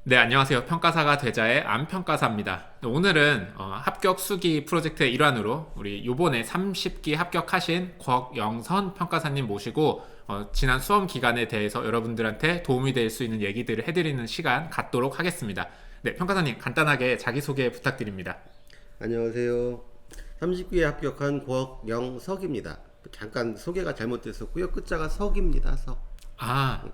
네, 안녕하세요. 평가사가 되자의 안평가사입니다. 오늘은 합격 수기 프로젝트의 일환으로 우리 요번에 30기 합격하신 곽영선 평가사님 모시고 지난 수험 기간에 대해서 여러분들한테 도움이 될 수 있는 얘기들을 해드리는 시간 갖도록 하겠습니다. 네, 평가사님 간단하게 자기소개 부탁드립니다. 안녕하세요. 30기에 합격한 곽영석입니다. 잠깐 소개가 잘못됐었고요. 끝자가 석입니다. 석. 아,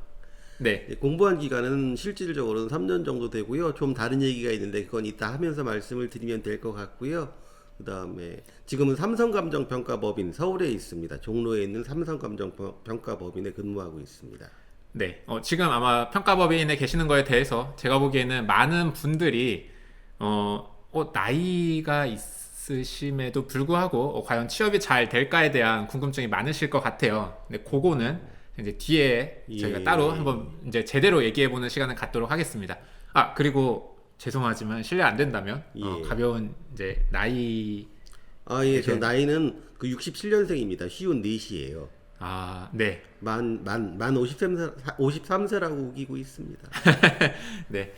네. 네, 공부한 기간은 실질적으로는 3년 정도 되고요. 좀 다른 얘기가 있는데 그건 이따 하면서 말씀을 드리면 될 것 같고요. 그 다음에 지금은 삼성감정평가법인 서울에 있습니다. 종로에 있는 삼성감정평가법인에 근무하고 있습니다. 네, 지금 아마 평가법인에 계시는 거에 대해서 제가 보기에는 많은 분들이 나이가 있으심에도 불구하고 과연 취업이 잘 될까에 대한 궁금증이 많으실 것 같아요. 근데 그거는 이제 뒤에 저희가 따로 예. 한번 이제 제대로 얘기해보는 시간을 갖도록 하겠습니다. 아, 그리고 죄송하지만 실례 안 된다면 예. 가벼운 이제 나이 예, 저 대한 나이는 그 67년생입니다. 쉬운 4시예요. 네. 만 53세라고 우기고 있습니다. 네.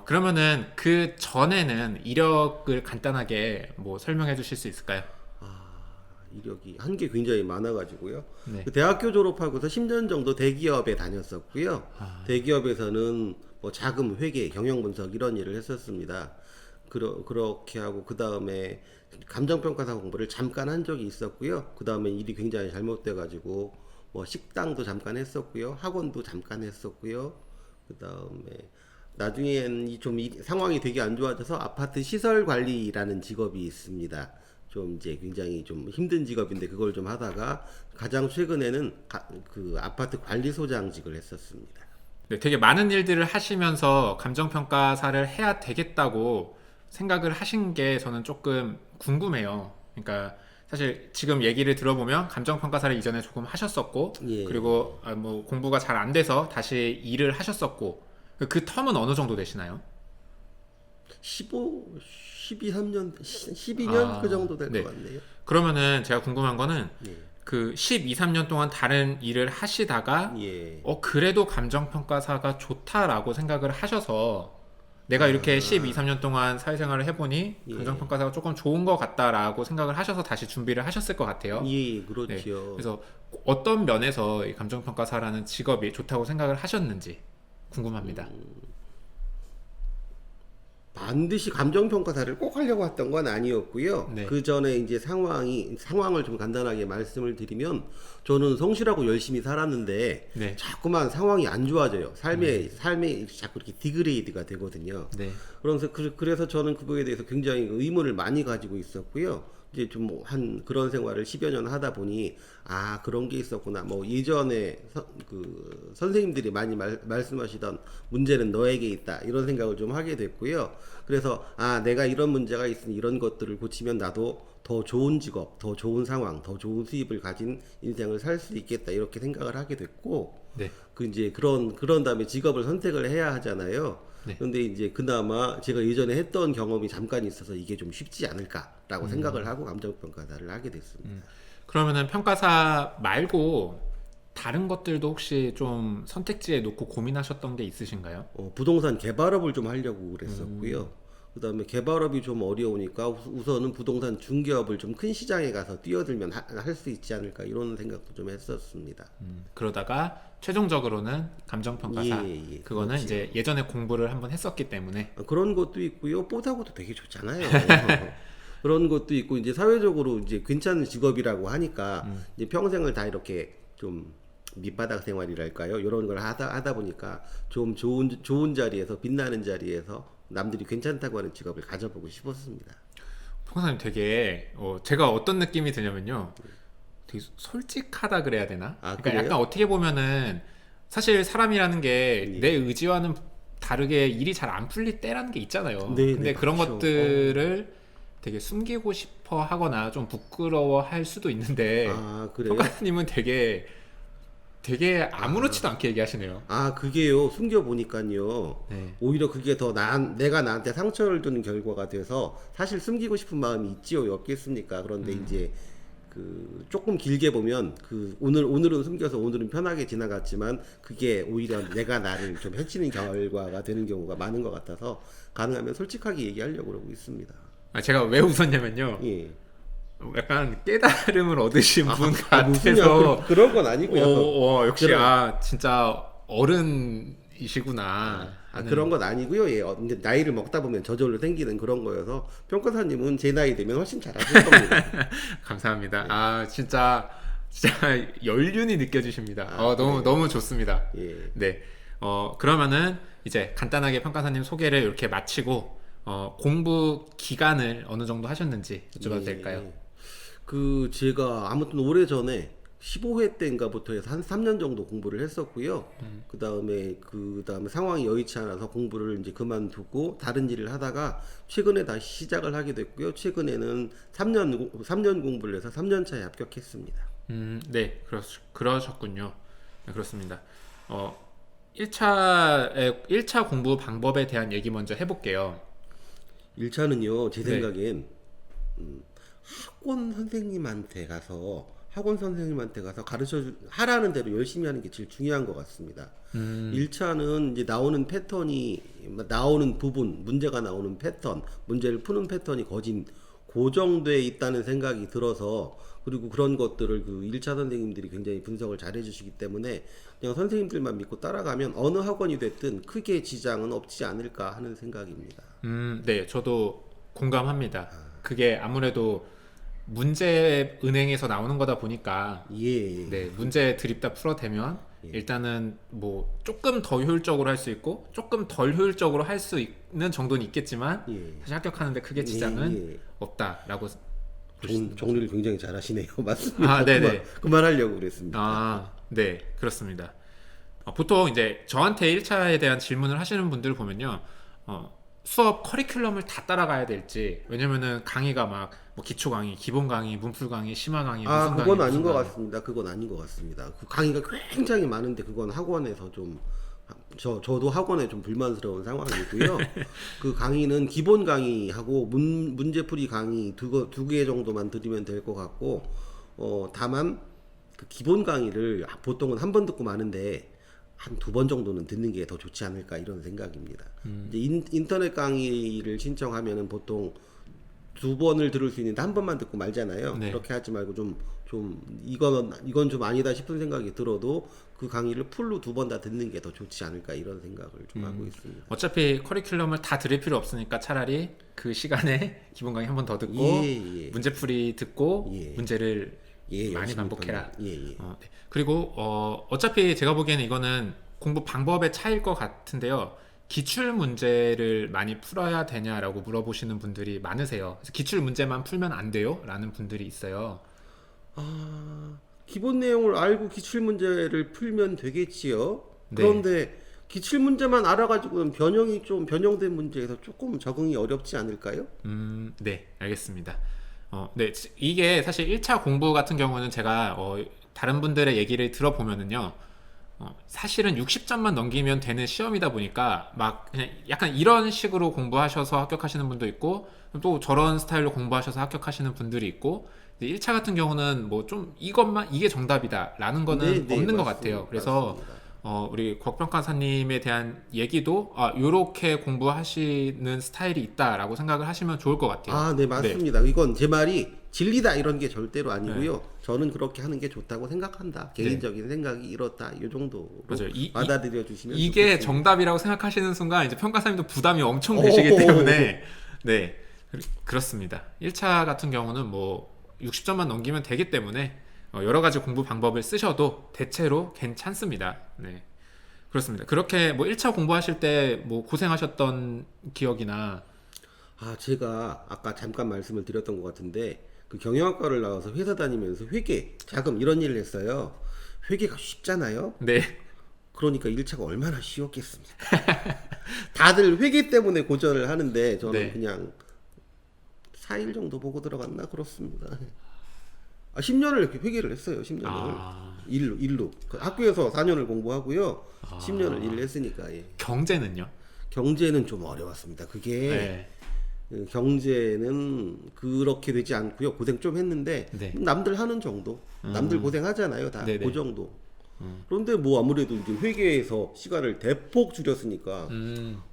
그러면은 그 전에는 이력을 간단하게 뭐 설명해 주실 수 있을까요? 이력이 한 게 굉장히 많아가지고요. 네. 그 대학교 졸업하고서 10년 정도 대기업에 다녔었고요. 대기업에서는 뭐 자금 회계, 경영 분석 이런 일을 했었습니다. 그렇게 하고 그 다음에 감정평가사 공부를 잠깐 한 적이 있었고요. 그 다음에 일이 굉장히 잘못돼가지고 뭐 식당도 잠깐 했었고요. 학원도 잠깐 했었고요. 그 다음에 나중엔 상황이 되게 안 좋아져서 아파트 시설 관리라는 직업이 있습니다. 좀 이제 굉장히 좀 힘든 직업인데 그걸 좀 하다가 가장 최근에는 그 아파트 관리소장직을 했었습니다. 네, 되게 많은 일들을 하시면서 감정평가사를 해야 되겠다고 생각을 하신 게 저는 조금 궁금해요. 그러니까 사실 지금 얘기를 들어보면 감정평가사를 이전에 조금 하셨었고, 예. 그리고 뭐 공부가 잘 안 돼서 다시 일을 하셨었고, 그 텀은 어느 정도 되시나요? 15, 12, 3년, 12년 그 정도 될 것 네. 같네요. 그러면은 제가 궁금한 거는 예. 그 12, 3년 동안 다른 일을 하시다가 예. 그래도 감정평가사가 좋다라고 생각을 하셔서 내가 이렇게 12, 3년 동안 사회생활을 해보니 예. 감정평가사가 조금 좋은 것 같다라고 생각을 하셔서 다시 준비를 하셨을 것 같아요. 예, 네. 그렇죠. 그래서 어떤 면에서 이 감정평가사라는 직업이 좋다고 생각을 하셨는지 궁금합니다. 반드시 감정평가사를 꼭 하려고 했던 건 아니었고요. 네. 그 전에 이제 상황을 좀 간단하게 말씀을 드리면, 저는 성실하고 열심히 살았는데, 네. 자꾸만 상황이 안 좋아져요. 삶에 자꾸 이렇게 디그레이드가 되거든요. 네. 그래서 저는 그거에 대해서 굉장히 의문을 많이 가지고 있었고요. 이제 좀 한 그런 생활을 10여 년 하다 보니 그런 게 있었구나. 뭐 예전에 그 선생님들이 많이 말씀하시던 문제는 너에게 있다 이런 생각을 좀 하게 됐고요. 그래서 내가 이런 문제가 있으니 이런 것들을 고치면 나도 더 좋은 직업, 더 좋은 상황, 더 좋은 수입을 가진 인생을 살 수 있겠다 이렇게 생각을 하게 됐고, 네. 이제 그런 다음에 직업을 선택을 해야 하잖아요. 네. 근데 이제 그나마 제가 예전에 했던 경험이 잠깐 있어서 이게 좀 쉽지 않을까라고 생각을 하고 감정평가사를 하게 됐습니다. 그러면은 평가사 말고 다른 것들도 혹시 좀 선택지에 놓고 고민하셨던 게 있으신가요? 부동산 개발업을 좀 하려고 그랬었고요. 그다음에 개발업이 좀 어려우니까 우선은 부동산 중개업을 좀 큰 시장에 가서 뛰어들면 할 수 있지 않을까 이런 생각도 좀 했었습니다. 그러다가 최종적으로는 감정평가사 예, 그거는 그렇지요. 이제 예전에 공부를 한번 했었기 때문에 그런 것도 있고요. 뽀사고도 되게 좋잖아요. 그런 것도 있고 이제 사회적으로 이제 괜찮은 직업이라고 하니까 이제 평생을 다 이렇게 좀 밑바닥 생활이랄까요? 이런 걸 하다 보니까 좀 좋은 자리에서 빛나는 자리에서 남들이 괜찮다고 하는 직업을 가져보고 싶었습니다. 평사님 되게 제가 어떤 느낌이 드냐면요 되게 솔직하다 그래야 되나? 그러니까 그래요? 약간 어떻게 보면은 사실 사람이라는 게 내 의지와는 다르게 일이 잘 안 풀릴 때라는 게 있잖아요. 네, 근데 네, 그런 그렇죠. 것들을 되게 숨기고 싶어 하거나 좀 부끄러워 할 수도 있는데 그래요? 평가님은 되게 아무렇지도 않게 얘기하시네요. 그게요. 숨겨보니까요. 네. 오히려 그게 더 내가 나한테 상처를 주는 결과가 돼서 사실 숨기고 싶은 마음이 있지요. 없겠습니까? 그런데 이제 그 조금 길게 보면 그 오늘은 숨겨서 오늘은 편하게 지나갔지만 그게 오히려 내가 나를 좀 해치는 결과가 되는 경우가 많은 것 같아서 가능하면 솔직하게 얘기하려고 그러고 있습니다. 제가 왜 웃었냐면요. 예. 약간 깨달음을 얻으신 분 무슨요? 같아서 그런 건 아니고요. 역시 그런- 진짜 어른이시구나. 하는- 그런 건 아니고요. 예. 근데 나이를 먹다 보면 저절로 생기는 그런 거여서 평가사님은 제 나이 되면 훨씬 잘하실 겁니다. 감사합니다. 진짜 연륜이 느껴지십니다. 너무 좋습니다. 예. 네. 그러면은 이제 간단하게 평가사님 소개를 이렇게 마치고 공부 기간을 어느 정도 하셨는지 여쭤봐도 예. 될까요? 그 제가 아무튼 오래전에 15회 때인가부터 해서 한 3년 정도 공부를 했었고요. 그다음에 상황이 여의치 않아서 공부를 이제 그만두고 다른 일을 하다가 최근에 다시 시작을 하게 됐고요. 최근에는 3년 공부를 해서 3년 차에 합격했습니다. 네, 그러셨군요. 네, 그렇습니다. 1차 공부 방법에 대한 얘기 먼저 해볼게요. 1차는요. 제 네. 생각엔 학원 선생님한테 가서 하라는 대로 열심히 하는 게 제일 중요한 것 같습니다. 1차는 이제 나오는 부분, 문제가 나오는 패턴, 문제를 푸는 패턴이 고정돼 있다는 생각이 들어서 그리고 그런 것들을 그 1차 선생님들이 굉장히 분석을 잘 해주시기 때문에 그냥 선생님들만 믿고 따라가면 어느 학원이 됐든 크게 지장은 없지 않을까 하는 생각입니다. 네, 저도 공감합니다. 그게 아무래도 문제 은행에서 나오는 거다 보니까 예. 네, 문제 드립다 풀어대면 일단은 뭐 조금 더 효율적으로 할 수 있고 조금 덜 효율적으로 할 수 있는 정도는 있겠지만 예. 사실 합격하는데 크게 지장은 예. 없다라고 정리를 굉장히 잘하시네요. 맞습니다. 네네. 그만하려고 그랬습니다. 네, 그렇습니다. 보통 이제 저한테 1차에 대한 질문을 하시는 분들 보면요. 수업 커리큘럼을 다 따라가야 될지, 왜냐면은 강의가 막 뭐 기초 강의, 기본 강의, 문풀 강의, 심화 강의, 무슨 강의, 그건 아닌 무슨 것 강의. 같습니다. 그건 아닌 것 같습니다. 그 강의가 굉장히 많은데 그건 학원에서 좀 저도 학원에 좀 불만스러운 상황이고요. 그 강의는 기본 강의하고 문제풀이 강의 두 개 정도만 드리면 될 것 같고, 다만 그 기본 강의를 보통은 한 번 듣고 마는데 한 2번 정도는 듣는 게 더 좋지 않을까 이런 생각입니다. 이제 인터넷 강의를 신청하면은 보통 2번을 들을 수 있는데 한 번만 듣고 말잖아요. 네. 그렇게 하지 말고 이건 좀 아니다 싶은 생각이 들어도 그 강의를 풀로 2번 다 듣는 게 더 좋지 않을까 이런 생각을 좀 하고 있습니다. 어차피 커리큘럼을 다 들을 필요 없으니까 차라리 그 시간에 기본 강의 한 번 더 듣고 예. 문제풀이 듣고 예. 문제를 많이 열심히 반복해라. 예. 네. 그리고 어차피 제가 보기에는 이거는 공부 방법의 차이일 것 같은데요. 기출 문제를 많이 풀어야 되냐라고 물어보시는 분들이 많으세요. 그래서 기출 문제만 풀면 안 돼요? 라는 분들이 있어요. 기본 내용을 알고 기출 문제를 풀면 되겠지요. 네. 그런데 기출 문제만 알아가지고는 변형된 문제에서 조금 적응이 어렵지 않을까요? 네, 알겠습니다. 네, 이게 사실 1차 공부 같은 경우는 제가 다른 분들의 얘기를 들어보면은요. 사실은 60점만 넘기면 되는 시험이다 보니까 막 그냥 약간 이런 식으로 공부하셔서 합격하시는 분도 있고 또 저런 스타일로 공부하셔서 합격하시는 분들이 있고 1차 같은 경우는 뭐 좀 이게 정답이다라는 거는 없는 것 같아요. 그래서 맞습니다. 우리 곽평가사님에 대한 얘기도 요렇게 공부하시는 스타일이 있다라고 생각을 하시면 좋을 것 같아요. 네, 맞습니다. 이건 제 말이 진리다 이런 게 절대로 아니고요. 저는 그렇게 하는 게 좋다고 생각한다. 개인적인 생각이 이렇다. 이 정도로 맞아요. 받아들여 주시면 이게 좋겠습니다. 정답이라고 생각하시는 순간 이제 평가사님도 부담이 엄청 되시기 때문에 네, 그렇습니다. 1차 같은 경우는 뭐 60점만 넘기면 되기 때문에 여러 가지 공부 방법을 쓰셔도 대체로 괜찮습니다. 네, 그렇습니다. 그렇게 뭐 1차 공부하실 때 뭐 고생하셨던 기억이나 제가 아까 잠깐 말씀을 드렸던 것 같은데 그 경영학과를 나와서 회사 다니면서 회계, 자금 이런 일을 했어요. 회계가 쉽잖아요. 네, 그러니까 1차가 얼마나 쉬웠겠습니까? 다들 회계 때문에 고전을 하는데 저는 네. 그냥 4일 정도 보고 들어갔나 그렇습니다. 10년을 이렇게 회계를 했어요. 10년을 일로 그 학교에서 4년을 공부하고요. 10년을 일을 했으니까. 예. 경제는요? 경제는 좀 어려웠습니다. 그게 네. 경제는 그렇게 되지 않고요. 고생 좀 했는데 네. 남들 하는 정도. 남들 고생하잖아요. 다 네네. 그 정도. 그런데 뭐 아무래도 이제 회계에서 시간을 대폭 줄였으니까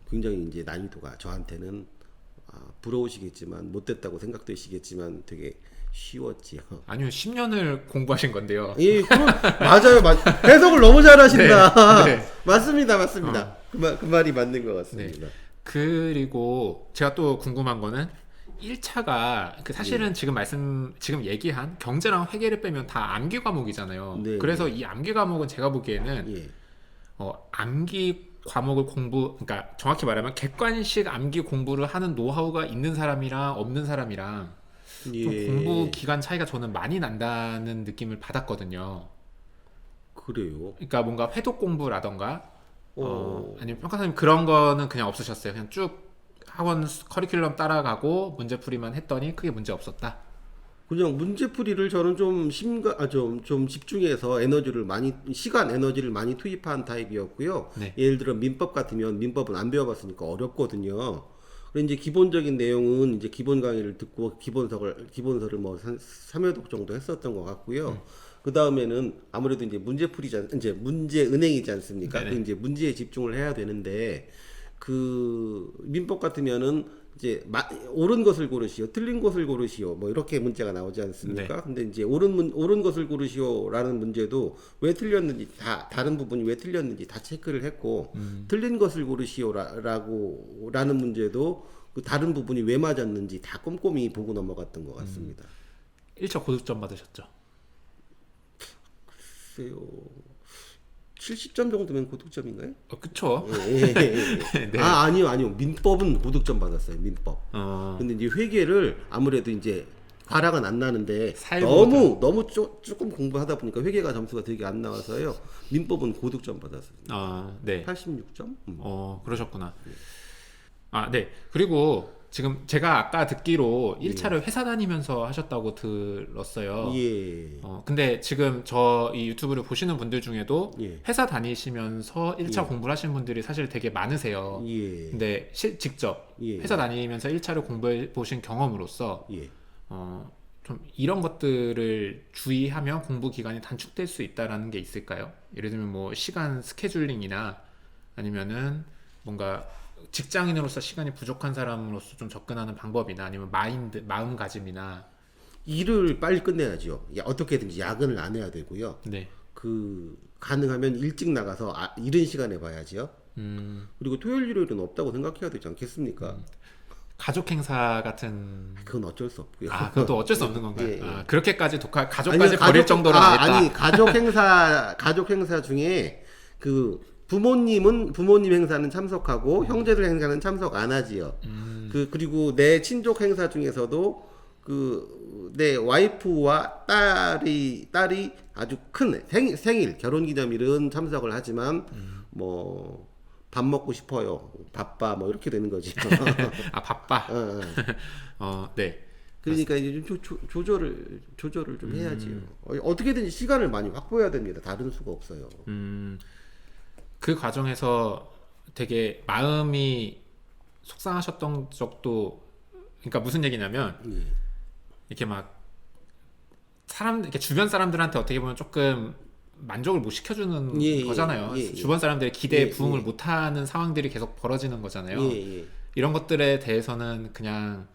굉장히 이제 난이도가 저한테는 부러우시겠지만 못됐다고 생각되시겠지만 되게 쉬웠지요. 아니요, 10년을 공부하신 건데요. 예, 그럼 맞아요. 해석을 너무 잘하신다. 네, 네. 맞습니다, 맞습니다. 그 말이 맞는 것 같습니다. 그리고 제가 또 궁금한 거는 1차가 사실은 지금 얘기한 경제랑 회계를 빼면 다 암기 과목이잖아요. 네, 그래서 이 암기 과목은 제가 보기에는 예, 암기 과목을 그러니까 정확히 말하면 객관식 암기 공부를 하는 노하우가 있는 사람이랑 없는 사람이랑 좀 예, 공부 기간 차이가 저는 많이 난다는 느낌을 받았거든요. 그래요. 그러니까 뭔가 회독 공부라던가 어, 아니면 평가사님 그런 거는 그냥 없으셨어요. 그냥 쭉 학원 커리큘럼 따라가고 문제풀이만 했더니 크게 문제 없었다. 그냥 문제풀이를 저는 좀 집중해서 시간 에너지를 많이 투입한 타입이었고요. 네. 예를 들어 민법 같으면 민법은 안 배워봤으니까 어렵거든요. 그리고 이제 기본적인 내용은 이제 기본 강의를 듣고 기본서를 뭐 3회독 정도 했었던 것 같고요. 그 다음에는 아무래도 이제 이제 문제 은행이지 않습니까? 네네. 그 이제 문제에 집중을 해야 되는데 그 민법 같으면은 이제 옳은 것을 고르시오, 틀린 것을 고르시오, 뭐 이렇게 문제가 나오지 않습니까? 네. 근데 이제 옳은 것을 고르시오라는 문제도 왜 틀렸는지 다른 부분이 왜 틀렸는지 다 체크를 했고 틀린 것을 고르시오라는 문제도 그 다른 부분이 왜 맞았는지 다 꼼꼼히 보고 넘어갔던 것 같습니다. 1차 고득점 받으셨죠? 글쎄요. 70점 정도면 고득점인가요? 그쵸. 예. 네. 아니요. 민법은 고득점 받았어요. 민법. 근데 이제 회계를 아무래도 이제 과락은 안 나는데 너무 조금 공부하다 보니까 회계가 점수가 되게 안 나와서요. 민법은 고득점 받았어요. 네. 86점? 그러셨구나. 네. 그리고 지금 제가 아까 듣기로 1차를 회사 다니면서 하셨다고 들었어요. 예. 근데 지금 저 이 유튜브를 보시는 분들 중에도 예. 회사 다니시면서 1차 공부를 하시는 분들이 사실 되게 많으세요. 예. 근데 직접 예. 회사 다니면서 1차를 공부해 보신 경험으로서 예. 좀 이런 것들을 주의하면 공부 기간이 단축될 수 있다라는 게 있을까요? 예를 들면 뭐 시간 스케줄링이나 아니면은 뭔가 직장인으로서 시간이 부족한 사람으로서 좀 접근하는 방법이나 아니면 마음가짐이나 일을 빨리 끝내야죠. 어떻게든지 야근을 안 해야 되고요. 네. 가능하면 일찍 나가서 이른 시간에 봐야지요. 그리고 토요일 일요일은 없다고 생각해야 되지 않겠습니까? 가족 행사 같은 그건 어쩔 수 없고요. 그것도 어쩔 수 없는 건가요? 예, 예. 그렇게까지 가족까지 버릴 정도로 안 했다. 가족 행사 중에 그 부모님 행사는 참석하고 형제들 행사는 참석 안 하지요. 그리고 내 친족 행사 중에서도 내 와이프와 딸이 아주 큰 생일 결혼기념일은 참석을 하지만 뭐 밥 먹고 싶어요, 바빠, 뭐 이렇게 되는 거지. 바빠. 네. 그러니까 이제 좀 조절을 좀 해야지요. 어떻게든지 시간을 많이 확보해야 됩니다. 다른 수가 없어요. 그 과정에서 되게 마음이 속상하셨던 적도, 그러니까 무슨 얘기냐면 이렇게 막 이렇게 주변 사람들한테 어떻게 보면 조금 만족을 못 시켜주는 거잖아요. 주변 사람들의 기대에 부응을 못하는 상황들이 계속 벌어지는 거잖아요. 이런 것들에 대해서는 그냥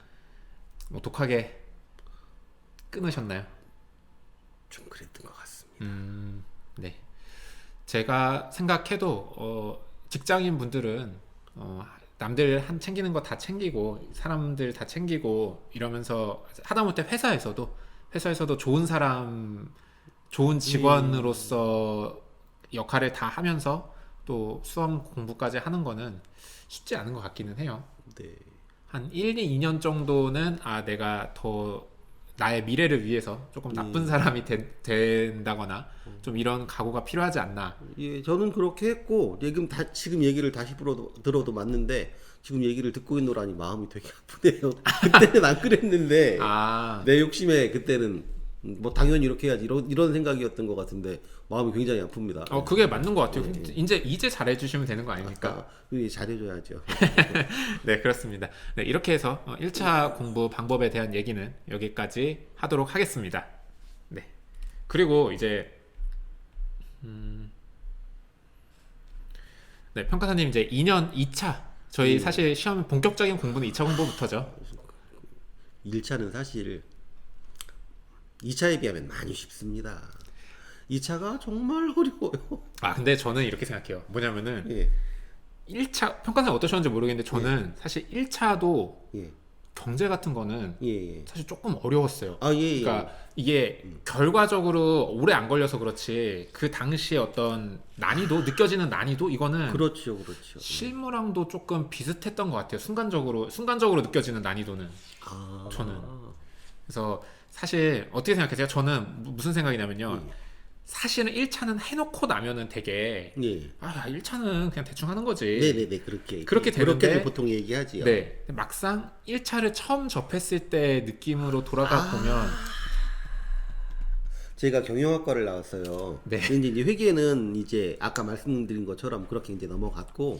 뭐 독하게 끊으셨나요? 좀 그랬던 것 같습니다. 네. 제가 생각해도 직장인 분들은 남들 챙기는 거 다 챙기고 사람들 다 챙기고 이러면서 하다못해 회사에서도 좋은 사람, 좋은 직원으로서 역할을 다 하면서 또 수험 공부까지 하는 거는 쉽지 않은 것 같기는 해요. 네. 한 1, 2년 정도는 내가 더 나의 미래를 위해서 조금 나쁜 사람이 된다거나 좀 이런 각오가 필요하지 않나. 예, 저는 그렇게 했고 지금 얘기를 다시 들어도 맞는데 지금 얘기를 듣고 있노라니 마음이 되게 아프네요. 그때는 안 그랬는데 내 욕심에 그때는 뭐 당연히 이렇게 해야지 이런 생각이었던 것 같은데 마음이 굉장히 아픕니다. 그게 맞는 것 같아요. 이제 잘해주시면 되는 거 아닙니까? 잘해줘야죠. 네, 그렇습니다. 네, 이렇게 해서 1차 공부 방법에 대한 얘기는 여기까지 하도록 하겠습니다. 네. 그리고 이제 네, 평가사님 이제 2년 2차 저희 사실 시험 본격적인 공부는 2차 공부부터죠. 1차는 사실 2차에 비하면 많이 쉽습니다. 2차가 정말 어려워요. 근데 저는 이렇게 생각해요. 뭐냐면은 예. 1차 평가사님 어떠셨는지 모르겠는데 저는 사실 1차도 예. 경제 같은 거는 예. 사실 조금 어려웠어요. 예. 그러니까 이게 결과적으로 오래 안 걸려서 그렇지 그 당시에 어떤 난이도 느껴지는 난이도 이거는 그렇죠. 실무랑도 조금 비슷했던 것 같아요. 순간적으로 느껴지는 난이도는 저는. 그래서 사실 어떻게 생각하세요? 저는 무슨 생각이냐면요. 사실은 1차는 해놓고 나면은 되게 1차는 그냥 대충 하는 거지. 네네네 그렇게 되는데 그렇게 보통 얘기하지요. 네. 막상 1차를 처음 접했을 때 느낌으로 돌아가 보면 제가 경영학과를 나왔어요. 네. 근데 이제 회계는 이제 아까 말씀드린 것처럼 그렇게 이제 넘어갔고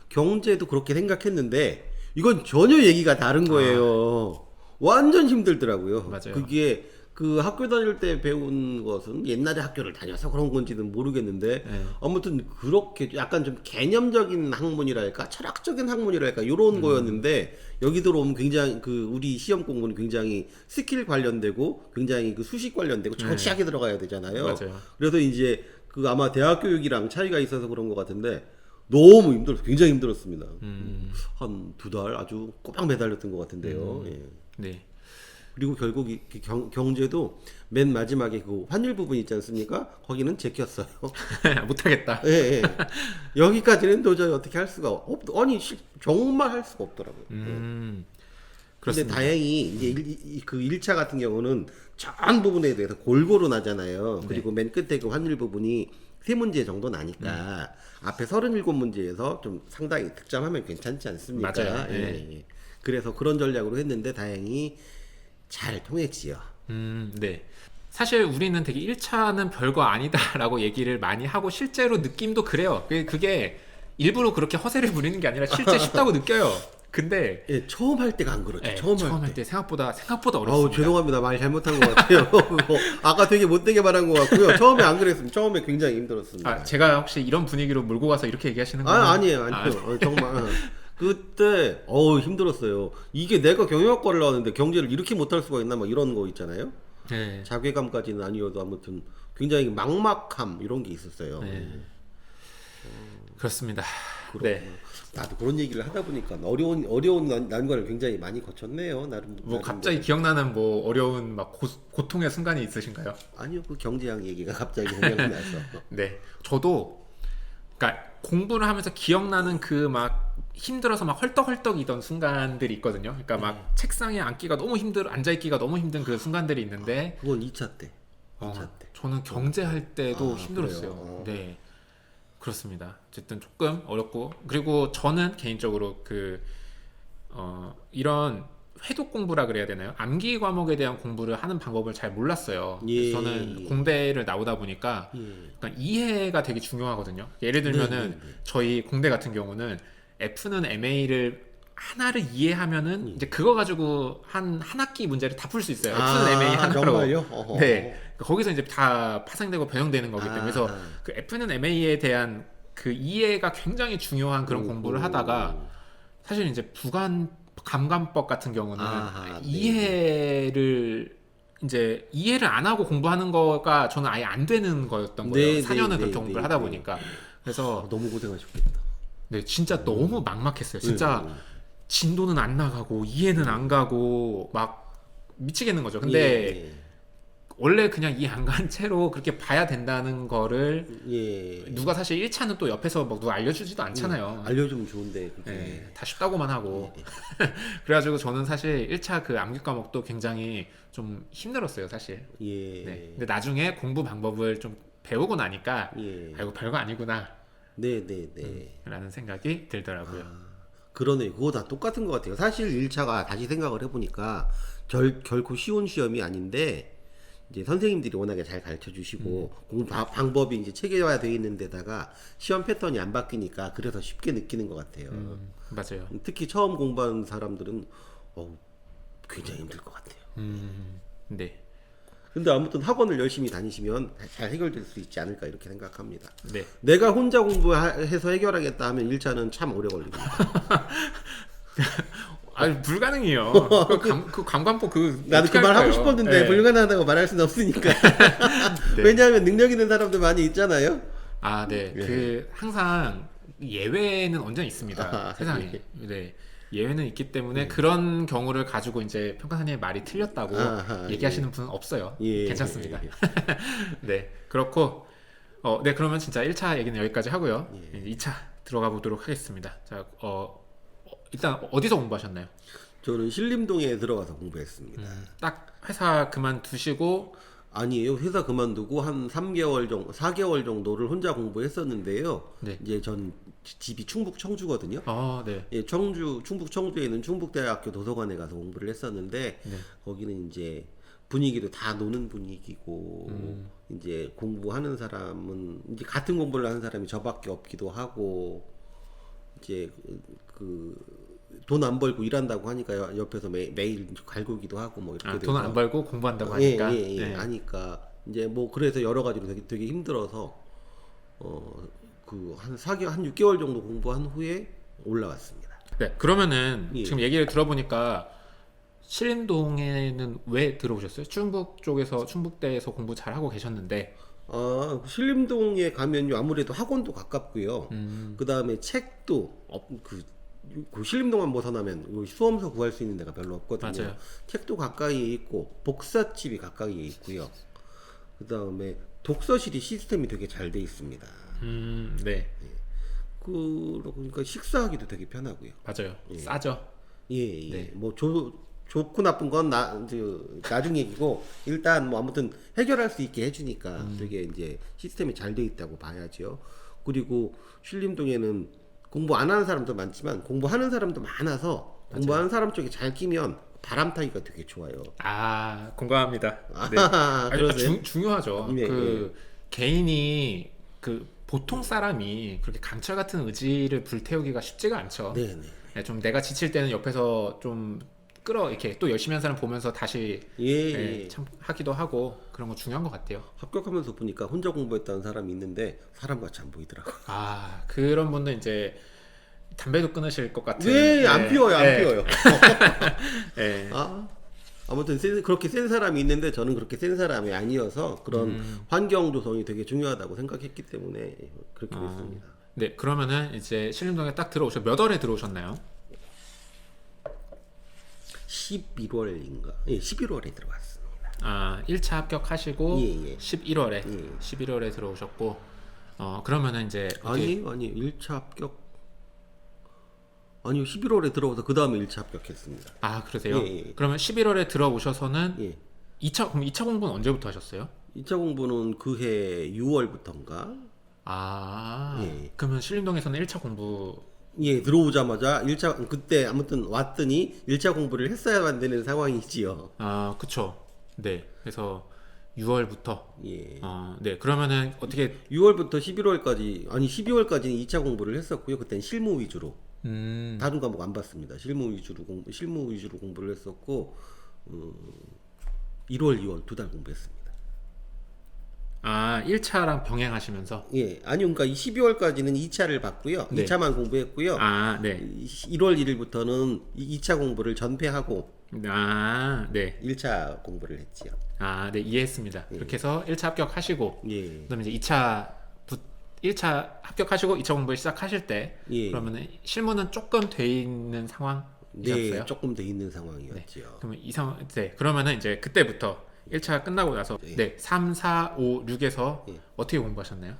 경제도 그렇게 생각했는데 이건 전혀 얘기가 다른 거예요. 완전 힘들더라고요. 맞아요. 그게 그 학교 다닐 때 배운 것은 옛날에 학교를 다녀서 그런 건지는 모르겠는데 아무튼 그렇게 약간 좀 개념적인 학문이랄까 철학적인 학문이랄까 이런 거였는데 여기 들어오면 굉장히 그 우리 시험 공부는 굉장히 스킬 관련되고 굉장히 그 수식 관련되고 정치하게 들어가야 되잖아요. 맞아요. 그래서 이제 그 아마 대학 교육이랑 차이가 있어서 그런 것 같은데 너무 굉장히 힘들었습니다. 한 2달 아주 꼬박 매달렸던 것 같은데요. 예. 네. 그리고 결국 경제도 맨 마지막에 그 환율 부분 있지 않습니까? 거기는 제꼈어요. 못하겠다. 예. 여기까지는 도저히 어떻게 할 수가 아니 정말 할 수가 없더라고요. 근데 그렇습니다. 다행히 이제 그 1차 같은 경우는 전 부분에 대해서 골고루 나잖아요. 그리고 맨 끝에 그 환율 부분이 3문제 정도 나니까 앞에 37문제에서 좀 상당히 득점하면 괜찮지 않습니까? 맞아요. 예. 그래서 그런 전략으로 했는데 다행히 잘 통했지요. 네. 사실 우리는 되게 1차는 별거 아니다라고 얘기를 많이 하고 실제로 느낌도 그래요. 그게 일부러 그렇게 허세를 부리는 게 아니라 실제 쉽다고 느껴요. 근데 처음 할 때가 안 그렇죠. 처음 할 때 생각보다 어렵습니다. 아우 죄송합니다. 말 잘못한 것 같아요. 아까 되게 못되게 말한 것 같고요. 처음에 안 그랬습니다. 처음에 굉장히 힘들었습니다. 제가 혹시 이런 분위기로 몰고 가서 이렇게 얘기하시는 거예요? 아니에요. 정말 그때 힘들었어요. 이게 내가 경영학과를 나왔는데 경제를 이렇게 못할 수가 있나 막 이런 거 있잖아요. 네. 자괴감까지는 아니어도 아무튼 굉장히 막막함 이런 게 있었어요. 그렇습니다. 나도 그런 얘기를 하다 보니까 어려운 난관을 굉장히 많이 거쳤네요. 갑자기 기억나는 어려운 고통의 순간이 있으신가요? 아니요, 그 경제학 얘기가 갑자기 생각나서. 네, 저도 그러니까 공부를 하면서 기억나는 그 힘들어서 헐떡헐떡이던 순간들이 있거든요. 그러니까 책상에 앉기가 너무 앉아있기가 너무 힘든 그 순간들이 있는데 그건 2차 때. 저는 경제할 때도 힘들었어요. 네, 그렇습니다. 어쨌든 조금 어렵고 그리고 저는 개인적으로 이런 회독 공부라 그래야 되나요? 암기 과목에 대한 공부를 하는 방법을 잘 몰랐어요. 그래서 저는 공대를 나오다 보니까 그러니까 이해가 되게 중요하거든요. 예를 들면은 저희 공대 같은 경우는 F는 MA를 하나를 이해하면은 이제 그거 가지고 한 학기 문제를 다 풀 수 있어요. F는 MA 하나로. 정말요? 네. 거기서 이제 다 파생되고 변형되는 거기 때문에 그래서 그 F는 MA에 대한 그 이해가 굉장히 중요한 그런 공부를 하다가 사실 이제 감관법 같은 경우는 이해를 안 하고 공부하는 거가 저는 아예 안 되는 거였던 거예요. 4년을 그렇게 공부를 하다 보니까. 그래서 너무 고생하셨겠다. 네, 진짜 너무 막막했어요. 진짜 진도는 안 나가고 이해는 안 가고 미치겠는 거죠. 근데 원래 그냥 이해 안 간 채로 그렇게 봐야 된다는 거를 누가 사실 1차는 또 옆에서 누가 알려주지도 않잖아요. 알려주면 좋은데 다 쉽다고만 하고 그래가지고 저는 사실 1차 그 암기 과목도 굉장히 좀 힘들었어요 사실. 네. 근데 나중에 공부 방법을 좀 배우고 나니까 아이고 별거 아니구나 라는 생각이 들더라고요. 그러네. 그거 다 똑같은 것 같아요. 사실 1차가 다시 생각을 해보니까 결코 쉬운 시험이 아닌데 이제 선생님들이 워낙에 잘 가르쳐 주시고 공부 방법이 이제 체계화되어 있는 데다가 시험 패턴이 안 바뀌니까 그래서 쉽게 느끼는 것 같아요. 맞아요. 특히 처음 공부하는 사람들은 굉장히 힘들 것 같아요. 네. 근데 아무튼 학원을 열심히 다니시면 잘 해결될 수 있지 않을까 이렇게 생각합니다. 네. 내가 혼자 공부해서 해결하겠다 하면 1차는 참 오래 걸립니다. 아니 불가능해요. 그 강관법 나도 그 말 하고 싶었는데 네. 불가능하다고 말할 수는 없으니까. 네. 왜냐하면 능력 있는 사람들 많이 있잖아요. 아, 네. 예. 그 항상 예외는 언제나 있습니다. 아하, 세상에. 예. 네. 예외는 있기 때문에 그런 경우를 가지고 이제 평가사님의 말이 틀렸다고 아하, 얘기하시는 분은 없어요. 예, 괜찮습니다. 예, 네. 그렇고 네, 그러면 진짜 1차 얘기는 여기까지 하고요. 예. 이제 2차 들어가 보도록 하겠습니다. 자, 일단 어디서 공부하셨나요? 저는 신림동에 들어가서 공부했습니다. 딱 회사 그만두시고 아니에요. 회사 그만두고 한 3개월 정도, 4개월 정도를 혼자 공부했었는데요. 네. 이제 전 집이 충북 청주거든요. 네. 예, 충북 청주에 있는 충북대학교 도서관에 가서 공부를 했었는데 네. 거기는 이제 분위기도 다 노는 분위기고 이제 공부하는 사람은 이제 같은 공부를 하는 사람이 저밖에 없기도 하고 이제 돈 안 벌고 일한다고 하니까 옆에서 매일 갈구기도 하고 뭐 이렇게 돈 안 돼서 벌고 공부한다고 하니까. 예, 하니까 이제 뭐 그래서 여러 가지로 되게 힘들어서 한 6개월 정도 공부한 후에 올라왔습니다. 네, 그러면은 예. 지금 얘기를 들어보니까 신림동에는 왜 들어오셨어요? 충북 쪽에서 충북대에서 공부 잘 하고 계셨는데. 신림동에 가면요 아무래도 학원도 가깝고요. 그 다음에 책도 그 신림동만 벗어나면 수험서 구할 수 있는 데가 별로 없거든요. 맞아요. 책도 가까이에 있고 복사집이 가까이에 있고요. 그 다음에 독서실이 시스템이 되게 잘 돼 있습니다. 네, 그러니까 식사하기도 되게 편하고요. 맞아요. 예. 싸죠. 예. 네. 뭐 좋고 나쁜 건 나중 얘기고 일단 뭐 아무튼 해결할 수 있게 해주니까 되게 이제 시스템이 잘 돼 있다고 봐야죠. 그리고 신림동에는 공부 안 하는 사람도 많지만 공부하는 사람도 많아서 맞아요. 공부하는 사람 쪽에 잘 끼면 바람 타기가 되게 좋아요. 공감합니다. 네. 그러세요? 중요하죠. 네, 개인이 보통 사람이 그렇게 강철 같은 의지를 불태우기가 쉽지가 않죠. 네네. 네, 좀 내가 지칠 때는 옆에서 좀 이렇게 또 열심히 한 사람 보면서 다시 예. 참 하기도 하고 그런 거 중요한 것 같아요. 합격하면서 보니까 혼자 공부했다는 사람이 있는데 사람같이 안 보이더라고. 그런 분들 이제 담배도 끊으실 것 같은. 네, 안 피워요, 안 피워요. 네. 아무튼 그렇게 센 사람이 있는데 저는 그렇게 센 사람이 아니어서 그런 환경 조성이 되게 중요하다고 생각했기 때문에 그렇게 됐습니다. 네, 그러면은 이제 신림동에 딱 몇 월에 들어오셨나요? 11월인가? 예, 11월에 들어갔습니다. 1차 합격하시고 예. 11월에 들어오셨고 그러면은 이제 아니 1차 합격 아니요 11월에 들어와서 그 다음에 1차 합격했습니다. 그러세요? 예. 그러면 11월에 들어오셔서는 예. 2차 공부는 언제부터 하셨어요? 2차 공부는 그해 6월부터인가? 예. 그러면 신림동에서는 1차 공부. 예, 들어오자마자 1차 그때 아무튼 왔더니 1차 공부를 했어야만 되는 상황이지요. 그쵸. 네. 그래서 6월부터. 예. 네. 그러면은 어떻게 6월부터 11월까지 12월까지는 2차 공부를 했었고요. 그때는 실무 위주로. 다른 과목 안 봤습니다. 실무 위주로 공부를 했었고 1월, 2월 2달 공부했습니다. 1차랑 병행하시면서. 예, 그러니까 12월까지는 2차를 봤고요. 네. 2차만 공부했고요. 네. 1월 1일부터는 2차 공부를 전폐하고 네. 1차 공부를 했지요. 네, 이해했습니다. 이렇게 해서 1차 합격하시고 예. 그다음에 이제 1차 합격하시고 2차 공부를 시작하실 때 예. 그러면은 실무는 조금 돼 있는 상황이셨어요? 네, 조금 돼 있는 상황이었죠. 그러면 그러면은 이제 그때부터 1차 끝나고 나서 네. 3, 4, 5, 6에서 예. 어떻게 공부하셨나요?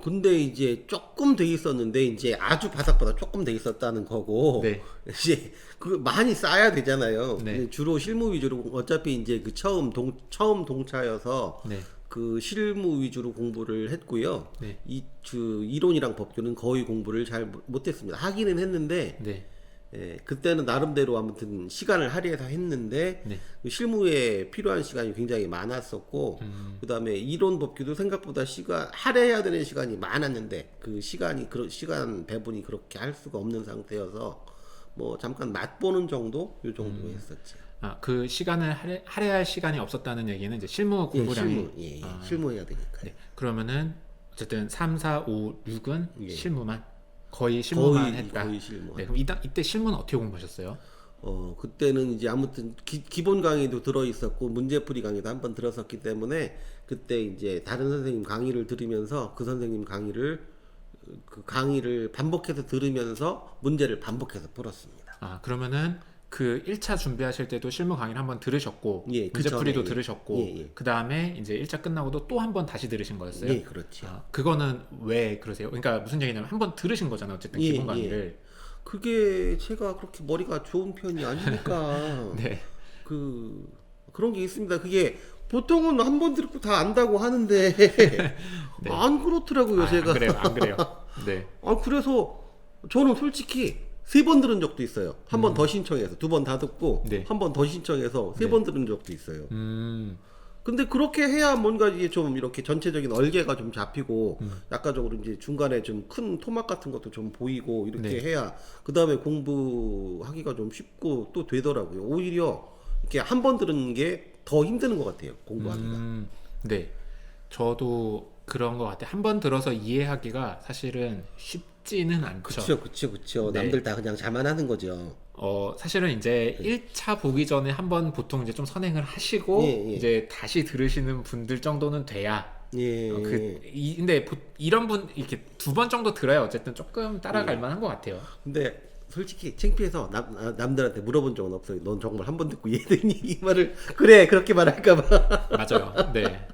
근데 이제 조금 돼 있었는데 이제 아주 바닥보다 조금 돼 있었다는 거고 네. 이제 많이 쌓아야 되잖아요. 네. 주로 실무 위주로 어차피 이제 처음 동차여서 네. 그 실무 위주로 공부를 했고요. 네. 이론이랑 법규는 거의 공부를 잘 못했습니다. 하기는 했는데 네. 예, 그때는 나름대로 아무튼 시간을 할애해서 했는데 네. 그 실무에 필요한 시간이 굉장히 많았었고 그다음에 이론 법규도 생각보다 시간 할애해야 되는 시간이 많았는데 그 시간이 그 시간 배분이 그렇게 할 수가 없는 상태여서 뭐 잠깐 맛보는 정도 요 정도 했었지. 아, 그 시간을 할애할 시간이 없었다는 얘기는 이제 실무 공부량이 실무 실무해야 되니까. 네. 그러면은 어쨌든 3, 4, 5, 6은 예. 실무만 거의 실무만 거의 했다. 거의 실무. 네. 그럼 이때 실무는 어떻게 공부하셨어요? 그때는 이제 아무튼 기본 강의도 들어 있었고 문제풀이 강의도 한번 들었었기 때문에 그때 이제 다른 선생님 강의를 들으면서 그 선생님 그 강의를 반복해서 들으면서 문제를 반복해서 풀었습니다. 아, 그러면은 그 1차 준비하실 때도 실무 강의를 한번 들으셨고 예, 그 문제풀이도 전에, 들으셨고 예. 그 다음에 이제 1차 끝나고도 또 한 번 다시 들으신 거였어요? 예, 그렇죠. 아, 그거는 왜 그러세요? 그러니까 무슨 얘기냐면 한 번 들으신 거잖아요. 어쨌든 예, 기본 강의를. 그게 제가 그렇게 머리가 좋은 편이 아니니까 네. 그런 게 있습니다. 그게 보통은 한 번 듣고 다 안다고 하는데 네. 안 그렇더라고요, 아, 제가. 안 그래요. 안 그래요. 네. 그래서 저는 솔직히 3번 들은 적도 있어요. 한 번 더 신청해서 2번 다 듣고 네. 한 번 더 신청해서 3번 들은 적도 있어요. 근데 그렇게 해야 뭔가 이게 좀 이렇게 전체적인 얼개가 좀 잡히고 약간적으로 이제 중간에 좀 큰 토막 같은 것도 좀 보이고 이렇게 네. 해야 그 다음에 공부하기가 좀 쉽고 또 되더라고요. 오히려 이렇게 한 번 들은 게 더 힘드는 것 같아요, 공부하기가. 네. 저도 그런 것 같아요. 한 번 들어서 이해하기가 사실은 쉽지는 않죠. 그쵸. 네. 남들 다 그냥 자만하는 거죠. 사실은 이제 1차 보기 전에 한번 보통 이제 좀 선행을 하시고 예. 이제 다시 들으시는 분들 정도는 돼야 예. 근데 이런 분 이렇게 2번 정도 들어야 어쨌든 조금 따라갈 만한 것 같아요. 근데 솔직히 창피해서 남들한테 물어본 적은 없어요. 넌 정말 한 번 듣고 이해되니? 이 말을 그래 그렇게 말할까봐. 맞아요. 네.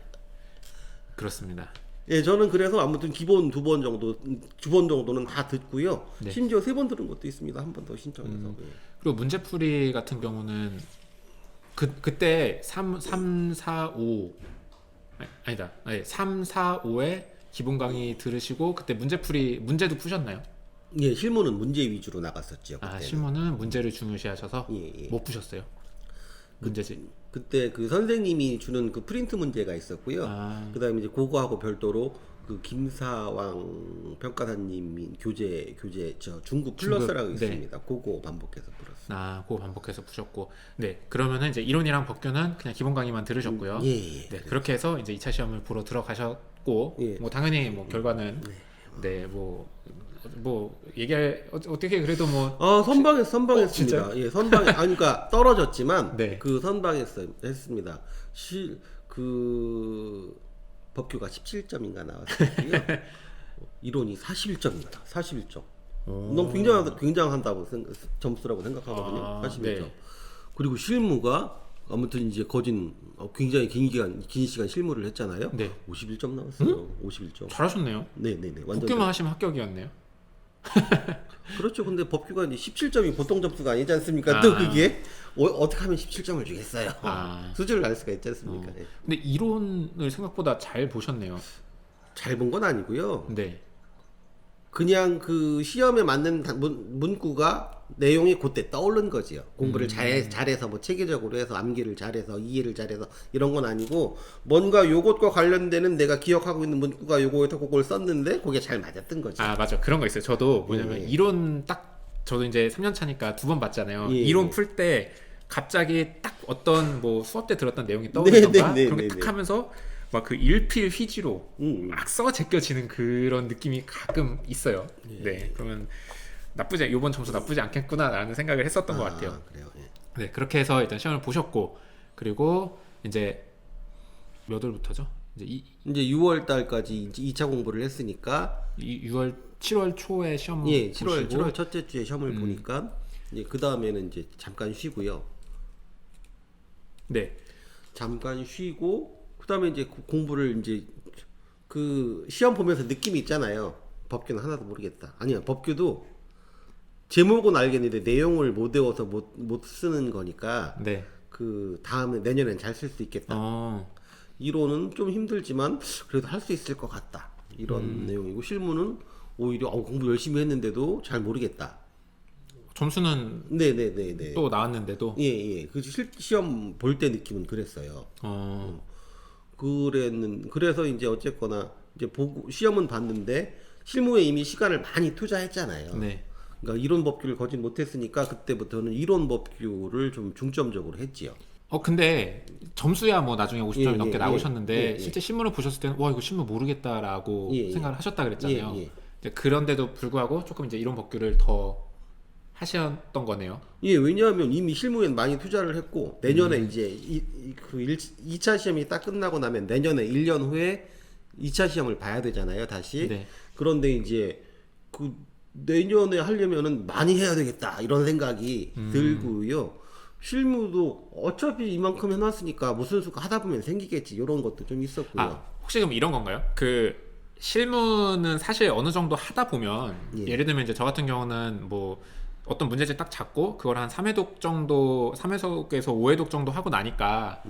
그렇습니다. 예, 저는 그래서 아무튼 기본 2번 정도는 다 듣고요. 네. 심지어 3번 들은 것도 있습니다. 한 번 더 신청해서. 예. 그리고 문제풀이 같은 경우는 그때 3, 4, 5 아니다. 네, 3, 4, 5에 기본 강의 들으시고 그때 문제도 푸셨나요? 예, 실무는 문제 위주로 나갔었죠. 아, 그때는. 실무는 문제를 중요시하셔서 예. 못 푸셨어요. 문제지. 그때 그 선생님이 주는 그 프린트 문제가 있었고요. 아. 그다음에 이제 그거하고 별도로 그 김사왕 평가사님이 교재 중국 플러스라고 네. 있습니다. 그거 반복해서 풀었어요. 아, 그거 반복해서 푸셨고. 네. 그러면은 이제 이론이랑 법규는 그냥 기본 강의만 들으셨고요. 예. 네. 그렇게 해서 이제 2차 시험을 보러 들어가셨고 예. 뭐 당연히 뭐 결과는 네, 뭐 얘기할 어떻게 그래도 뭐 선방했습니다. 진짜요? 예, 그러니까 떨어졌지만 네. 그 선방했습니다. 그 법규가 17점인가 나왔고요. 이론이 41점입니다. 41점. 너무 굉장한다고 점수라고 생각하거든요. 아, 41점. 네. 그리고 실무가 아무튼 이제 굉장히 긴 시간 실무를 했잖아요. 네. 51점 나왔어요. 51점. 잘하셨네요. 네. 완전 법규만 하시면 합격이었네요. 그렇죠. 근데 법규가 이제 17점이 보통 점수가 아니지 않습니까? 아. 또 그게 어떻게 하면 17점을 주겠어요? 아. 수준을 알 수가 있지 않습니까? 네. 근데 이론을 생각보다 잘 보셨네요. 잘 본 건 아니고요. 네. 그냥 그 시험에 맞는 문구가 내용이 그때 떠오른 거지요. 공부를 잘해서 뭐 체계적으로 해서 암기를 잘해서 이해를 잘해서 이런 건 아니고 뭔가 요것과 관련되는 내가 기억하고 있는 문구가 요거에서 그걸 썼는데 그게 잘 맞았던 거죠. 아, 맞아. 그런 거 있어요. 저도 뭐냐면 예. 이론 저도 이제 3년 차니까 2번 봤잖아요. 예. 이론 풀 때 갑자기 딱 어떤 뭐 수업 때 들었던 내용이 떠오르던가 네, 그런 게 딱 하면서 막 그 일필휘지로 막 써 제껴지는 그런 느낌이 가끔 있어요. 네. 그러면 요번 점수 나쁘지 않겠구나라는 생각을 했었던 것 같아요. 그래요. 예. 네, 그렇게 해서 일단 시험을 보셨고 그리고 이제 몇 월부터죠? 이제 이제 6월 달까지 이제 2차 공부를 했으니까 7월 초에 시험 예, 보시고 7월 첫째 주에 시험을 보니까 이제 그 다음에는 이제 잠깐 쉬고요. 네. 잠깐 쉬고 그 다음에 이제 공부를 이제 그 시험 보면서 느낌이 있잖아요. 법규는 하나도 모르겠다. 아니야, 법규도 제목은 알겠는데 내용을 못 외워서 못 쓰는 거니까 네. 그 다음에 내년엔 잘 쓸 수 있겠다. 이론은 좀 힘들지만 그래도 할 수 있을 것 같다. 이런 내용이고 실무는 오히려 공부 열심히 했는데도 잘 모르겠다. 점수는 네네네네. 또 나왔는데도. 예. 그 시험 볼 때 느낌은 그랬어요. 그래서 이제 어쨌거나 이제 보고 시험은 봤는데 실무에 이미 시간을 많이 투자했잖아요. 네. 그러니까 이론 법규를 거진 못했으니까 그때부터는 이론 법규를 좀 중점적으로 했지요. 근데 점수야 뭐 나중에 50점이 예, 넘게 예, 나오셨는데 예, 예. 실제 실물을 보셨을 때는 와 이거 실물 모르겠다라고 예, 예. 생각을 하셨다 그랬잖아요. 예. 이제 그런데도 불구하고 조금 이제 이론 법규를 더 하셨던 거네요. 예, 왜냐하면 이미 실무엔 많이 투자를 했고 내년에 이제 그 2차 시험이 딱 끝나고 나면 내년에 1년 후에 2차 시험을 봐야 되잖아요, 다시. 네. 그런데 이제 그 내년에 하려면은 많이 해야 되겠다 이런 생각이 들고요. 실무도 어차피 이만큼 해놨으니까 무슨 수가 하다 보면 생기겠지 이런 것도 좀 있었고요. 혹시 그럼 이런 건가요? 그 실무는 사실 어느 정도 하다 보면 예. 예를 들면 이제 저 같은 경우는 뭐 어떤 문제집 딱 잡고 그걸 한 3회독 정도 3회독에서 5회독 정도 하고 나니까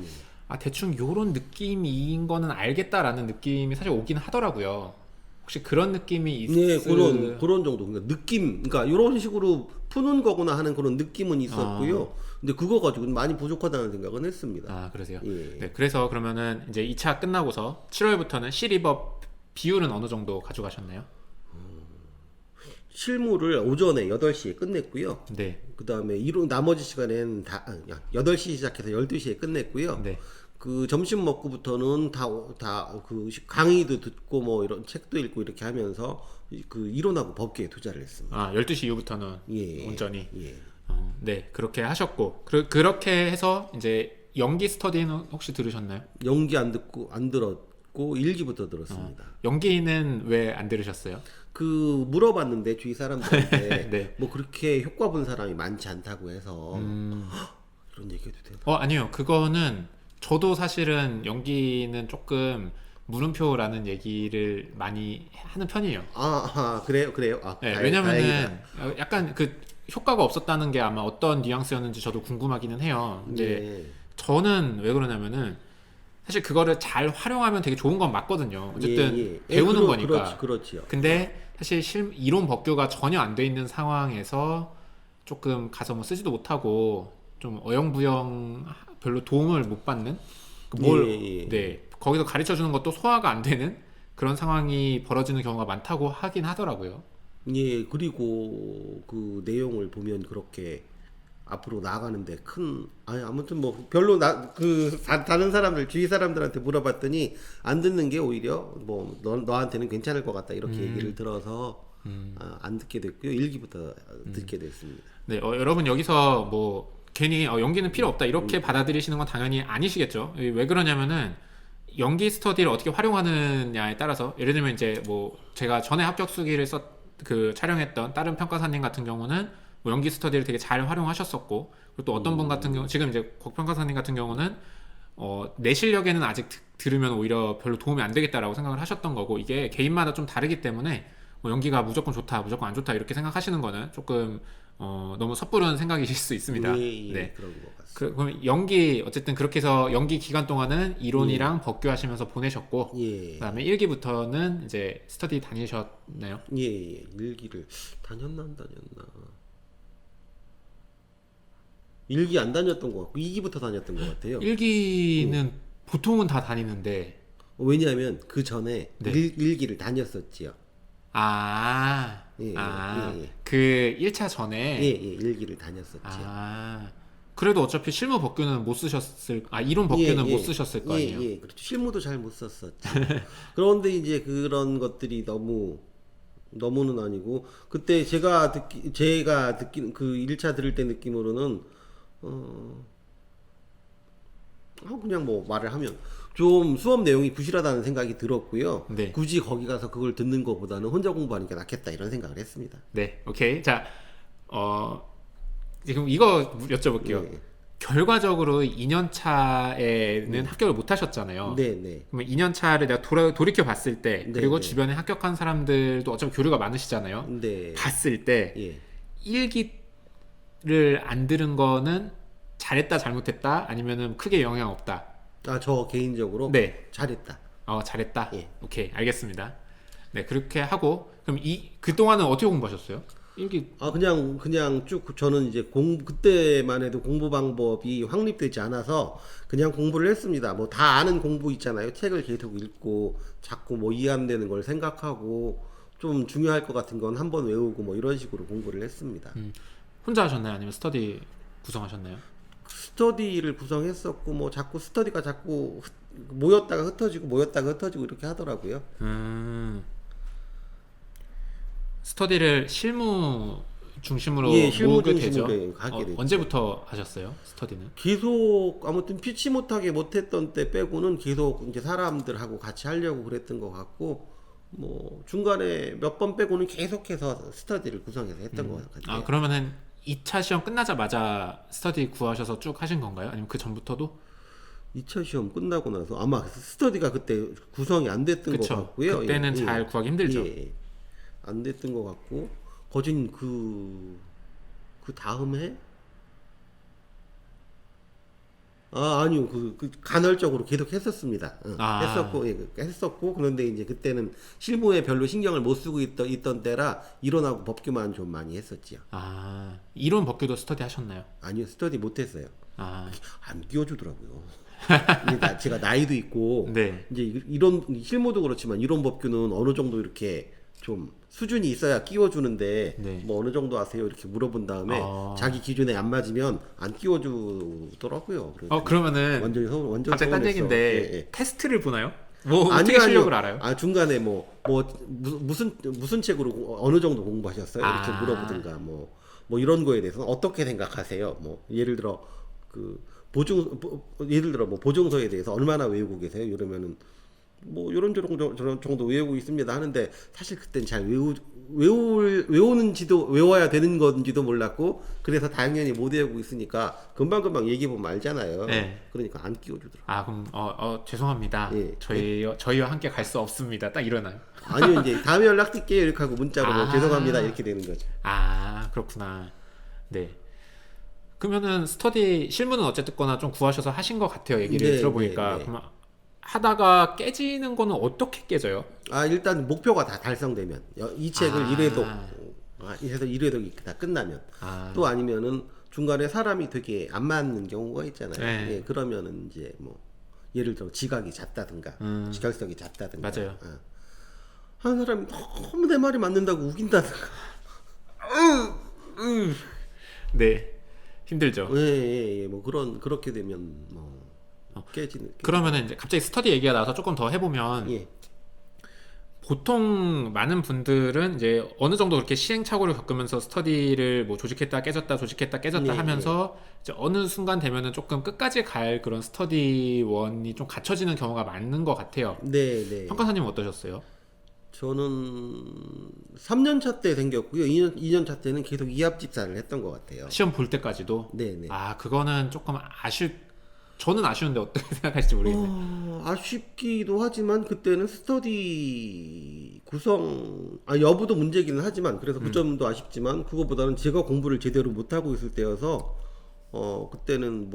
대충 요런 느낌인 거는 알겠다라는 느낌이 사실 오긴 하더라고요. 혹시 그런 느낌이 네, 그런 정도. 그러니까 느낌, 그러니까 이런 식으로 푸는 거구나 하는 그런 느낌은 있었고요. 근데 그거 가지고는 많이 부족하다는 생각은 했습니다. 그러세요? 예. 네, 그래서 그러면은 이제 2차 끝나고서 7월부터는 실입업 비율은 어느 정도 가져가셨나요? 실무를 오전에 8시에 끝냈고요. 네. 그 다음에 나머지 시간에는 8시 시작해서 12시에 끝냈고요. 네. 그 점심 먹고부터는 그 강의도 듣고 뭐 이런 책도 읽고 이렇게 하면서 그 이론하고 법규에 투자를 했습니다. 12시 이후부터는 예. 온전히. 예. 네, 그렇게 하셨고 그렇게 해서 이제 연기 스터디는 혹시 들으셨나요? 연기 안 들었고 일기부터 들었습니다. 연기는 왜 안 들으셨어요? 그 물어봤는데 주위 사람들한테 네. 뭐 그렇게 효과 본 사람이 많지 않다고 해서 이런 얘기해도 되나? 아니요. 그거는 저도 사실은 연기는 조금 물음표라는 얘기를 많이 하는 편이에요. 그래요? 네, 다행이다. 왜냐면은 약간 그 효과가 없었다는 게 아마 어떤 뉘앙스였는지 저도 궁금하기는 해요. 근데 네. 저는 왜 그러냐면은 사실 그거를 잘 활용하면 되게 좋은 건 맞거든요. 어쨌든 배우는 거니까. 그렇지요. 근데 사실 이론 법규가 전혀 안 돼 있는 상황에서 조금 가서 뭐 쓰지도 못하고 좀 어영부영 별로 도움을 못 받는 네, 거기서 가르쳐 주는 것도 소화가 안 되는 그런 상황이 벌어지는 경우가 많다고 하긴 하더라고요. 예, 그리고 그 내용을 보면 그렇게 앞으로 나아가는데 아무튼 뭐 별로 다른 사람들 주위 사람들한테 물어봤더니 안 듣는 게 오히려 뭐 너한테는 괜찮을 것 같다 이렇게 얘기를 들어서 안 듣게 됐고요. 일기부터 듣게 됐습니다. 네, 여러분 여기서 뭐 괜히 연기는 필요 없다 이렇게 받아들이시는 건 당연히 아니시겠죠. 왜 그러냐면은 연기 스터디를 어떻게 활용하느냐에 따라서 예를 들면 이제 뭐 제가 전에 합격 수기를 촬영했던 다른 평가사님 같은 경우는 뭐 연기 스터디를 되게 잘 활용하셨었고 그리고 또 어떤 분 같은 경우 지금 이제 곽 평가사님 같은 경우는 내 실력에는 아직 들으면 오히려 별로 도움이 안 되겠다라고 생각을 하셨던 거고 이게 개인마다 좀 다르기 때문에 뭐 연기가 무조건 좋다 무조건 안 좋다 이렇게 생각하시는 거는 조금 너무 섣부른 생각이실 수 있습니다. 네. 그런 것 같습니다. 그럼 연기 어쨌든 그렇게 해서 연기 기간 동안은 이론이랑 법규 하시면서 보내셨고 그다음에 1기부터는 이제 스터디 다니셨나요? 일기를 다녔나 안 다녔나? 일기 안 다녔던 것 같고 2기부터 다녔던 것 같아요. 1기는 보통은 다 다니는데 왜냐하면 그 전에 네. 일기를 다녔었지요. 그 1차 전에 일기를 다녔었죠. 그래도 어차피 실무 법규는 못 쓰셨을 이론 법규는 못 쓰셨을 거 아니에요. 그렇죠. 실무도 잘 못 썼었죠. 그런데 이제 그런 것들이 너무는 아니고 그때 제가 듣긴 그 1차 들을 때 느낌으로는 그냥 뭐 말을 하면 좀 수업 내용이 부실하다는 생각이 들었고요. 네. 굳이 거기 가서 그걸 듣는 것보다는 혼자 공부하는 게 낫겠다 이런 생각을 했습니다. 네, 오케이. 자, 지금 이거 여쭤볼게요. 결과적으로 2년차에는 합격을 못 하셨잖아요. 네. 그러면 2년차를 내가 돌이켜 봤을 때 그리고 네. 주변에 합격한 사람들도 어차피 교류가 많으시잖아요. 네. 봤을 때 1기를 안 들은 거는 잘했다 잘못했다 아니면은 크게 영향 없다. 저 개인적으로 네. 잘했다. 잘했다. 오케이, 알겠습니다. 네, 그렇게 하고 그럼 그동안은 어떻게 공부하셨어요? 일기 그냥 쭉 저는 이제 그때만 해도 공부 방법이 확립되지 않아서 그냥 공부를 했습니다. 뭐 다 아는 공부 있잖아요. 책을 계속 읽고 자꾸 뭐 이해 안 되는 걸 생각하고 좀 중요할 것 같은 건 한번 외우고 뭐 이런 식으로 공부를 했습니다. 혼자 하셨나요? 아니면 스터디 구성하셨나요? 스터디를 구성했었고 뭐 자꾸 스터디가 자꾸 모였다가 흩어지고 이렇게 하더라고요. 스터디를 실무 중심으로 예, 실무 모으게 되죠. 중심으로 하게 됐죠. 언제부터 하셨어요? 스터디는? 계속 아무튼 피치 못하게 못했던 때 빼고는 계속 이제 사람들하고 같이 하려고 그랬던 것 같고 뭐 중간에 몇 번 빼고는 계속해서 스터디를 구성해서 했던 것 같아요. 아, 그러면은 2차 시험 끝나자마자 스터디 구하셔서 쭉 하신 건가요? 아니면 그 전부터도? 2차 시험 끝나고 나서 아마 스터디가 그때 구성이 안 됐던 것 그쵸. 같고요. 그때는 예, 잘 구하기 힘들죠. 예, 안 됐던 것 같고 거진 그 다음 해? 아니요. 그 간헐적으로 계속 했었습니다. 했었고, 예, 했었고, 그런데 이제 그때는 실무에 별로 신경을 못 쓰고 있던 때라 이론하고 법규만 좀 많이 했었지요. 아, 이론 법규도 스터디 하셨나요? 아니요, 스터디 못 했어요. 아, 안 끼워주더라고요. 이게 제가 나이도 있고, 네. 이제 이런, 실무도 그렇지만 이론 법규는 어느 정도 이렇게 좀 수준이 있어야 끼워주는데 네. 뭐 어느 정도 아세요? 이렇게 물어본 다음에 자기 기준에 안 맞으면 안 끼워주더라고요. 그러면은 완전 갑자기 딴 서운했어. 얘기인데 예, 예. 테스트를 보나요? 뭐 아니요, 어떻게 실력을 아니요. 알아요? 중간에 무슨 책으로 어느 정도 공부하셨어요? 이렇게 아. 물어보든가 뭐 이런 거에 대해서 어떻게 생각하세요? 뭐 예를 들어 예를 들어 뭐 보증서에 대해서 얼마나 외우고 계세요? 이러면은 뭐 저런 정도 외우고 있습니다 하는데 사실 그땐 잘 외우는지도 외워야 되는 건지도 몰랐고 그래서 당연히 못 외우고 있으니까 금방금방 얘기해 보면 알잖아요. 네. 그러니까 안 끼워주더라고요. 아, 그럼 죄송합니다. 예. 저희와 함께 갈 수 없습니다. 딱 이러나요? 아니요, 이제 다음에 연락드릴게요 이렇게 하고 문자로 뭐 아. 죄송합니다 이렇게 되는 거죠. 아, 그렇구나. 네. 그러면은 스터디 실무는 어쨌거나 좀 구하셔서 하신 것 같아요. 얘기를 네, 들어보니까. 네, 네. 그럼 하다가 깨지는 거는 어떻게 깨져요? 일단 목표가 다 달성되면 이 책을 해서 1회독이 다 끝나면 또 아니면은 중간에 사람이 되게 안 맞는 경우가 있잖아요. 네. 예, 그러면은 이제 뭐 예를 들어 지각이 잦다든가 결석이 잦다든가 맞아요. 한 사람이 너무 내 말이 맞는다고 우긴다든가 네. 힘들죠. 예, 뭐 그렇게 되면 뭐 깨지는 그러면은 이제 갑자기 스터디 얘기가 나와서 조금 더 해보면 예. 보통 많은 분들은 이제 어느 정도 그렇게 시행착오를 겪으면서 스터디를 뭐 조직했다 깨졌다 네, 하면서 이제 어느 순간 되면은 조금 끝까지 갈 그런 스터디원이 좀 갖춰지는 경우가 많은 것 같아요. 네. 평가사님은 어떠셨어요? 저는 3년 차 때 생겼고요. 2년 차 때는 계속 이합집사를 했던 것 같아요. 시험 볼 때까지도? 네네. 아, 그거는 조금 저는 아쉬운데 어떻게 생각하실지 모르겠네요. 아쉽기도 하지만 그때는 스터디 구성 여부도 문제기는 하지만 그래서 그 점도 아쉽지만 그거보다는 제가 공부를 제대로 못하고 있을 때여서 그때는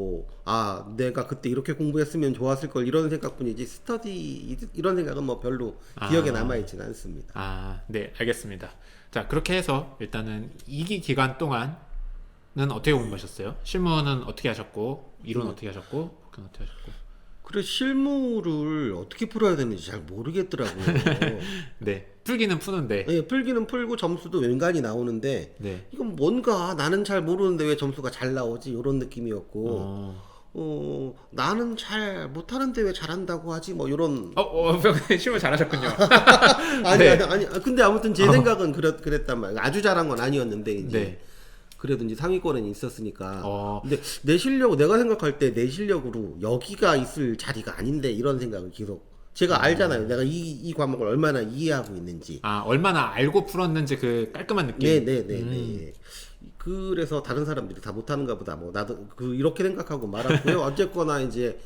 내가 그때 이렇게 공부했으면 좋았을 걸 이런 생각뿐이지 스터디 이런 생각은 뭐 별로 기억에 남아있지는 않습니다. 아, 네, 알겠습니다. 자, 그렇게 해서 일단은 2기 기간 동안은 어떻게 공부하셨어요? 실무는 어떻게 하셨고, 이론 어떻게 하셨고, 복귀는 어떻게 하셨고? 그래 실무를 어떻게 풀어야 되는지 잘 모르겠더라고요. 네, 풀기는 푸는데. 예, 풀기는 풀고 점수도 웬간히 나오는데 네. 이건 뭔가 나는 잘 모르는데 왜 점수가 잘 나오지 이런 느낌이었고 나는 잘 못하는데 왜 잘한다고 하지 뭐 이런 실무 잘하셨군요. 아니 근데 아무튼 제 생각은 그랬단 말이에요. 아주 잘한 건 아니었는데 이제 네. 그래도 이제 상위권에 있었으니까 어. 근데 내가 생각할 때 내 실력으로 여기가 있을 자리가 아닌데 이런 생각을 계속 제가 알잖아요. 내가 이 과목을 얼마나 이해하고 있는지. 아, 얼마나 알고 풀었는지 그 깔끔한 느낌. 네. 그래서 다른 사람들이 다 못하는가 보다. 뭐 나도 이렇게 생각하고 말았고요. 어쨌거나 이제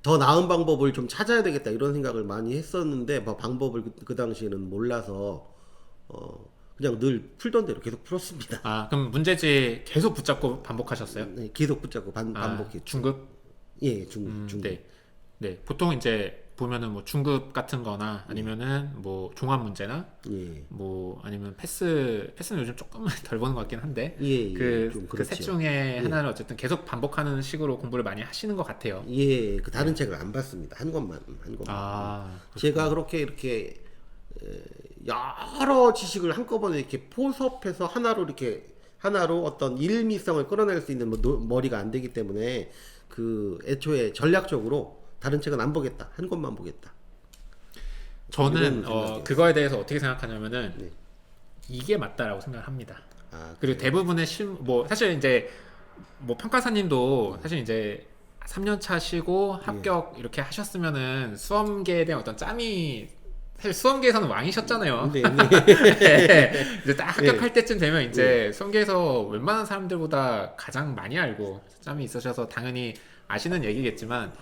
더 나은 방법을 좀 찾아야 되겠다 이런 생각을 많이 했었는데 뭐 방법을 그 당시에는 몰라서 그냥 늘 풀던 대로 계속 풀었습니다. 아, 그럼 문제지 계속 붙잡고 반복하셨어요? 네, 계속 붙잡고 반복했죠. 중급? 예, 중급. 네. 네. 보통 이제 보면은 뭐 중급 같은 거나 아니면은 뭐 종합 문제나 예. 뭐 아니면 패스는 요즘 조금 덜 보는 것 같긴 한데 예, 예. 그 좀 그 셋 그렇죠. 중에 하나를 어쨌든 계속 반복하는 식으로 공부를 많이 하시는 것 같아요. 예, 그 다른 책을 안 봤습니다. 한 권만. 아, 제가 그렇게 이렇게 여러 지식을 한꺼번에 이렇게 포섭해서 하나로 어떤 일미성을 끌어낼 수 있는 머리가 안 되기 때문에 그 애초에 전략적으로 다른 책은 안 보겠다. 한 권만 보겠다. 저는 이런 생각이었어요. 그거에 대해서 어떻게 생각하냐면은 네. 이게 맞다라고 생각을 합니다. 아, 그리고 대부분의 뭐 사실 이제 뭐 평가사님도 사실 이제 3년 차 쉬고 합격 이렇게 하셨으면은 수험계에 대한 어떤 짬이 사실 수험계에서는 왕이셨잖아요. 네, 네. 이제 딱 합격할 네. 때쯤 되면 이제 수험계에서 웬만한 사람들보다 가장 많이 알고 짬이 있으셔서 당연히 아시는 얘기겠지만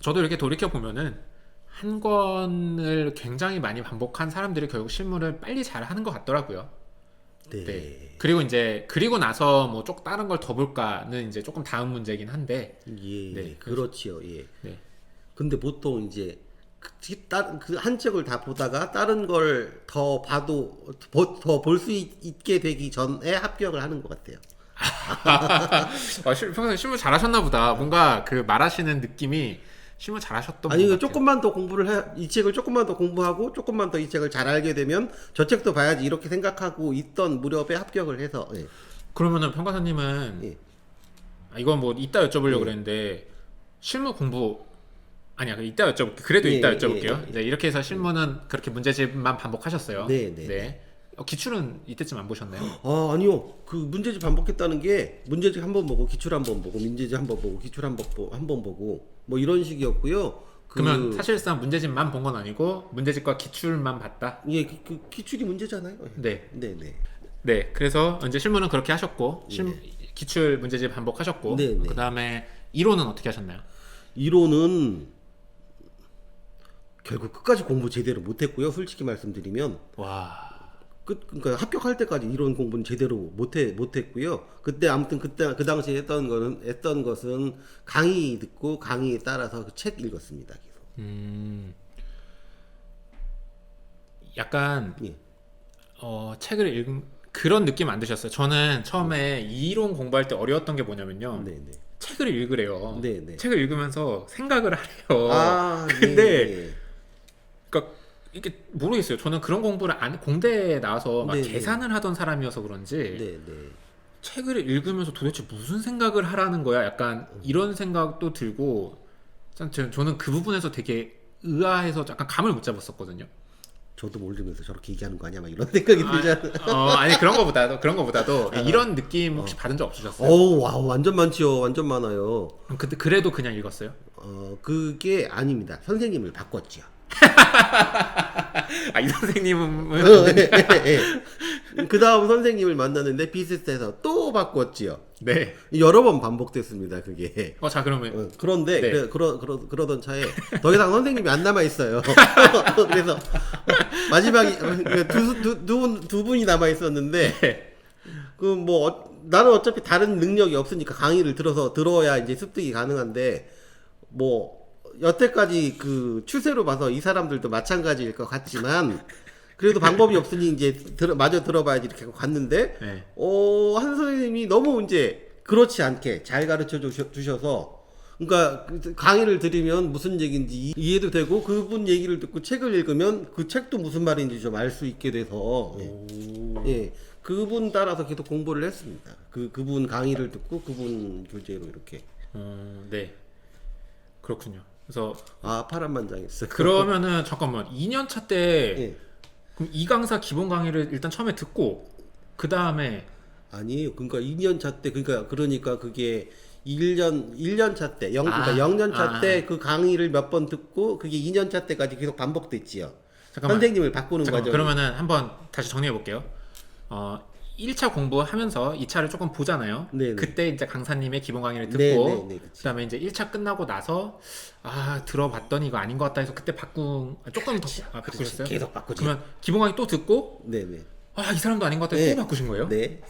저도 이렇게 돌이켜 보면은 한 권을 굉장히 많이 반복한 사람들이 결국 실무를 빨리 잘 하는 것 같더라고요. 네. 네. 그리고 이제 그리고 나서 뭐 쪽 다른 걸 더 볼까는 이제 조금 다음 문제긴 한데. 예, 네. 그렇지요. 예. 네. 근데 보통 이제 그 한 책을 다 보다가 다른 걸 더 봐도 더 볼 수 있게 되기 전에 합격을 하는 것 같아요. 평소에 실무 잘하셨나 보다. 뭔가 그 말하시는 느낌이 실무 잘하셨던 아니, 것 이거 같아요. 조금만 더 이 책을 조금만 더 공부하고 조금만 더 이 책을 잘 알게 되면 저 책도 봐야지 이렇게 생각하고 있던 무렵에 합격을 해서 예. 그러면은 평가사님은 예. 이건 뭐 이따 여쭤보려고 예. 그랬는데 실무 공부 아니야 이따 여쭤볼게요. 그래도 예, 이따 예, 여쭤볼게요. 예. 네, 이렇게 해서 실무는 그렇게 문제집만 반복하셨어요. 네, 네. 기출은 이때쯤 안 보셨나요? 아, 아니요. 그 문제집 반복했다는 게 문제집 한 번 보고 기출 한 번 보고 문제집 한 번 보고 기출 한 번 보고 뭐 이런 식이었고요. 그러면 사실상 문제집만 본 건 아니고 문제집과 기출만 봤다. 예, 그 기출이 문제잖아요. 네, 네, 네. 네. 그래서 이제 실무는 그렇게 하셨고 기출 문제집 반복하셨고 네, 네. 그 다음에 이론은 어떻게 하셨나요? 이론은 결국 끝까지 공부 제대로 못했고요. 솔직히 말씀드리면 와, 그러니까 합격할 때까지 이론 공부는 제대로 못했고요. 그때 아무튼 그때 그 당시에 했던 것은 강의 듣고 강의에 따라서 그 책 읽었습니다. 계속. 약간 예. 책을 읽은 그런 느낌 안 드셨어요? 저는 처음에 이론 공부할 때 어려웠던 게 뭐냐면요. 네, 네. 책을 읽으래요. 네, 네. 책을 읽으면서 생각을 하래요. 아, 근데 예, 예. 그러니까 이게 모르겠어요. 저는 그런 공부를 공대에 나와서 막 네, 네. 계산을 하던 사람이어서 그런지 네, 네. 책을 읽으면서 도대체 무슨 생각을 하라는 거야? 약간 이런 생각도 들고 저는 그 부분에서 되게 의아해서 약간 감을 못 잡았었거든요. 저도 모르면서 저렇게 얘기하는 거 아니야? 막 이런 생각이 들잖아요. 아니 그런 거보다도 이런 느낌 혹시 받은 적 없으셨어요? 어우, 와, 완전 많지요. 완전 많아요. 근데 그래도 그냥 읽었어요? 그게 아닙니다. 선생님을 바꿨지요. 이 선생님은 그 다음 선생님을 만났는데 비슷해서 또 바꿨지요. 네. 여러 번 반복됐습니다. 그게. 자 그러면 그런데 네. 그러던 차에 더 이상 선생님이 안 남아 있어요. 그래서 마지막에 두 분이 남아 있었는데 네. 그 뭐 나는 어차피 다른 능력이 없으니까 강의를 들어야 이제 습득이 가능한데 뭐 여태까지 그 추세로 봐서 이 사람들도 마찬가지일 것 같지만 그래도 방법이 없으니 이제 마저 들어봐야지 이렇게 갔는데 네. 한 선생님이 너무 이제 그렇지 않게 잘 가르쳐 주셔서 그러니까 강의를 들으면 무슨 얘기인지 이해도 되고 그분 얘기를 듣고 책을 읽으면 그 책도 무슨 말인지 좀 알 수 있게 돼서 예. 그분 따라서 계속 공부를 했습니다. 그분 강의를 듣고 그분 교재로 이렇게. 네. 그렇군요. 그래서 파란만장했어요. 그러면은 잠깐만 2년 차 때 예. 그럼 이 강사 기본 강의를 일단 처음에 듣고 그 다음에 아니에요. 그러니까 2년 차 때 그러니까 그게 1년 차 때, 그러니까 0년 차 때 그 강의를 몇 번 듣고 그게 2년 차 때까지 계속 반복됐지요. 잠깐만. 선생님을 바꾸는 과정. 그러면은 한번 다시 정리해 볼게요. 1차 공부하면서 2차를 조금 보잖아요. 네네. 그때 이제 강사님의 기본 강의를 듣고 네네네, 그치. 그다음에 이제 1차 끝나고 나서 들어봤더니 이거 아닌 것 같다 해서 그때 조금 더 바꾸셨어요? 계속 바꾸죠. 그러면 기본 강의 또 듣고 네네. 이 사람도 아닌 것 같다 해서 네. 또 바꾸신 거예요? 네.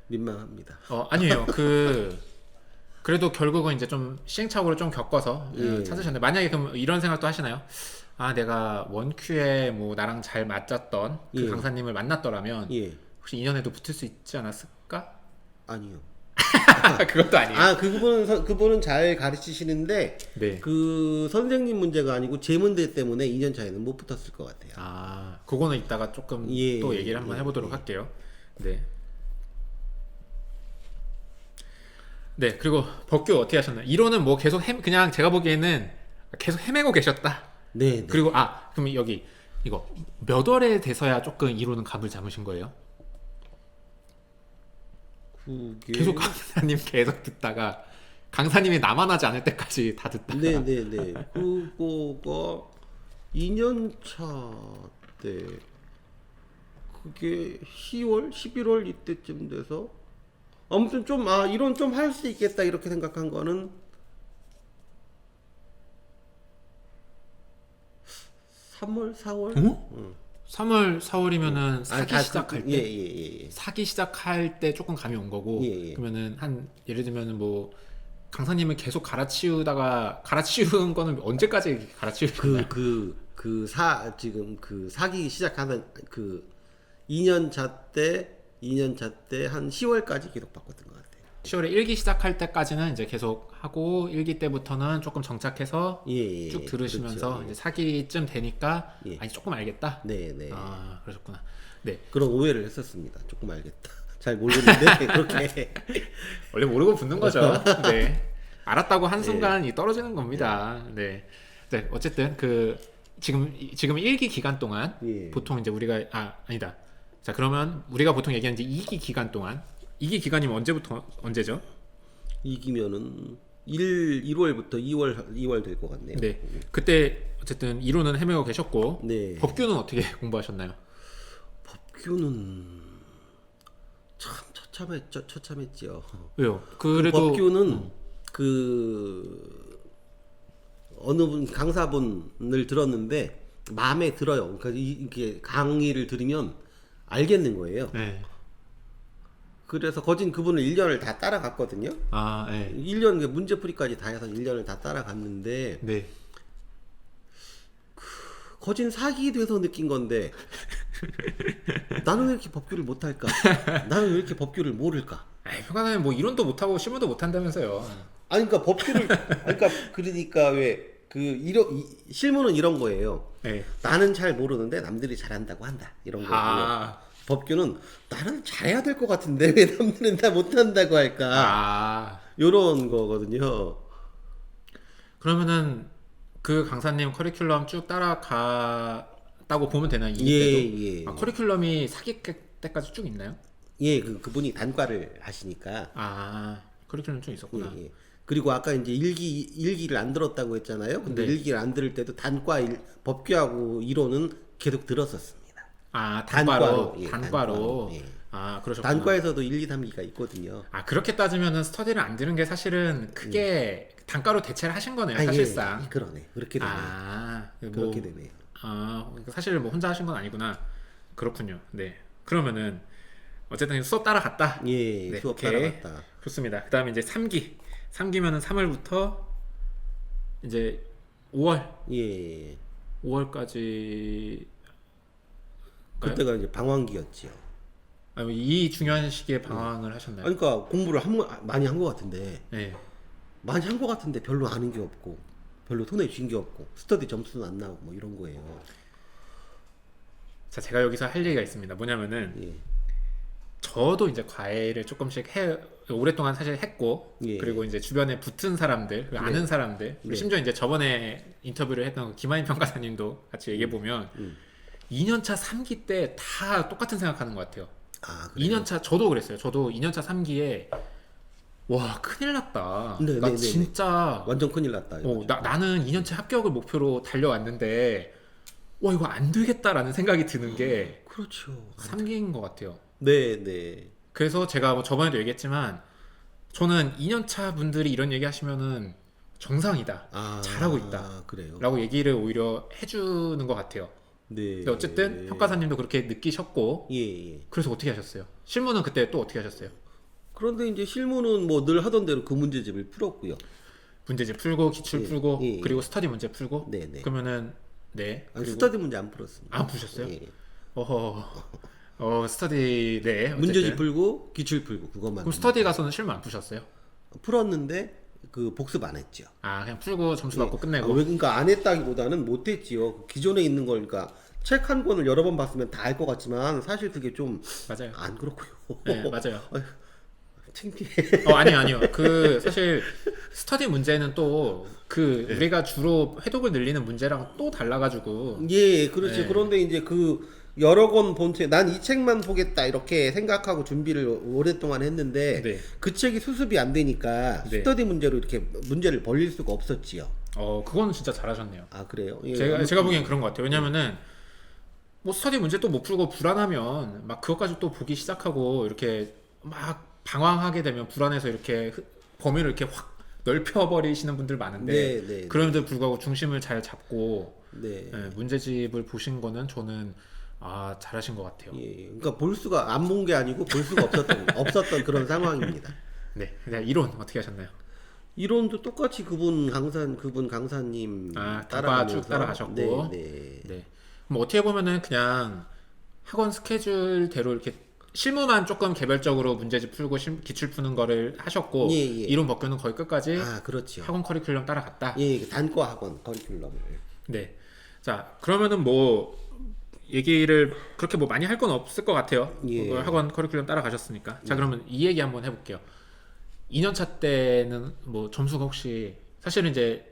민망합니다. 아니에요. 그래도 결국은 이제 좀 시행착오를 좀 겪어서 예. 찾으셨는데 만약에 그럼 이런 생각도 하시나요? 아 내가 원큐에 뭐 나랑 잘 맞았던 그 예. 강사님을 만났더라면 예. 혹시 2년에도 붙을 수 있지 않았을까? 아니요. 그것도 아니에요. 아, 그분은 잘 가르치시는데 네. 그 선생님 문제가 아니고 제 문제 때문에 2년 차에는 못 붙었을 것 같아요. 아 그거는 이따가 조금 예, 또 얘기를 한번 예, 해보도록 예. 할게요. 네. 네 그리고 법규 어떻게 하셨나요? 이론은 뭐 계속 그냥 제가 보기에는 계속 헤매고 계셨다. 네, 네. 그리고 그럼 여기 이거 몇 월에 돼서야 조금 이론은 감을 잡으신 거예요? 그게 계속 강사님 계속 듣다가 강사님이 나만 하지 않을 때까지 다 듣다가 네, 네, 네. 그거가 2년 차 때 그게 10월, 11월 이때쯤 돼서 아무튼 좀 이론 좀 할 수 있겠다 이렇게 생각한 거는 3월, 4월? 어? 3월, 4월이면은 사기 시작할 때 예. 사기 시작할 때 조금 감이 온 거고 예. 그러면은 한 예를 들면은 뭐 강사님을 계속 갈아치운 거는 언제까지 갈아치우셨나요? 지금 그 사기 시작하는 그 2년 차 때 한 10월까지 계속 바꿨던 것 같아요. 10월에 1기 시작할 때까지는 이제 계속 하고 1기 때부터는 조금 정착해서 예. 쭉 들으시면서 그렇죠. 이제 사기쯤 되니까 예. 아니 조금 알겠다. 네, 네. 아 그러셨구나. 네 그런 오해를 했었습니다. 조금 알겠다. 잘 모르는데 그렇게 원래 모르고 붙는 거죠. 네 알았다고 한 순간 떨어지는 겁니다. 네. 네 어쨌든 그 지금 1기 기간 동안 예. 보통 이제 우리가 아니다. 자 그러면 우리가 보통 얘기하는 이제 2기 기간 동안 2기 기간이면 언제부터 언제죠? 이기면은 1월부터 2월 될 것 같네요. 네 그때 어쨌든 이론은 헤매고 계셨고 네. 법규는 어떻게 공부하셨나요? 법규는 참 처참했죠. 왜요? 그래도 법규는 그 어느 분 강사분을 들었는데 마음에 들어요. 그러니까 이게 강의를 들으면 알겠는 거예요. 네. 그래서 거진 그분을 1년을 다 따라갔거든요. 네. 1년 문제풀이까지 다 해서 1년을 다 따라갔는데 네. 거진 사기 돼서 느낀 건데 나는 왜 이렇게 법규를 못할까? 나는 왜 이렇게 법규를 모를까? 에이, 평가사님 뭐 이론도 못하고 실무도 못한다면서요. 아니 그러니까 법규를 그러니까 왜 실무는 이런 거예요. 네. 나는 잘 모르는데 남들이 잘한다고 한다 이런 거고요. 법규는 나는 잘해야 될 것 같은데 왜 남들은 다 못한다고 할까? 이런 거거든요. 그러면은 그 강사님 커리큘럼 쭉 따라갔다고 보면 되나요? 이 때도? 커리큘럼이 사기 때까지 쭉 있나요? 예, 그분이 단과를 하시니까. 커리큘럼 쭉 있었구나. 예. 그리고 아까 이제 일기를 안 들었다고 했잖아요. 근데 네. 일기를 안 들을 때도 법규하고 이론은 계속 들었었습니다. 단과로. 예. 그러셨구나. 단과에서도 1, 2, 3기가 있거든요. 그렇게 따지면은 스터디를 안 들은 게 사실은 크게 단과로 대체를 하신 거네요, 사실상. 예, 그러네. 그렇게 되네요. 그렇게 되네요. 그러니까 사실 뭐 혼자 하신 건 아니구나. 그렇군요. 네. 그러면은 어쨌든 수업 따라갔다. 예, 네, 수업 오케이. 따라갔다. 좋습니다. 그다음에 이제 3기면은 3월부터 이제 5월. 예. 5월까지 그때가 이제 방황기였지요. 이 중요한 시기에 방황을 하셨나요? 그러니까 공부를 많이 한 것 같은데 네. 많이 한 것 같은데 별로 아는 게 없고 별로 손에 쥔 게 없고 스터디 점수는 안 나오고 뭐 이런 거예요. 자, 제가 여기서 할 얘기가 있습니다. 뭐냐면은 예. 저도 이제 과외를 조금씩 오랫동안 사실 했고 예. 그리고 이제 주변에 붙은 사람들, 그리고 아는 사람들, 그리고 네. 심지어 이제 저번에 인터뷰를 했던 김하인 평가사님도 같이 얘기해 보면 2년차 3기 때 다 똑같은 생각하는 것 같아요. 그래요? 2년차 저도 그랬어요. 저도 2년차 3기에 와 큰일 났다. 네, 나 네, 네, 진짜 완전 큰일 났다. 나는 2년차 합격을 목표로 달려왔는데 와 이거 안 되겠다라는 생각이 드는 게 그렇죠. 3기인 것 같아요. 네. 그래서 제가 뭐 저번에도 얘기했지만 저는 2년차 분들이 이런 얘기 하시면은 정상이다. 잘하고 있다. 그래요. 라고 얘기를 오히려 해주는 것 같아요. 네. 근데 어쨌든 평가사님도 그렇게 느끼셨고 예. 그래서 어떻게 하셨어요? 실무는 그때 또 어떻게 하셨어요? 그런데 이제 실무는 뭐 늘 하던 대로 그 문제집을 풀었고요. 문제집 풀고 기출 예, 풀고 예, 예. 그리고 스터디 문제 풀고 네네. 그러면은 네 아니, 그리고 스터디 문제 안 풀었습니다. 안 푸셨어요? 예. 어허 스터디 네 어쨌든. 문제집 풀고 기출 풀고 그것만. 그럼 스터디 가서는 실무 안 푸셨어요? 풀었는데 그 복습 안 했죠. 아 그냥 풀고 점수 받고 끝내고. 왜 그러니까 안 했다기보다는 못 했지요. 기존에 있는 걸 그러니까 책 한 권을 여러 번 봤으면 다 알 것 같지만 사실 그게 좀 맞아요. 안 그렇고요. 네 맞아요. 창피해. 아니요. 그 사실 스터디 문제는 또 그 우리가 주로 회독을 늘리는 문제랑 또 달라가지고. 예, 그렇지. 네. 그런데 이제 그 여러 권 본 책, 난 이 책만 보겠다 이렇게 생각하고 준비를 오랫동안 했는데 네. 그 책이 수습이 안 되니까 네. 스터디 문제로 이렇게 문제를 벌릴 수가 없었지요. 그거는 진짜 잘하셨네요. 아 그래요? 예, 제가 보기엔 그런 것 같아요. 왜냐면은 뭐 스터디 문제 또 못 풀고 불안하면 막 그것까지 또 보기 시작하고 이렇게 막 방황하게 되면 불안해서 이렇게 범위를 이렇게 확 넓혀버리시는 분들 많은데 네, 네, 그럼에도 불구하고 중심을 잘 잡고 네. 문제집을 보신 거는 저는 잘하신 것 같아요. 예, 그러니까 볼 수가 안 본 게 아니고 볼 수가 없었던 그런 상황입니다. 네, 그냥 이론 어떻게 하셨나요? 이론도 똑같이 그분 강사님 다바 쭉 따라가셨고. 네, 네. 네. 뭐 어떻게 보면은 그냥 학원 스케줄대로 이렇게 실무만 조금 개별적으로 문제집 풀고 기출 푸는 거를 하셨고 예, 예. 이론 법규는 거의 끝까지 아 그렇죠. 학원 커리큘럼 따라갔다. 예, 단과 학원 커리큘럼을. 네. 자 그러면은 뭐 얘기를 그렇게 뭐 많이 할 건 없을 것 같아요. 예. 학원 커리큘럼 따라가셨으니까. 자 그러면 이 얘기 한번 해볼게요. 2년차 때는 뭐 점수가 혹시 사실은 이제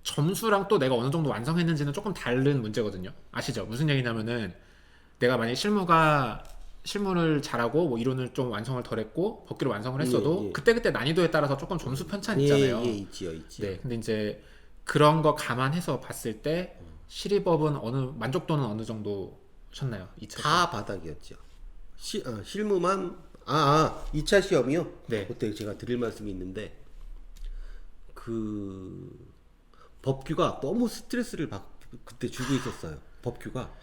점수랑 또 내가 어느 정도 완성했는지는 조금 다른 문제거든요. 아시죠? 무슨 얘기냐면은 내가 만약에 실무를 잘하고 뭐 이론을 좀 완성을 덜했고 법규를 완성을 했어도 예, 예. 그때 난이도에 따라서 조금 점수 편차는 있잖아요. 예, 예, 있지요. 네, 근데 이제 그런 거 감안해서 봤을 때 실의법은 만족도는 어느 정도셨나요? 2차 다 바닥이었죠. 실무만 2차 시험이요? 네. 그때 제가 드릴 말씀이 있는데 그 법규가 너무 스트레스를 그때 주고 있었어요. 법규가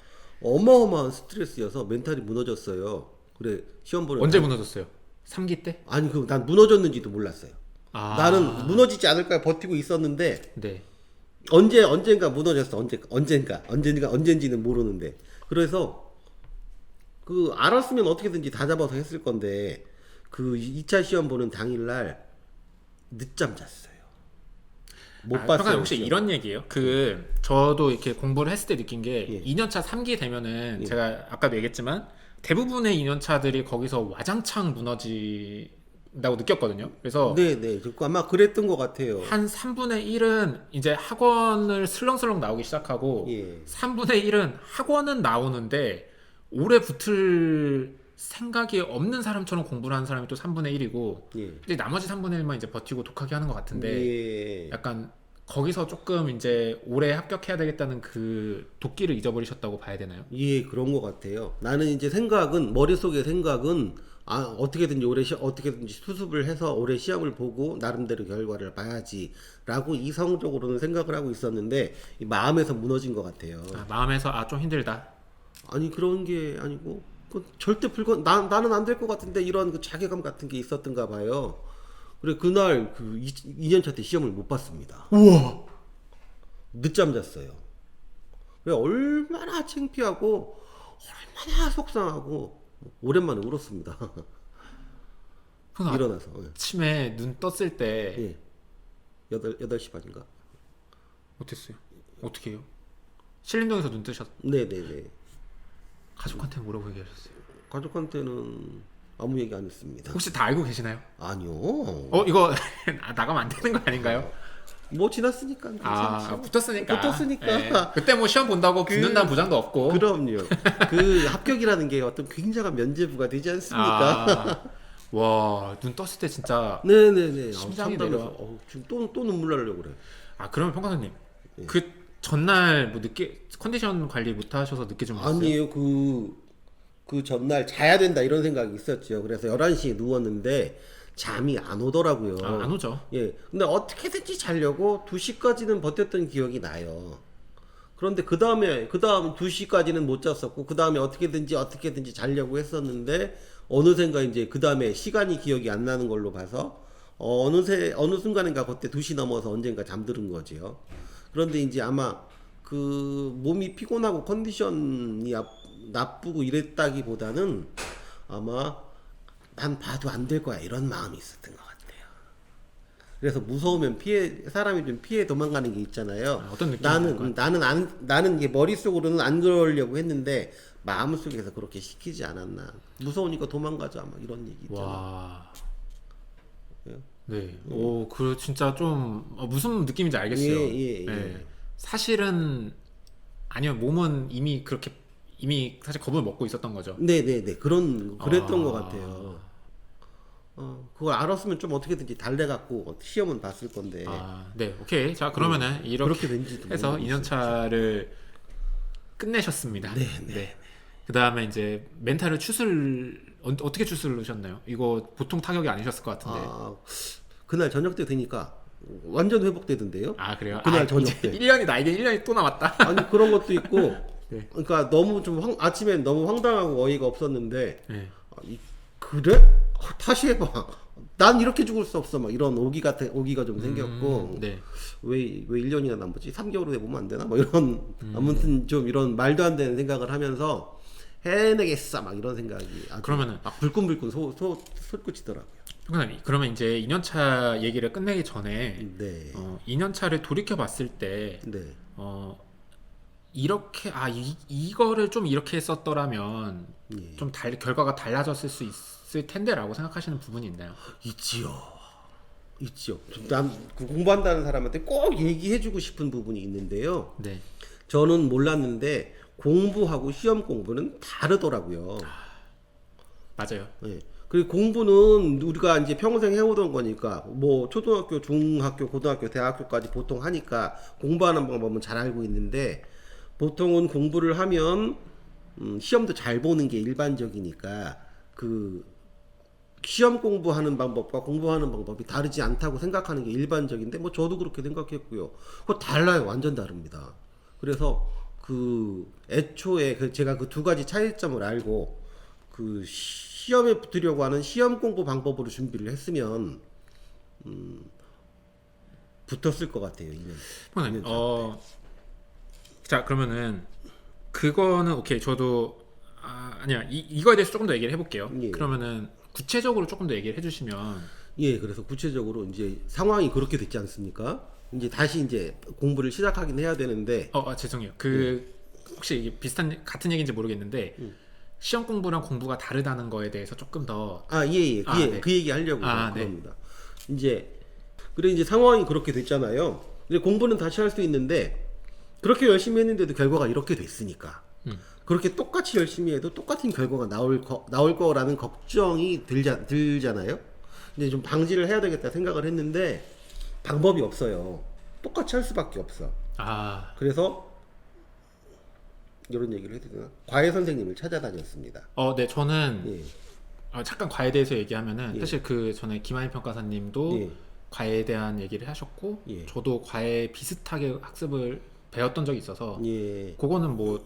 어마어마한 스트레스여서 멘탈이 무너졌어요. 그래 시험 보는 언제 무너졌어요? 3기 때? 아니 난 무너졌는지도 몰랐어요. 아. 나는 무너지지 않을까 버티고 있었는데 네. 언젠가 무너졌어. 언젠지는 모르는데. 그래서 그 알았으면 어떻게든지 다 잡아서 했을 건데 그 2차 시험 보는 당일날 늦잠 잤어요. 못 봤어요. 평가 혹시 시험. 이런 얘기예요? 저도 이렇게 공부를 했을 때 느낀 게 예. 2년차 3기 되면은 제가 아까도 얘기했지만 대부분의 2년차들이 거기서 와장창 무너진다고 느꼈거든요. 그래서 네네. 아마 그랬던 것 같아요. 한 3분의 1은 이제 학원을 슬렁슬렁 나오기 시작하고 예. 3분의 1은 학원은 나오는데 오래 붙을 생각이 없는 사람처럼 공부를 하는 사람이 또 3분의 1이고 예. 근데 나머지 3분의 1만 이제 버티고 독하게 하는 것 같은데 예. 약간 거기서 조금 이제 올해 합격해야 되겠다는 그 도끼를 잊어버리셨다고 봐야 되나요? 예, 그런 것 같아요. 나는 이제 머릿속의 생각은 어떻게든지 수습을 해서 올해 시험을 보고 나름대로 결과를 봐야지라고 이성적으로는 생각을 하고 있었는데 이 마음에서 무너진 것 같아요. 마음에서 좀 힘들다. 아니 그런 게 아니고 절대 나는 안 될 것 같은데 이런 그 자괴감 같은 게 있었던가 봐요. 그래 그날 그 2년차 때 시험을 못 봤습니다. 우와. 늦잠 잤어요. 그래 얼마나 창피하고 얼마나 속상하고 오랜만에 울었습니다. 일어나서. 아침에 눈 떴을 때 예. 8시 반인가? 어땠어요? 어떻게 해요? 신림동에서 눈 뜨셨. 네네네. 가족한테 뭐라고 얘기하셨어요? 가족한테는 아무 얘기 안 했습니다. 혹시 다 알고 계시나요? 아니요. 이거 나가면 안 되는 거 아닌가요? 뭐 지났으니까 괜찮지. 붙었으니까. 예. 그때 뭐 시험 본다고 붙는다는 보장도 없고. 그럼요. 그 합격이라는 게 어떤 굉장한 면죄부가 되지 않습니까? 와, 눈 떴을 때 진짜. 네네네. 심장이 지금 또 눈물 나려고 그래. 그러면 평가사님 그 전날 뭐 늦게 컨디션 관리 못 하셔서 늦게 좀 왔어요? 아니에요. 그 전날 자야 된다 이런 생각이 있었죠. 그래서 11시에 누웠는데 잠이 안 오더라고요. 안 오죠. 예. 근데 어떻게든지 자려고 2시까지는 버텼던 기억이 나요. 그런데 그 다음 2시까지는 못 잤었고 그 다음에 어떻게든지 자려고 했었는데 어느샌가 이제 그 다음에 시간이 기억이 안 나는 걸로 봐서 어느 순간인가 그때 2시 넘어서 언젠가 잠드는 거지요. 그런데 이제 아마 그 몸이 피곤하고 컨디션이 나쁘고 이랬다기보다는 아마 난 봐도 안 될 거야 이런 마음이 있었던 것 같아요. 그래서 무서우면 사람이 좀 피해 도망가는 게 있잖아요. 어떤 느낌이 나는 이게 머릿속으로는 안 그러려고 했는데 마음속에서 그렇게 시키지 않았나. 무서우니까 도망가자 막 이런 얘기 있잖아요. 와. 예. 네. 오, 그 진짜 좀 무슨 느낌인지 알겠어요. 예. 네. 사실은 아니요. 몸은 이미 사실 겁을 먹고 있었던 거죠. 네네네 그랬던 것 같아요. 그걸 알았으면 좀 어떻게든지 달래갖고 시험은 봤을 건데. 네. 오케이. 자, 그러면은 이렇게 그렇게 된지도 해서 모르겠어요. 2년차를 끝내셨습니다. 네. 그다음에 이제 멘탈을 어떻게 추스르셨나요? 이거 보통 타격이 아니셨을 것 같은데. 그날 저녁 때 되니까 완전 회복되던데요. 그래요? 그날 저녁 이제 때. 1년이다. 이게 1년이 또 남았다. 아니 그런 것도 있고. 네. 그러니까 너무 아침엔 너무 황당하고 어이가 없었는데. 네. 그래? 다시 해봐. 난 이렇게 죽을 수 없어. 막 이런 오기가 좀 생겼고. 네. 왜 1년이나 남았지? 3개월 후에 보면 안 되나? 뭐 이런 아무튼 좀 이런 말도 안 되는 생각을 하면서 해내겠어. 막 이런 생각이 그러면은 막 불끈불끈 솟구치더라고요. 그러면 이제 2년차 얘기를 끝내기 전에 네. 2년차를 돌이켜 봤을 때 네. 이렇게 이거를 좀 이렇게 했었더라면 예. 좀 결과가 달라졌을 수 있을 텐데라고 생각하시는 부분이 있나요? 있지요. 난 공부한다는 사람한테 꼭 얘기해주고 싶은 부분이 있는데요. 네. 저는 몰랐는데 공부하고 시험 공부는 다르더라고요. 맞아요. 네. 그리고 공부는 우리가 이제 평생 해오던 거니까 뭐 초등학교, 중학교, 고등학교, 대학교까지 보통 하니까 공부하는 방법은 잘 알고 있는데 보통은 공부를 하면 시험도 잘 보는 게 일반적이니까 그 시험 공부하는 방법과 공부하는 방법이 다르지 않다고 생각하는 게 일반적인데 뭐 저도 그렇게 생각했고요. 그거 달라요. 완전 다릅니다. 그래서 그 애초에 제가 그 두 가지 차이점을 알고 그 시험에 붙으려고 하는 시험 공부 방법으로 준비를 했으면 붙었을 것 같아요. 2년. 자, 그러면은 그거는 오케이. 저도 아니야. 이거에 대해서 조금 더 얘기를 해볼게요. 예. 그러면은 구체적으로 조금 더 얘기를 해주시면. 예, 그래서 구체적으로 이제 상황이 그렇게 됐지 않습니까? 이제 다시 이제 공부를 시작하긴 해야 되는데. 죄송해요. 혹시 이게 같은 얘기인지 모르겠는데 시험 공부랑 공부가 다르다는 거에 대해서 조금 더. 예. 네. 그 얘기 하려고 네. 그럽니다. 이제 상황이 그렇게 됐잖아요. 이제 공부는 다시 할 수 있는데 그렇게 열심히 했는데도 결과가 이렇게 됐으니까. 그렇게 똑같이 열심히 해도 똑같은 결과가 나올 거라는 걱정이 들잖아요. 근데 좀 방지를 해야 되겠다 생각을 했는데 방법이 없어요. 똑같이 할 수밖에 없어. 그래서 이런 얘기를 해도 되나? 과외 선생님을 찾아다녔습니다. 네, 저는 예. 잠깐 과외에 대해서 얘기하면은 예. 사실 그 전에 김한희 평가사님도 예. 과외에 대한 얘기를 하셨고 예. 저도 과외 비슷하게 학습을 배웠던 적이 있어서 예. 그거는 뭐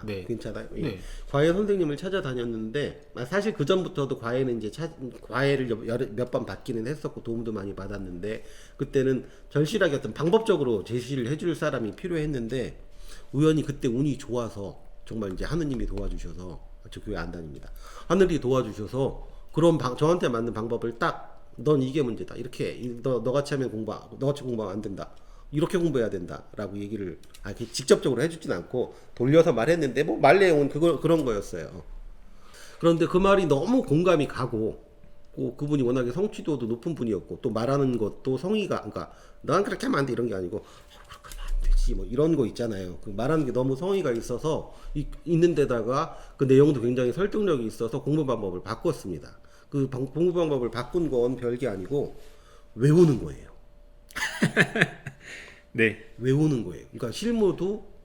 네. 괜찮아요. 예. 네. 과외 선생님을 찾아다녔는데 사실 그 전부터도 과외는 이제 과외를 몇 번 받기는 했었고 도움도 많이 받았는데 그때는 절실하게 어떤 방법적으로 제시를 해줄 사람이 필요했는데 우연히 그때 운이 좋아서 정말 이제 하느님이 도와주셔서 저 교회 안 다닙니다. 하늘이 도와주셔서 그런 저한테 맞는 방법을 넌 이게 문제다. 이렇게 너같이 하면 너같이 공부하면 안 된다. 이렇게 공부해야 된다라고 얘기를 직접적으로 해주진 않고 돌려서 말했는데 뭐 말 내용은 그런 거였어요. 그런데 그 말이 너무 공감이 가고 그분이 워낙에 성취도도 높은 분이었고 또 말하는 것도 성의가 그러니까 넌 그렇게 하면 안 돼 이런 게 아니고 그렇게 하면 안 되지 뭐 이런 거 있잖아요. 그 말하는 게 너무 성의가 있어서 있는 데다가 그 내용도 굉장히 설득력이 있어서 공부 방법을 바꿨습니다. 그 공부 방법을 바꾼 건 별게 아니고 외우는 거예요. 네. 외우는 거예요. 그러니까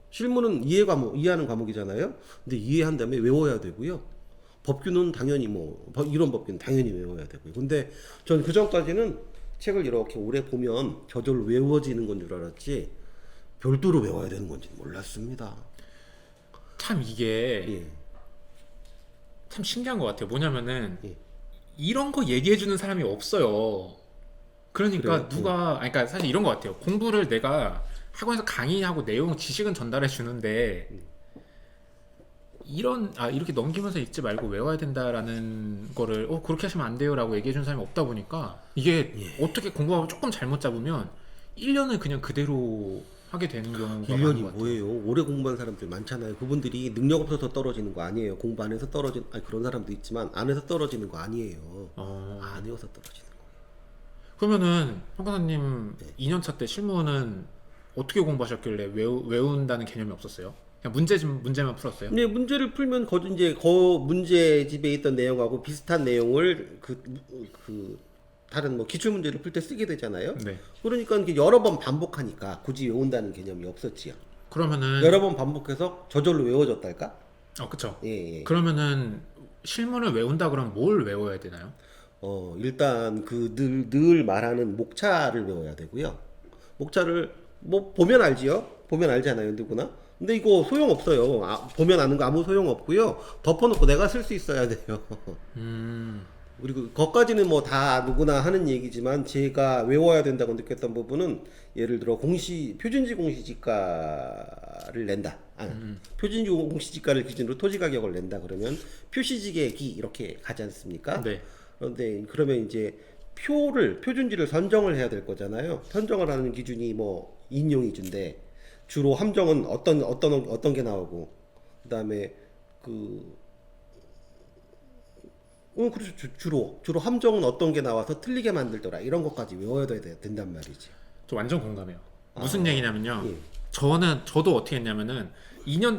실무는 이해하는 과목이잖아요. 근데 이해한 다음에 외워야 되고요. 법규는 당연히 이론 법규는 당연히 외워야 되고요. 근데 전 그 전까지는 책을 이렇게 오래 보면 저절로 외워지는 건 줄 알았지 별도로 외워야 되는 건지 몰랐습니다. 참 이게 예. 참 신기한 것 같아요. 뭐냐면은 예. 이런 거 얘기해주는 사람이 없어요. 그러니까 그래요? 누가 아니, 그러니까 사실 이런 것 같아요. 공부를 내가 학원에서 강의하고 내용 지식은 전달해 주는데 이렇게 넘기면서 읽지 말고 외워야 된다라는 거를 그렇게 하시면 안 돼요라고 얘기해 주는 사람이 없다 보니까 이게 어떻게 공부하고 조금 잘못 잡으면 1년을 그냥 그대로 하게 되는 경우가 많은 1년이 것 같아요. 뭐예요? 오래 공부한 사람들 많잖아요. 그분들이 능력 없어서 떨어지는 거 아니에요. 공부 안 해서 아니, 그런 사람도 있지만 안 해서 떨어지는 거 아니에요. 안 외워서 떨어지는 거예요. 그러면은 평가사님 네. 2년차 때 실무는 어떻게 공부하셨길래 외운다는 개념이 없었어요? 그냥 문제만 풀었어요? 근데 문제를 풀면 이제 문제집에 있던 내용하고 비슷한 내용을 그 다른 뭐 기출 문제를 풀 때 쓰게 되잖아요. 네. 그러니까 이게 여러 번 반복하니까 굳이 외운다는 개념이 없었지요. 그러면은 여러 번 반복해서 저절로 외워졌달까? 그쵸. 예, 예. 그러면은 실무를 외운다 그러면 뭘 외워야 되나요? 일단 늘 말하는 목차를 외워야 되고요. 목차를 뭐 보면 알지요? 보면 알잖아요, 누구나. 근데 이거 소용 없어요. 보면 아는 거 아무 소용 없고요. 덮어놓고 내가 쓸 수 있어야 돼요. 그리고 거기까지는 뭐 다 누구나 하는 얘기지만 제가 외워야 된다고 느꼈던 부분은 예를 들어 표준지 공시지가를 낸다. 표준지 공시지가를 기준으로 토지 가격을 낸다 그러면 표시지계기 이렇게 가지 않습니까? 네. 그런데 그러면 이제 표준지를 선정을 해야 될 거잖아요. 선정을 하는 기준이 뭐 인용이준데 주로 함정은 어떤 게 나오고 그다음에 그렇죠. 주로 함정은 어떤 게 나와서 틀리게 만들더라. 이런 것까지 외워야 된단 말이지. 저 완전 공감해요. 무슨 얘기냐면요. 예. 저도 어떻게 했냐면은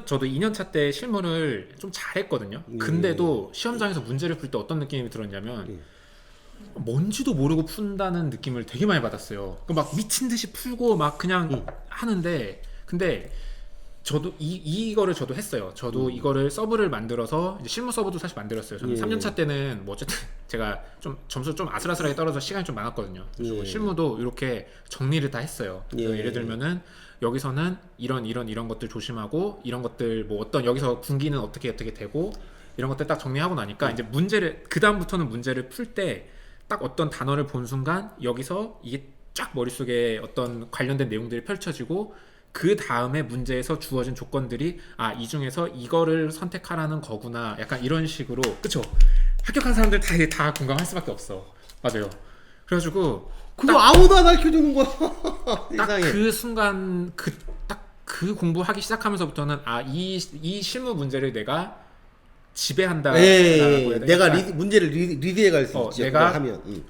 저도 2년차 때 실무를 좀 잘했거든요. 근데도 시험장에서 문제를 풀 때 어떤 느낌이 들었냐면 뭔지도 모르고 푼다는 느낌을 되게 많이 받았어요. 막 미친 듯이 풀고 막 그냥 하는데 근데 저도 이거를 저도 했어요. 저도 이거를 서브를 만들어서 이제 실무 서브도 사실 만들었어요. 저는 예. 3년차 때는 뭐 어쨌든 제가 좀 점수 좀 아슬아슬하게 떨어져 시간이 좀 많았거든요. 그래서 예. 실무도 이렇게 정리를 다 했어요. 그래서 예. 예를 들면은 여기서는 이런 것들 조심하고 이런 것들 뭐 어떤 여기서 분기는 어떻게 되고 이런 것들 딱 정리하고 나니까 이제 문제를 그 다음부터는 문제를 풀 때 딱 어떤 단어를 본 순간 여기서 이게 쫙 머릿속에 어떤 관련된 내용들이 펼쳐지고 그 다음에 문제에서 주어진 조건들이 이 중에서 이거를 선택하라는 거구나 약간 이런 식으로 그쵸? 합격한 사람들 다 공감할 수밖에 없어. 맞아요. 그래가지고 그거 아무도 안 가르쳐주는 거야. 딱 세상에. 그 순간 그 공부하기 시작하면서부터는 이 실무 문제를 내가 지배한다라고 해야 내가 되니까 문제를 리드해 갈 수 있지. 내가 그걸 하면.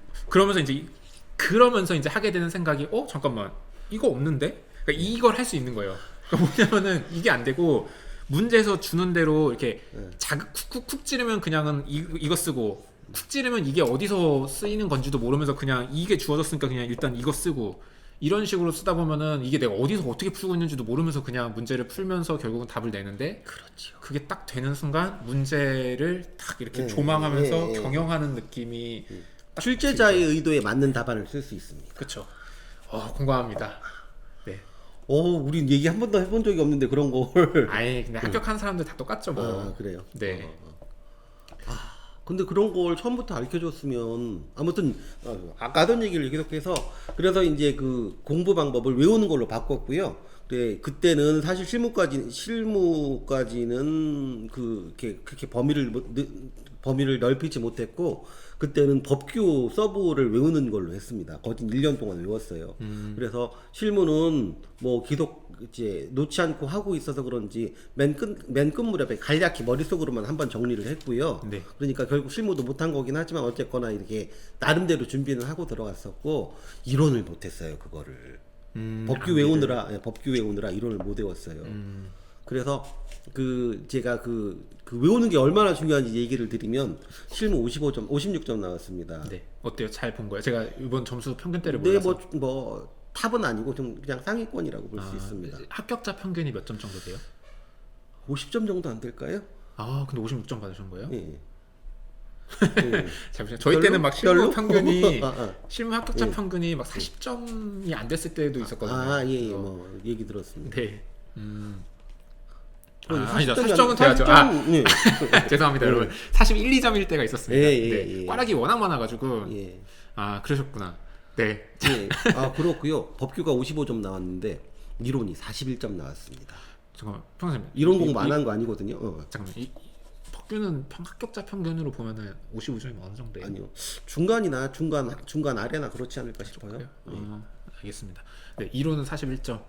그러면서 이제 하게 되는 생각이 잠깐만 이거 없는데 그러니까 이걸 할 수 있는 거예요. 그러니까 뭐냐면은 이게 안 되고 문제에서 주는 대로 이렇게 자극 쿡쿡 찌르면 그냥은 이거 쓰고 쿡 찌르면 이게 어디서 쓰이는 건지도 모르면서 그냥 이게 주어졌으니까 그냥 일단 이거 쓰고 이런 식으로 쓰다 보면은 이게 내가 어디서 어떻게 풀고 있는지도 모르면서 그냥 문제를 풀면서 결국은 답을 내는데 그렇죠. 그게 딱 되는 순간 문제를 딱 이렇게 조망하면서 예. 경영하는 느낌이 딱 출제자의 의도에 맞는 답안을 쓸 수 있습니다. 그렇죠. 공감합니다. 네. 우린 얘기 한 번도 해본 적이 없는데 그런 걸. 아예 근데 합격한 사람들 다 똑같죠 뭐. 그래요. 네. 근데 그런 걸 처음부터 알려줬으면 아무튼 아까 하던 얘기를 계속해서 그래서 이제 그 공부 방법을 외우는 걸로 바꿨고요. 그때는 사실 실무까지는 그렇게 범위를 넓히지 못했고 그때는 법규 서브를 외우는 걸로 했습니다. 거진 1년 동안 외웠어요. 그래서 실무는 뭐 계속 이제 놓지 않고 하고 있어서 그런지 맨 끝 무렵에 간략히 머릿속으로만 한번 정리를 했고요. 네. 그러니까 결국 실무도 못한 거긴 하지만 어쨌거나 이렇게 나름대로 준비는 하고 들어갔었고 이론을 못했어요. 그거를 법규 외우느라 이론을 못 외웠어요. 그래서 제가 외우는 게 얼마나 중요한지 얘기를 드리면 실무 56점 나왔습니다. 네. 어때요? 잘 본 거예요? 제가 이번 점수 평균대를 네, 몰라서. 뭐 탑은 아니고 좀 그냥 상위권이라고 볼 수 있습니다. 합격자 평균이 몇 점 정도 돼요? 50점 정도 안 될까요? 근데 56점 받으신 거예요? 예. 잠시만요. 저희 별로? 때는 막 실무 별로? 평균이 실무 합격자 평균이 막 예. 40점이 안 됐을 때도 있었거든요. 예, 뭐 얘기 들었습니다. 네. 아니죠. 40점은 돼야죠. 40점, 예. 죄송합니다, 여러분. 41, 2점일 때가 있었습니다. 예, 예, 네. 예. 꽈락이 워낙 많아가지고. 예. 그러셨구나. 네. 예. 그렇고요. 법규가 55점 나왔는데 이론이 41점 나왔습니다. 잠깐만, 평생 이론 공부 안 한 거 아니거든요. 잠깐만, 법규는 합격자 평균으로 보면은 55점이 어느 정도예요? 아니요. 중간이나 중간 아래나 그렇지 않을까 싶어요. 그래요? 알겠습니다. 네, 이론은 41점.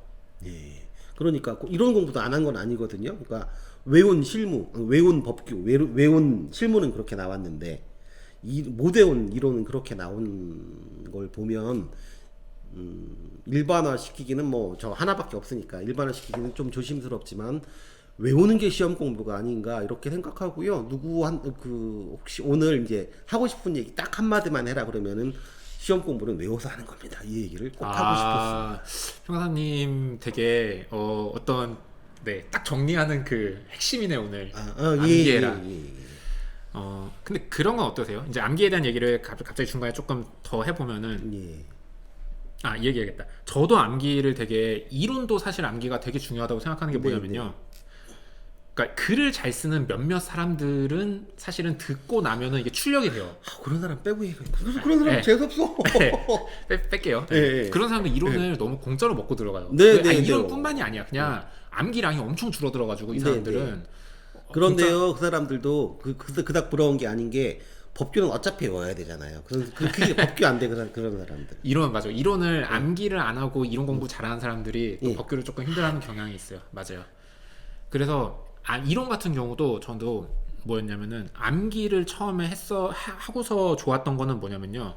예. 그러니까 이론 공부도 안 한 건 아니거든요. 그러니까 외운 실무, 외운 법규, 외운 실무는 그렇게 나왔는데 못 외운 이론은 그렇게 나온 걸 보면 일반화 시키기는 뭐 저 하나밖에 없으니까 일반화 시키기는 좀 조심스럽지만 외우는 게 시험 공부가 아닌가 이렇게 생각하고요. 혹시 오늘 이제 하고 싶은 얘기 딱 한마디만 해라 그러면은 시험 공부는 외워서 하는 겁니다. 이 얘기를 꼭 하고 싶었습니다. 평사님 되게 어떤 딱 정리하는 그 핵심이네 오늘. 예, 암기해라. 예. 근데 그런 건 어떠세요? 이제 암기에 대한 얘기를 갑자기 중간에 조금 더 해보면은 예. 이 얘기하겠다. 저도 암기를 되게 이론도 사실 암기가 되게 중요하다고 생각하는 게 뭐냐면요. 그러니까 글을 잘 쓰는 몇몇 사람들은 사실은 듣고 나면은 이게 출력이 돼요. 그런 사람 빼고 얘기해. 그런 사람 재수없어. 뺄게요. 네. 그런 사람들 이론을 너무 공짜로 먹고 들어가요. 네. 이론뿐만이 아니야. 그냥 암기량이 엄청 줄어들어가지고 이 사람들은. 그런데요, 그 사람들도 그닥 부러운 게 아닌 게 법규는 어차피 외워야 되잖아요. 그게 법규 안 돼 그런 사람들. 맞아. 이론을 암기를 안 하고 이론 공부 잘하는 사람들이 또 예. 법규를 조금 힘들어하는 경향이 있어요. 맞아요. 그래서 이론 같은 경우도 저도 뭐였냐면은 암기를 처음에 하고서 좋았던 거는 뭐냐면요.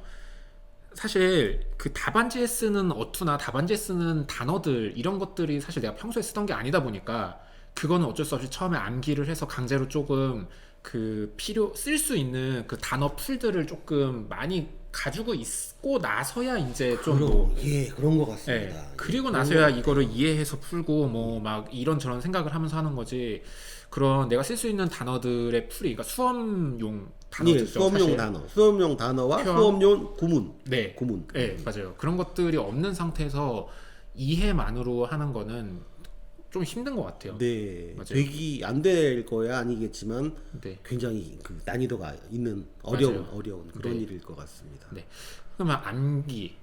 사실 그 답안지에 쓰는 어투나 답안지에 쓰는 단어들 이런 것들이 사실 내가 평소에 쓰던 게 아니다 보니까 그거는 어쩔 수 없이 처음에 암기를 해서 강제로 조금 쓸 수 있는 그 단어 풀들을 조금 많이 가지고 있고 나서야 이제 그런 것 같습니다. 네, 그리고 나서야 이거를 이해해서 풀고 뭐 막 이런저런 생각을 하면서 하는 거지. 그런 내가 쓸 수 있는 단어들의 풀이, 그러니까 수험용 단어들죠. 수험용 단어와 수험용 구문. 구문. 네, 맞아요. 그런 것들이 없는 상태에서 이해만으로 하는 거는 좀 힘든 것 같아요. 네, 맞아요. 되기 안 될 거야 아니겠지만 네. 굉장히 그 난이도가 있는 어려운 그런 일일 것 같습니다. 네. 그러면 암기.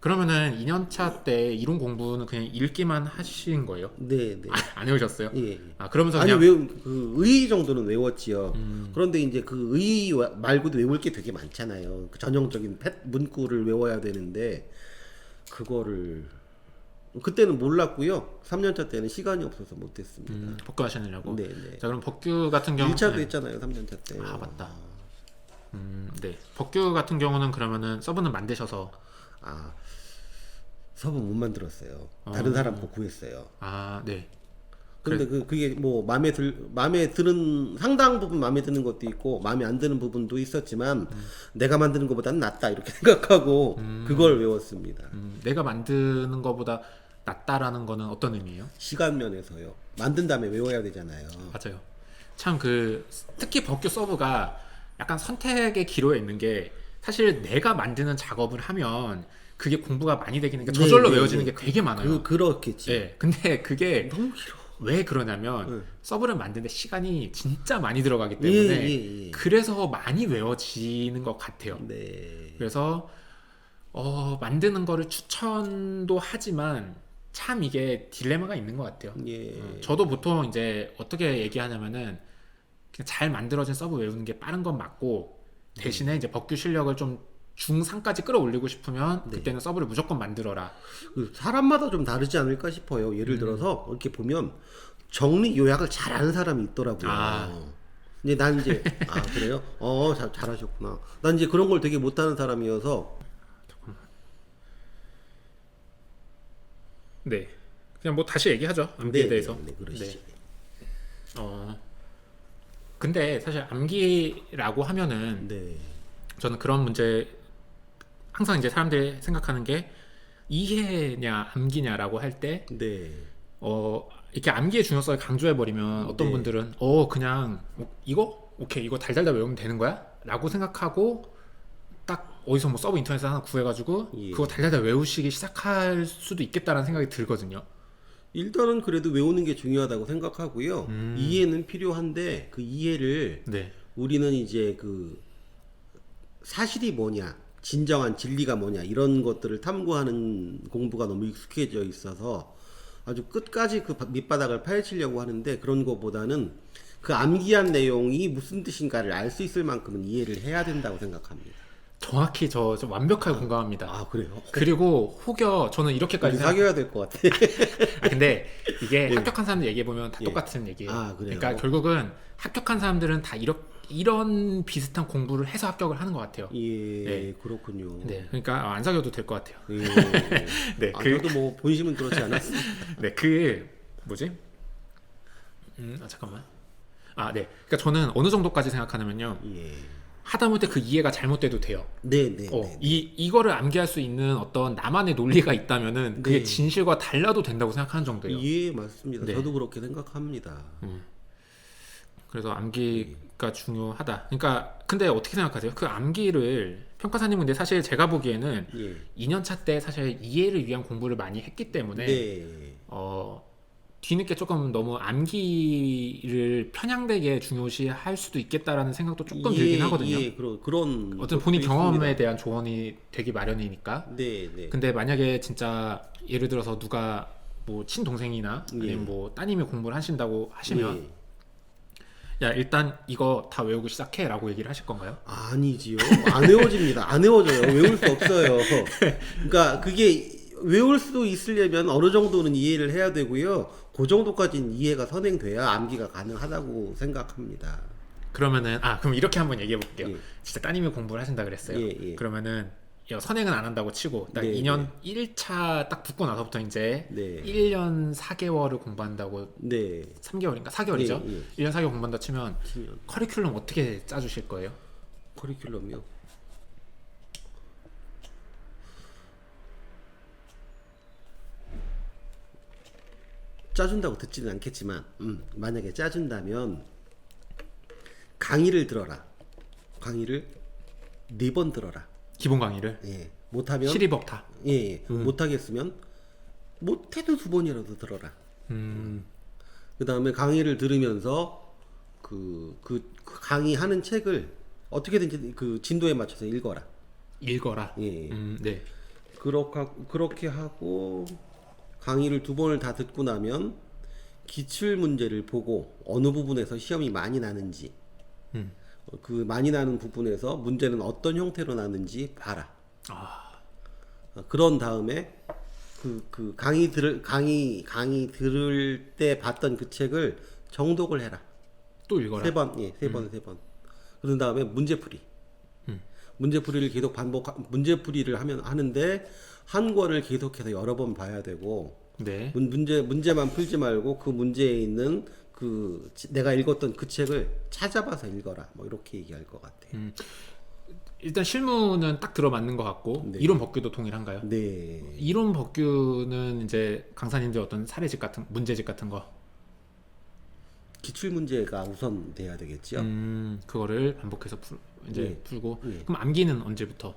그러면은 2년차 때 이론 공부는 그냥 읽기만 하신 거예요? 네. 안 외우셨어요? 예. 그러면서 아니 그냥 그 의의 정도는 외웠지요. 그런데 이제 그 의의 말고도 외울 게 되게 많잖아요. 그 전형적인 문구를 외워야 되는데 그거를 그때는 몰랐고요. 3년차 때는 시간이 없어서 못했습니다. 복귀하시느라고. 네. 자, 그럼 법규 같은 경우 1차도 했잖아요. 3년차 때. 맞다. 네. 법규 같은 경우는 그러면은 서브는 만드셔서 서브 못 만들었어요. 다른 사람 거 구했어요. 네. 근데 그게 뭐 마음에 드는 상당 부분 마음에 드는 것도 있고 마음에 안 드는 부분도 있었지만 내가 만드는 것보다는 낫다 이렇게 생각하고 그걸 외웠습니다. 내가 만드는 것보다 낫다라는 거는 어떤 의미예요? 시간 면에서요. 만든 다음에 외워야 되잖아요. 맞아요. 참 특히 법규 서브가 약간 선택의 기로에 있는 게 사실 내가 만드는 작업을 하면 그게 공부가 많이 되기는 저절로 외워지는 게 되게 많아요. 그렇겠지. 네. 근데 그게 너무 길어. 왜 그러냐면 서브를 만드는데 시간이 진짜 많이 들어가기 때문에 그래서 많이 외워지는 것 같아요. 네. 그래서 만드는 거를 추천도 하지만 참 이게 딜레마가 있는 것 같아요. 저도 보통 이제 어떻게 얘기하냐면은 그냥 잘 만들어진 서브 외우는 게 빠른 건 맞고 대신에 이제 법규 실력을 좀 중상까지 끌어올리고 싶으면 그때는 서브를 무조건 만들어라. 사람마다 좀 다르지 않을까 싶어요. 예를 들어서 이렇게 보면 정리 요약을 잘하는 사람이 있더라고요. 근데 난 이제 그래요? 잘하셨구나. 난 이제 그런 걸 되게 못하는 사람이어서. 네. 그냥 뭐 다시 얘기하죠. 암기에 대해서. 네, 그러시죠. 근데 사실 암기라고 하면은 저는 그런 문제 항상 이제 사람들이 생각하는 게 이해냐 암기냐라고 할 때 이렇게 암기의 중요성을 강조해 버리면 어떤 분들은 그냥 이거 오케이 이거 달달달 외우면 되는 거야? 라고 생각하고 딱 어디서 뭐 서브 인터넷에서 하나 구해가지고 그거 달달달 외우시기 시작할 수도 있겠다라는 생각이 들거든요. 일단은 그래도 외우는 게 중요하다고 생각하고요. 이해는 필요한데 그 이해를 네. 우리는 이제 그 사실이 뭐냐, 진정한 진리가 뭐냐 이런 것들을 탐구하는 공부가 너무 익숙해져 있어서 아주 끝까지 그 밑바닥을 파헤치려고 하는데 그런 것보다는 그 암기한 내용이 무슨 뜻인가를 알 수 있을 만큼은 이해를 해야 된다고 생각합니다. 정확히 저 완벽하게 공감합니다. 아 그래요? 그리고 혹여 저는 이렇게까지 우리 사귀어야 될 것 같아. 근데 이게 예. 합격한 사람들 얘기해 보면 다 예. 똑같은 얘기예요. 아, 그래요? 그러니까 결국은 합격한 사람들은 다 이런 비슷한 공부를 해서 합격을 하는 것 같아요. 예, 네. 그렇군요. 네, 그러니까 안 사귀어도 될 것 같아요. 예. 네, 아, 저도 뭐 본심은 그렇지 않았습니다. 네, 뭐지? 잠깐만. 네. 그러니까 저는 어느 정도까지 생각하냐면요. 예. 하다못해 그 이해가 잘못돼도 돼요. 네, 네, 네. 이거를 암기할 수 있는 어떤 나만의 논리가 있다면은 그게 네. 진실과 달라도 된다고 생각하는 정도예요. 예, 맞습니다. 네. 저도 그렇게 생각합니다. 그래서 암기가 중요하다. 그러니까 근데 어떻게 생각하세요? 그 암기를 평가사님 근데 사실 제가 보기에는 예. 2년차 때 사실 이해를 위한 공부를 많이 했기 때문에 네. 뒤늦게 조금 너무 암기를 편향되게 중요시할 수도 있겠다라는 생각도 조금 들긴 하거든요. 예, 그런 어쨌든 본인 것도 경험에 있습니다. 대한 조언이 되기 마련이니까. 네, 네. 근데 만약에 진짜 예를 들어서 누가 뭐 친동생이나 예. 아니면 뭐 따님이 공부를 하신다고 하시면 예. 야 일단 이거 다 외우고 시작해라고 얘기를 하실 건가요? 아니지요. 안 외워집니다. 안 외워져요. 외울 수 없어요. 그러니까 그게 외울 수 있으려면 어느 정도는 이해를 해야 되고요. 그 정도까지는 이해가 선행돼야 암기가 가능하다고 생각합니다. 그러면은 그럼 이렇게 한번 얘기해 볼게요. 예. 진짜 따님이 공부를 하신다 그랬어요. 예, 예. 그러면은 선행은 안 한다고 치고 딱 네, 2년 1차 딱 붙고 나서부터 이제 네. 1년 4개월을 공부한다고 네. 3개월인가 4개월이죠. 예, 1년 4개월 공부한다 치면 치면 커리큘럼 어떻게 짜주실 거예요? 커리큘럼이요. 짜준다고 듣지는 않겠지만 만약에 짜준다면 강의를 들어라. 강의를 4번 들어라. 기본 강의를 예. 못하면 시리벅타. 예, 예. 못하겠으면 못해도 2번이라도 들어라. 그 다음에 강의를 들으면서 그 강의하는 책을 어떻게든지 그 진도에 맞춰서 읽어라. 읽어라. 예. 네. 그렇게 하고 강의를 2번을 다 듣고 나면 기출 문제를 보고 어느 부분에서 시험이 많이 나는지 그 많이 나는 부분에서 문제는 어떤 형태로 나는지 봐라. 그런 다음에 그 강의 들을 때 봤던 그 책을 정독을 해라. 또 읽어라. 3번, 예, 3번. 그런 다음에 문제풀이. 문제풀이를 계속 문제풀이를 하는데 한 권을 계속해서 여러 번 봐야 되고 네. 문제만 풀지 말고 그 문제에 있는 내가 읽었던 그 책을 찾아봐서 읽어라. 뭐 이렇게 얘기할 것 같아요. 일단 실무는 딱 들어맞는 것 같고 네. 이론 법규도 동일한가요? 네. 이론 법규는 이제 강사님들 어떤 사례집 같은 문제집 같은 거 기출 문제가 우선 돼야 되겠죠. 그거를 반복해서 네. 풀고 네. 그럼 암기는 언제부터?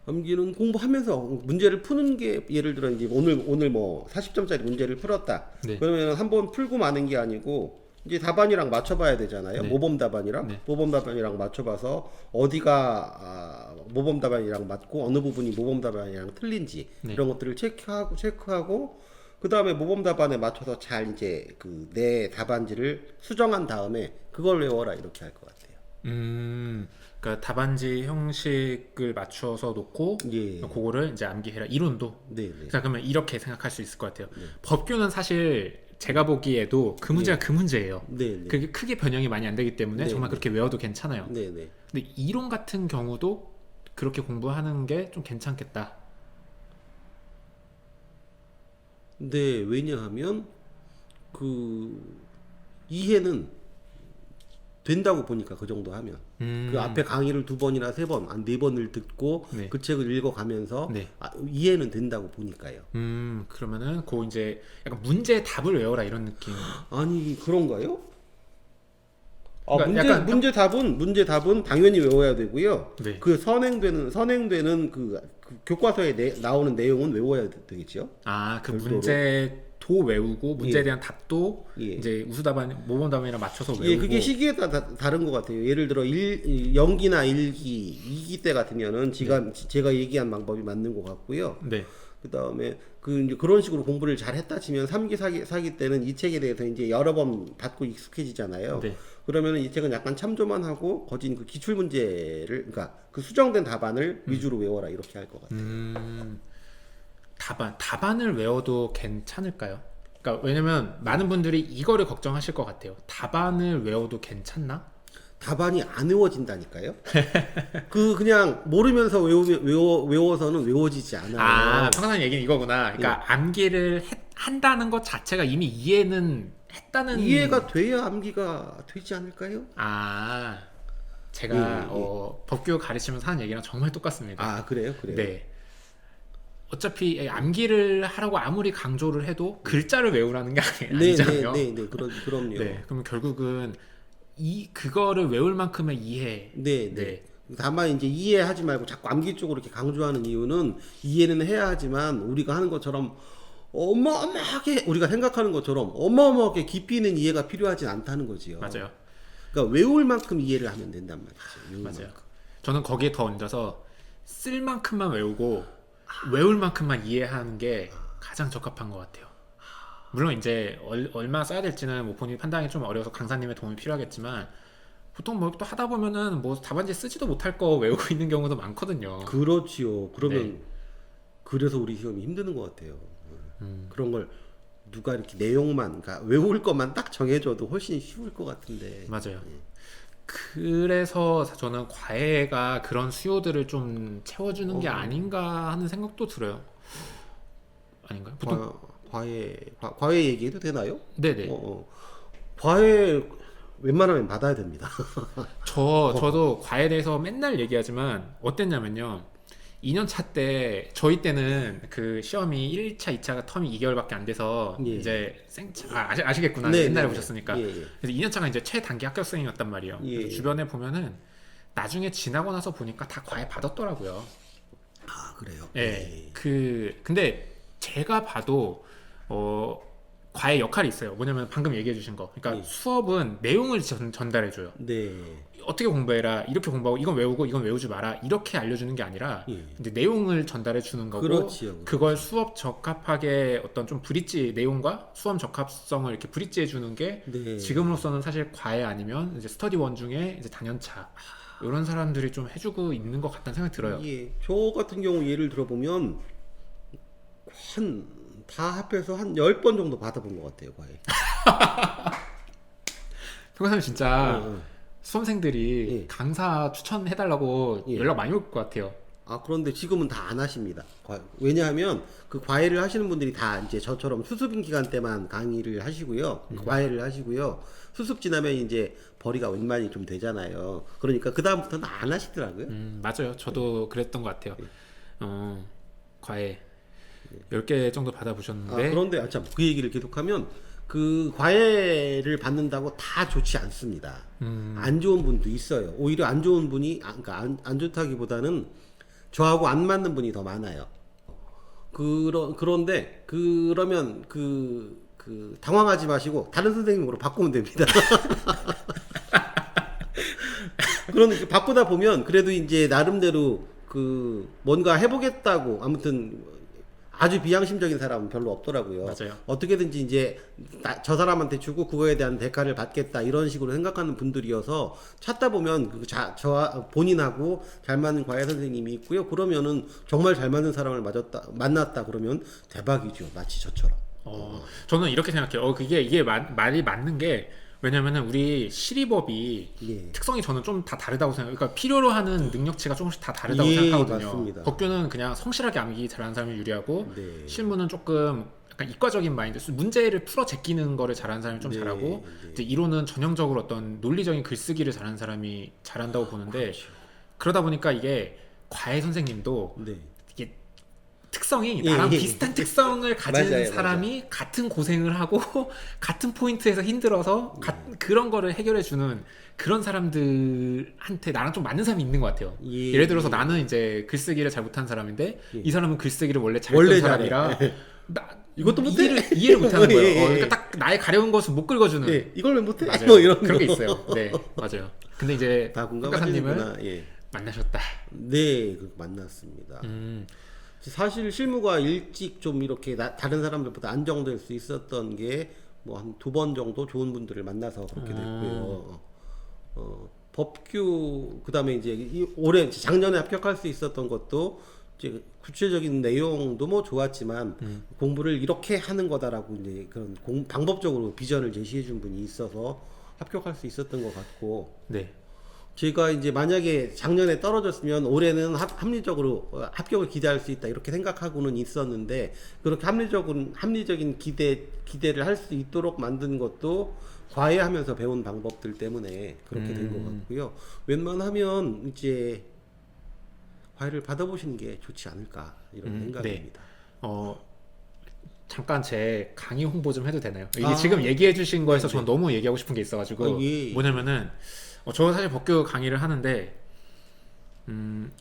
암기는 공부하면서 문제를 푸는 게 예를 들어 이제 오늘 뭐 40점짜리 문제를 풀었다. 네. 그러면 한번 풀고 마는 게 아니고 이제 답안이랑 맞춰봐야 되잖아요. 네. 모범 답안이랑 네. 모범 답안이랑 맞춰봐서 어디가 모범 답안이랑 맞고 어느 부분이 모범 답안이랑 틀린지 네. 이런 것들을 체크하고 그 다음에 모범 답안에 맞춰서 잘 이제 그 내 답안지를 수정한 다음에 그걸 외워라 이렇게 할 것 같아요. 그러니까 답안지 형식을 맞춰서 놓고 예. 그거를 이제 암기해라 이론도. 네. 자 그러면 이렇게 생각할 수 있을 것 같아요. 법규는 사실 제가 보기에도 그 문제가 그 문제예요. 네. 그게 크게 변형이 많이 안 되기 때문에 네, 정말 네. 그렇게 외워도 괜찮아요. 네. 근데 이론 같은 경우도 그렇게 공부하는 게 좀 괜찮겠다. 네, 왜냐하면 그 이해는 된다고 보니까 그 정도 하면 그 앞에 강의를 2번이나 3번, 4번을 듣고 네. 그 책을 읽어가면서 네. 이해는 된다고 보니까요. 그러면은 그 이제 약간 문제 답을 외워라 이런 느낌. 아니 그런가요? 그러니까 문제 답은 당연히 외워야 되고요. 네. 그 선행되는 그 교과서에 나오는 내용은 외워야 되겠죠. 그 별도로. 문제 도 외우고 문제에 예. 대한 답도 예. 이제 우수답안 모범답안이랑 맞춰서 외우고. 예, 그게 시기에 따라 다른 것 같아요. 예를 들어 0기나 1기, 2기 때 같으면은 제가 얘기한 방법이 맞는 것 같고요. 네. 그 다음에 이제 그런 식으로 공부를 잘 했다 치면 3기, 4기 때는 이 책에 대해서 이제 여러 번 받고 익숙해지잖아요. 네. 그러면은 이 책은 약간 참조만 하고 거진 그 기출 문제를, 그러니까 그 수정된 답안을 위주로 외워라 이렇게 할 것 같아요. 답안을 외워도 괜찮을까요? 그러니까 왜냐면 많은 분들이 이거를 걱정하실 것 같아요. 답안을 외워도 괜찮나? 답안이 안 외워진다니까요. 그냥 모르면서 외워서는 외워지지 않아요. 아, 평상 얘기는 이거구나. 그러니까 암기를 한다는 것 자체가 이미 이해는 했다는. 이해가 돼야 암기가 되지 않을까요? 아, 제가 예. 법규 가르치면서 하는 얘기랑 정말 똑같습니다. 아, 그래요? 네. 어차피 암기를 하라고 아무리 강조를 해도 글자를 외우라는 게 아니잖아요. 네, 그럼요. 네, 그러면 결국은 그거를 외울 만큼의 이해. 네. 다만 이제 이해하지 말고 자꾸 암기 쪽으로 이렇게 강조하는 이유는 이해는 해야 하지만 우리가 하는 것처럼 어마어마하게 우리가 생각하는 것처럼 어마어마하게 깊이 있는 이해가 필요하진 않다는 거지요. 맞아요. 그러니까 외울 만큼 이해를 하면 된단 말이죠. 외울 맞아요. 만큼. 저는 거기에 더 얹어서 쓸 만큼만 외우고 외울 만큼만 이해하는 게 가장 적합한 것 같아요. 물론 이제 얼마 써야 될지는 뭐 본인 판단이 좀 어려워서 강사님의 도움이 필요하겠지만 보통 뭐 또 하다 보면은 뭐 답안지 쓰지도 못할 거 외우고 있는 경우도 많거든요. 그렇지요. 그러면 네. 그래서 우리 시험이 힘드는 것 같아요. 그런 걸 누가 이렇게 내용만, 그러니까 외울 것만 딱 정해줘도 훨씬 쉬울 것 같은데. 맞아요. 그래서 저는 과외가 그런 수요들을 좀 채워주는 게 아닌가 하는 생각도 들어요. 아닌가요? 보통 과외 얘기해도 되나요? 네네. 과외 웬만하면 받아야 됩니다. 저도 과에 대해서 맨날 얘기하지만 어땠냐면요. 2년차 때 저희 때는 그 시험이 1차, 2차가 텀이 2개월밖에 안 돼서 예. 이제 아시겠구나. 네, 옛날에 네, 보셨으니까. 예, 예. 그래서 2년차가 이제 최단기 합격생이었단 말이에요. 예. 그래서 주변에 보면은 나중에 지나고 나서 보니까 다 과외 받았더라고요. 아, 그래요? 예. 근데 제가 봐도 과외 역할이 있어요. 뭐냐면 방금 얘기해 주신 거. 그러니까 예. 수업은 내용을 전달해 줘요. 네. 어떻게 공부해라, 이렇게 공부하고 이건 외우고 이건 외우지 마라, 이렇게 알려주는 게 아니라 예. 이제 내용을 전달해 주는 거고, 그렇지요. 그걸 수업 적합하게 어떤 좀 브릿지 내용과 수업 적합성을 이렇게 브릿지해 주는 게 네. 지금으로서는 사실 과외 아니면 이제 스터디 원 중에 이제 단연차 이런 사람들이 좀 해주고 있는 것 같다는 생각이 들어요. 예. 저 같은 경우 예를 들어보면 다 합해서 한 10번 정도 받아본 것 같아요, 과외. 평소에 진짜 어. 수험생들이 예. 강사 추천해달라고 예. 연락 많이 올 것 같아요. 그런데 지금은 다 안 하십니다. 왜냐하면 그 과외를 하시는 분들이 다 이제 저처럼 수습인 기간 때만 강의를 하시고요. 과외를 하시고요. 수습 지나면 이제 벌이가 웬만히 좀 되잖아요. 그러니까 그다음부터는 안 하시더라고요. 맞아요. 저도 그랬던 것 같아요. 과외 10개 정도 받아보셨는데 그런데 참 그 얘기를 계속하면 그 과외를 받는다고 다 좋지 않습니다. 안 좋은 분도 있어요. 오히려 안 좋은 분이 그러니까 안 좋다기보다는 저하고 안 맞는 분이 더 많아요. 그런데 그러면 당황하지 마시고 다른 선생님으로 바꾸면 됩니다. 그런데 바꾸다 보면 그래도 이제 나름대로 뭔가 해보겠다고 아무튼 아주 비양심적인 사람은 별로 없더라고요. 맞아요. 어떻게든지 이제 저 사람한테 주고 그거에 대한 대가를 받겠다 이런 식으로 생각하는 분들이어서 찾다 보면 본인하고 잘 맞는 과외 선생님이 있고요. 그러면은 정말 잘 맞는 사람을 만났다 그러면 대박이죠. 마치 저처럼. 저는 이렇게 생각해요. 이게 말이 맞는 게, 왜냐면은 우리 시리법이 예. 특성이 저는 좀 다 다르다고 생각해요. 그러니까 필요로 하는 능력치가 조금씩 다 다르다고 예, 생각하거든요. 맞습니다. 법규는 그냥 성실하게 암기 잘하는 사람이 유리하고, 네. 실무는 조금 약간 이과적인 마인드, 문제를 풀어 제끼는 거를 잘하는 사람이 좀 네, 잘하고, 네. 이제 이론은 전형적으로 어떤 논리적인 글쓰기를 잘하는 사람이 잘한다고 보는데, 그렇죠. 그러다 보니까 이게 과외 선생님도 네. 이게 특성이 예, 나랑 예. 비슷한 특성을 가진 맞아요, 사람이 같은 고생을 하고 같은 포인트에서 힘들어서 그런 거를 해결해 주는 그런 사람들한테 나랑 좀 맞는 사람이 있는 것 같아요. 예, 예를 들어서 예. 나는 이제 글쓰기를 잘 못하는 사람인데 예. 이 사람은 글쓰기를 원래 원래 잘했던 사람이라 이것도 못해? 이해를 못하는 거예요. 예, 예. 그러니까 딱 나의 가려운 것을 못 긁어주는. 예, 이걸 왜 못해? 맞아요. 뭐 이런 그런 게 거. 있어요. 네, 맞아요. 근데 이제 다 평가사님을 공감하시는구나. 예. 만나셨다. 네, 만났습니다. 사실 실무가 일찍 좀 이렇게 다른 사람들보다 안정될 수 있었던 게 뭐 한 2번 정도 좋은 분들을 만나서 그렇게 됐고요. 법규 그다음에 이제 올해 작년에 합격할 수 있었던 것도 이제 구체적인 내용도 뭐 좋았지만 공부를 이렇게 하는 거다라고 이제 그런 방법적으로 비전을 제시해 준 분이 있어서 합격할 수 있었던 것 같고. 네. 제가 이제 만약에 작년에 떨어졌으면 올해는 합리적으로 합격을 기대할 수 있다 이렇게 생각하고는 있었는데 그렇게 합리적인 기대를 할 수 있도록 만든 것도 과외하면서 배운 방법들 때문에 그렇게 된 것 같고요. 웬만하면 이제 과외를 받아보시는 게 좋지 않을까 이런 생각입니다. 네. 잠깐 제 강의 홍보 좀 해도 되나요? 이게 지금 얘기해 주신 거에서 저는 너무 얘기하고 싶은 게 있어가지고 예. 뭐냐면은 저는 사실 법규 강의를 하는데 저는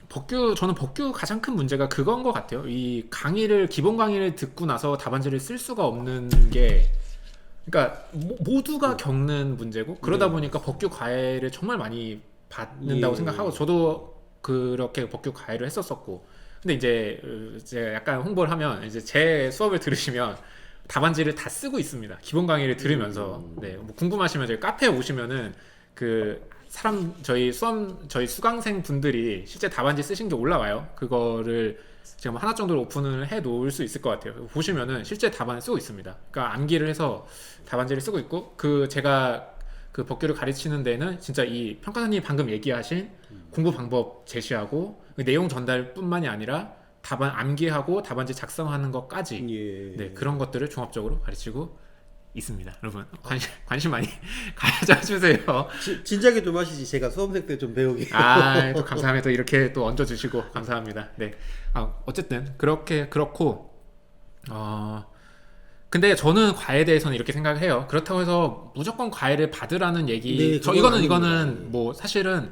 법규 가장 큰 문제가 그건 것 같아요. 이 기본 강의를 듣고 나서 답안지를 쓸 수가 없는 게 그러니까 모두가 겪는 문제고 그러다 보니까 법규 과외를 정말 많이 받는다고 예. 생각하고 저도 그렇게 법규 과외를 했었었고 근데 이제 제가 약간 홍보를 하면 이제 제 수업을 들으시면 답안지를 다 쓰고 있습니다. 기본 강의를 들으면서 네, 뭐 궁금하시면 저희 카페에 오시면은 저희 수강생 분들이 실제 답안지 쓰신 게 올라와요. 그거를 지금 하나 정도로 오픈을 해 놓을 수 있을 것 같아요. 보시면은 실제 답안을 쓰고 있습니다. 그러니까 암기를 해서 답안지를 쓰고 있고 제가 그 법규를 가르치는 데는 진짜 이 평가사님이 방금 얘기하신 공부 방법 제시하고 그 내용 전달뿐만이 아니라 답안 암기하고 답안지 작성하는 것까지 예. 네, 그런 것들을 종합적으로 가르치고 있습니다. 여러분 관심 많이 가져주세요. 진작에 좀 하시지. 제가 수험생 때 좀 배우게. 또 감사합니다. 또 이렇게 또 얹어주시고 감사합니다. 네. 어쨌든 그렇고 근데 저는 과외에 대해서는 이렇게 생각을 해요. 그렇다고 해서 무조건 과외를 받으라는 얘기. 네, 이거는 뭐 사실은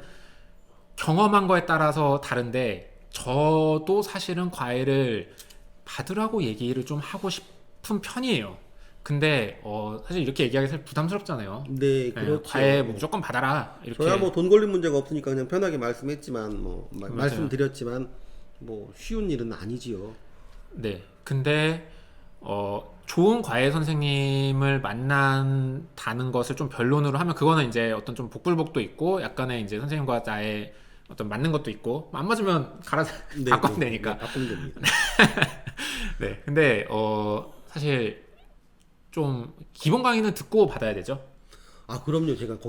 경험한 거에 따라서 다른데 저도 사실은 과외를 받으라고 얘기를 좀 하고 싶은 편이에요. 근데 사실 이렇게 얘기하기 사실 부담스럽잖아요. 네, 그렇죠. 과외 뭐 무조건 받아라 이렇게. 저야 뭐 돈 걸린 문제가 없으니까 그냥 편하게 말씀했지만 맞아요. 말씀드렸지만 뭐 쉬운 일은 아니지요. 네. 근데 좋은 과외 선생님을 만난다는 것을 좀 변론으로 하면 그거는 이제 어떤 좀 복불복도 있고 약간의 이제 선생님과 나의 어떤 맞는 것도 있고 안 맞으면 바꿔면 되니까. 바꾸면 됩니다. 네. 근데 사실 좀 기본 강의는 듣고 받아야 되죠. 그럼요. 제가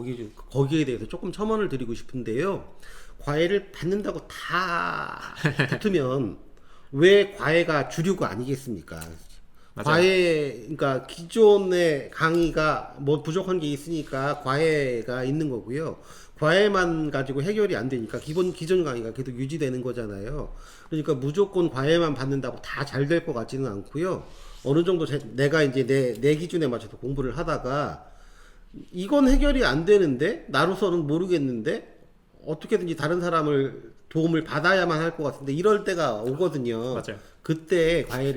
거기에 대해서 조금 첨언을 드리고 싶은데요. 과외를 받는다고 다 붙으면 왜 과외가 주류가 아니겠습니까? 맞아요. 그러니까 기존의 강의가 뭐 부족한 게 있으니까 과외가 있는 거고요. 과외만 가지고 해결이 안 되니까 기존 강의가 계속 유지되는 거잖아요. 그러니까 무조건 과외만 받는다고 다 잘 될 것 같지는 않고요. 어느 정도 내가 이제 내 기준에 맞춰서 공부를 하다가 이건 해결이 안 되는데 나로서는 모르겠는데 어떻게든지 다른 사람을 도움을 받아야만 할 것 같은데 이럴 때가 오거든요. 맞아요. 그때 과외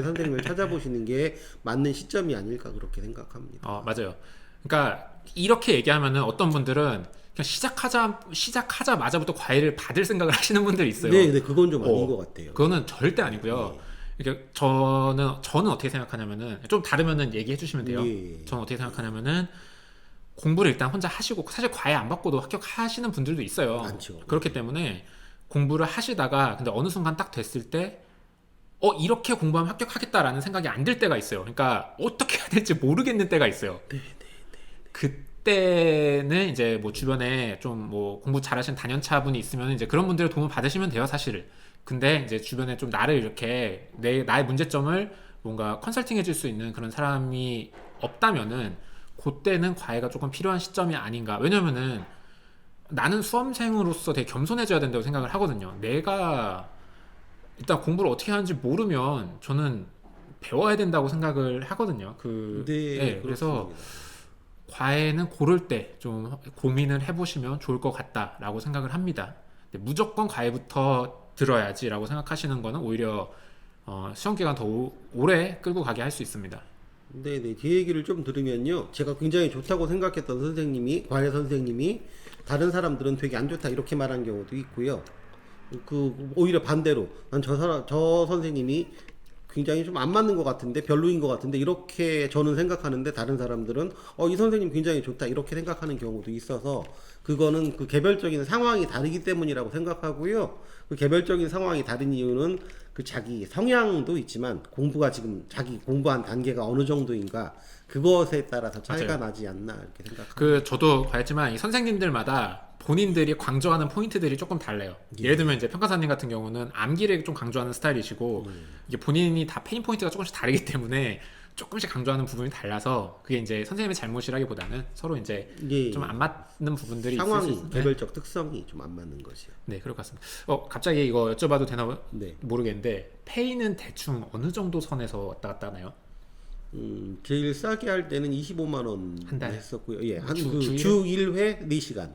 선생님을 찾아보시는 게 맞는 시점이 아닐까 그렇게 생각합니다. 맞아요. 그러니까 이렇게 얘기하면은 어떤 분들은 그냥 시작하자마자부터 과외를 받을 생각을 하시는 분들이 있어요. 네, 그건 좀 아닌 것 같아요. 그거는 절대 아니고요. 이렇게 저는 어떻게 생각하냐면은 좀 다르면은 얘기해 주시면 돼요. 예. 저는 어떻게 생각하냐면은 공부를 일단 혼자 하시고 사실 과외 안 받고도 합격하시는 분들도 있어요. 많죠. 그렇기 때문에 공부를 하시다가 근데 어느 순간 딱 됐을 때 이렇게 공부하면 합격하겠다라는 생각이 안 들 때가 있어요. 그러니까 어떻게 해야 될지 모르겠는 때가 있어요. 그때는 이제 뭐 주변에 좀 뭐 공부 잘하시는 단연차 분이 있으면 이제 그런 분들의 도움을 받으시면 돼요, 사실은. 근데 이제 주변에 좀 나를 이렇게 나의 문제점을 뭔가 컨설팅 해줄 수 있는 그런 사람이 없다면은 그때는 과외가 조금 필요한 시점이 아닌가. 왜냐면은 나는 수험생으로서 되게 겸손해져야 된다고 생각을 하거든요. 내가 일단 공부를 어떻게 하는지 모르면 저는 배워야 된다고 생각을 하거든요. 그래서 과외는 고를 때 좀 고민을 해보시면 좋을 것 같다라고 생각을 합니다. 근데 무조건 과외부터 들어야지라고 생각하시는 거는 오히려 시험 기간 더 오래 끌고 가게 할 수 있습니다. 네네. 제 얘기를 좀 들으면요. 제가 굉장히 좋다고 생각했던 선생님이, 과외 선생님이 다른 사람들은 되게 안 좋다 이렇게 말한 경우도 있고요. 오히려 반대로 난 저 선생님이 굉장히 좀 안 맞는 것 같은데, 별로인 것 같은데 이렇게 저는 생각하는데 다른 사람들은 이 선생님 굉장히 좋다 이렇게 생각하는 경우도 있어서, 그거는 그 개별적인 상황이 다르기 때문이라고 생각하고요. 그 개별적인 상황이 다른 이유는 그 자기 성향도 있지만 공부가 지금 자기 공부한 단계가 어느 정도인가, 그것에 따라서 차이가 맞아요. 나지 않나 이렇게 생각합니다. 저도 과했지만 이 선생님들마다 본인들이 강조하는 포인트들이 조금 달라요. 예를 들면 이제 평가사님 같은 경우는 암기를 좀 강조하는 스타일이시고, 이게 본인이 다 페인 포인트가 조금씩 다르기 때문에 조금씩 강조하는 부분이 달라서, 그게 이제 선생님의 잘못이라기보다는 서로 이제 예, 좀 안 맞는 부분들이 상황이, 있을 수 개별적 특성이 좀 안 맞는 것이요. 네, 그럴 것 같습니다. 갑자기 이거 여쭤봐도 되나 네. 모르겠는데, 페이는 대충 어느 정도 선에서 왔다 갔다 하나요? 제일 싸게 할 때는 25만 원 한 달? 했었고요. 예, 주 주 1회 4시간.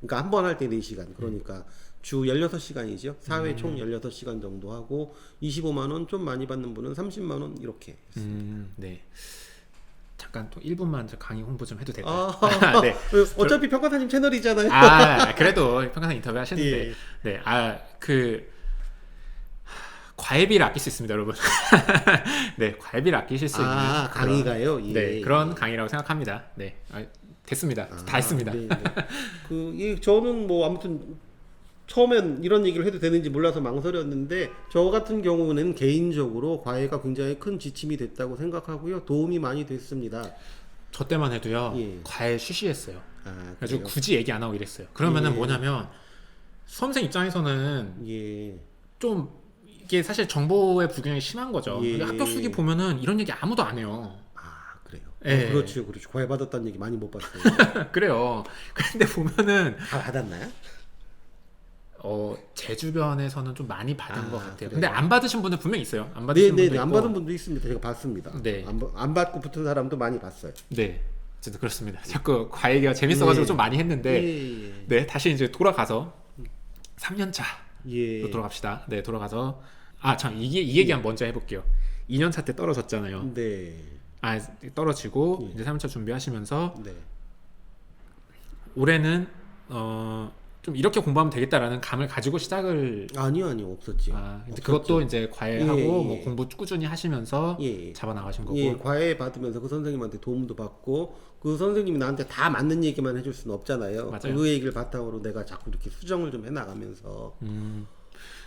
그러니까 한 번 할 때 4시간. 그러니까 주 16시간이죠. 4회 총 16시간 정도 하고, 25만 원, 좀 많이 받는 분은 30만 원 이렇게. 네. 잠깐 또 1분만 저 강의 홍보 좀 해도 될까요? 네. 어차피 평가사님 채널이잖아요. 그래도 평가상 인터뷰 하시는데, 예. 네, 과외비를 아낄 수 있습니다, 여러분. 네, 과외비를 아끼실 수 있는 강의가요? 예. 네, 그런 강의라고 생각합니다. 네, 됐습니다. 다 했습니다. 네, 네. 저는 뭐 아무튼 처음엔 이런 얘기를 해도 되는지 몰라서 망설였는데, 저 같은 경우는 개인적으로 과외가 굉장히 큰 지침이 됐다고 생각하고요. 도움이 많이 됐습니다. 저 때만 해도요, 예. 과외 쉬쉬했어요. 그래가지고 그래요? 굳이 얘기 안 하고 이랬어요. 그러면은 예. 뭐냐면, 수험생 입장에서는 예. 좀 이게 사실 정보의 불균형이 심한 거죠. 예. 합격 수기 보면은 이런 얘기 아무도 안 해요. 그래요. 예. 그렇죠. 과외 받았다는 얘기 많이 못 봤어요. 그래요. 근데 보면은 다 받았나요? 제 주변에서는 좀 많이 받은 것 같아요. 그래요? 근데 안 받으신 분들 분명 있어요. 안 받으신 분도 네네. 있고. 안 받은 분도 있습니다. 제가 봤습니다. 네. 안 받고 붙은 사람도 많이 봤어요. 네. 어쨌든 그렇습니다. 자꾸 과외가 재밌어가지고 예. 좀 많이 했는데, 예. 네, 다시 이제 돌아가서 3년 차로 예. 돌아갑시다. 네, 돌아가서 이 얘기 한번 먼저 해볼게요. 2년 차 때 떨어졌잖아요. 네. 떨어지고 이제 3년 차 준비하시면서 네. 올해는 좀 이렇게 공부하면 되겠다라는 감을 가지고 시작을 아니요, 없었죠. 근데 없었죠. 그것도 이제 과외하고 예, 예, 뭐 예. 공부 꾸준히 하시면서 예. 잡아 나가신 거고. 예, 과외 받으면서 그 선생님한테 도움도 받고, 그 선생님이 나한테 다 맞는 얘기만 해줄 수는 없잖아요. 맞아요. 그 얘기를 바탕으로 내가 자꾸 이렇게 수정을 좀 해나가면서.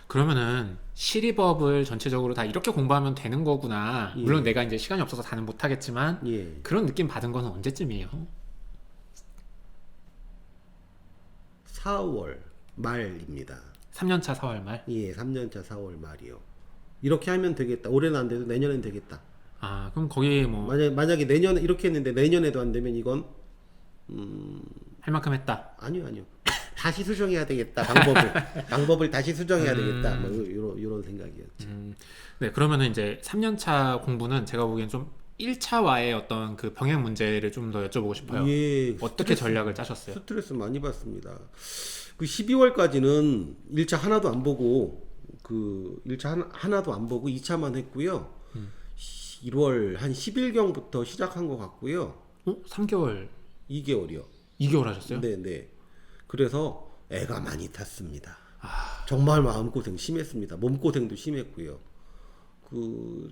그러면은 시리법을 전체적으로 다 이렇게 공부하면 되는 거구나. 예. 물론 내가 이제 시간이 없어서 다는 못 하겠지만 예. 그런 느낌 받은 거는 언제쯤이에요? 4월 말입니다. 3년차 4월 말. 예, 3년차 4월 말이요. 이렇게 하면 되겠다. 올해는 안 돼도 내년엔 되겠다. 그럼 거기 뭐 만약에 내년에 이렇게 했는데 내년에도 안 되면 이건 할 만큼 했다. 아니요. 다시 수정해야 되겠다. 방법을 다시 수정해야 되겠다. 뭐 이런 생각이었죠. 네, 그러면은 이제 3년차 공부는 제가 보기엔 좀 1차와의 어떤 그 병행 문제를 좀 더 여쭤보고 싶어요. 예, 어떻게 전략을 짜셨어요? 스트레스 많이 받습니다. 그 12월까지는 1차 하나도 안 보고, 1차 하나도 안 보고 2차만 했고요. 1월 한 10일경부터 시작한 것 같고요. 3개월, 2개월이요. 2개월 하셨어요? 네. 그래서 애가 많이 탔습니다. 정말 마음고생 심했습니다. 몸고생도 심했고요.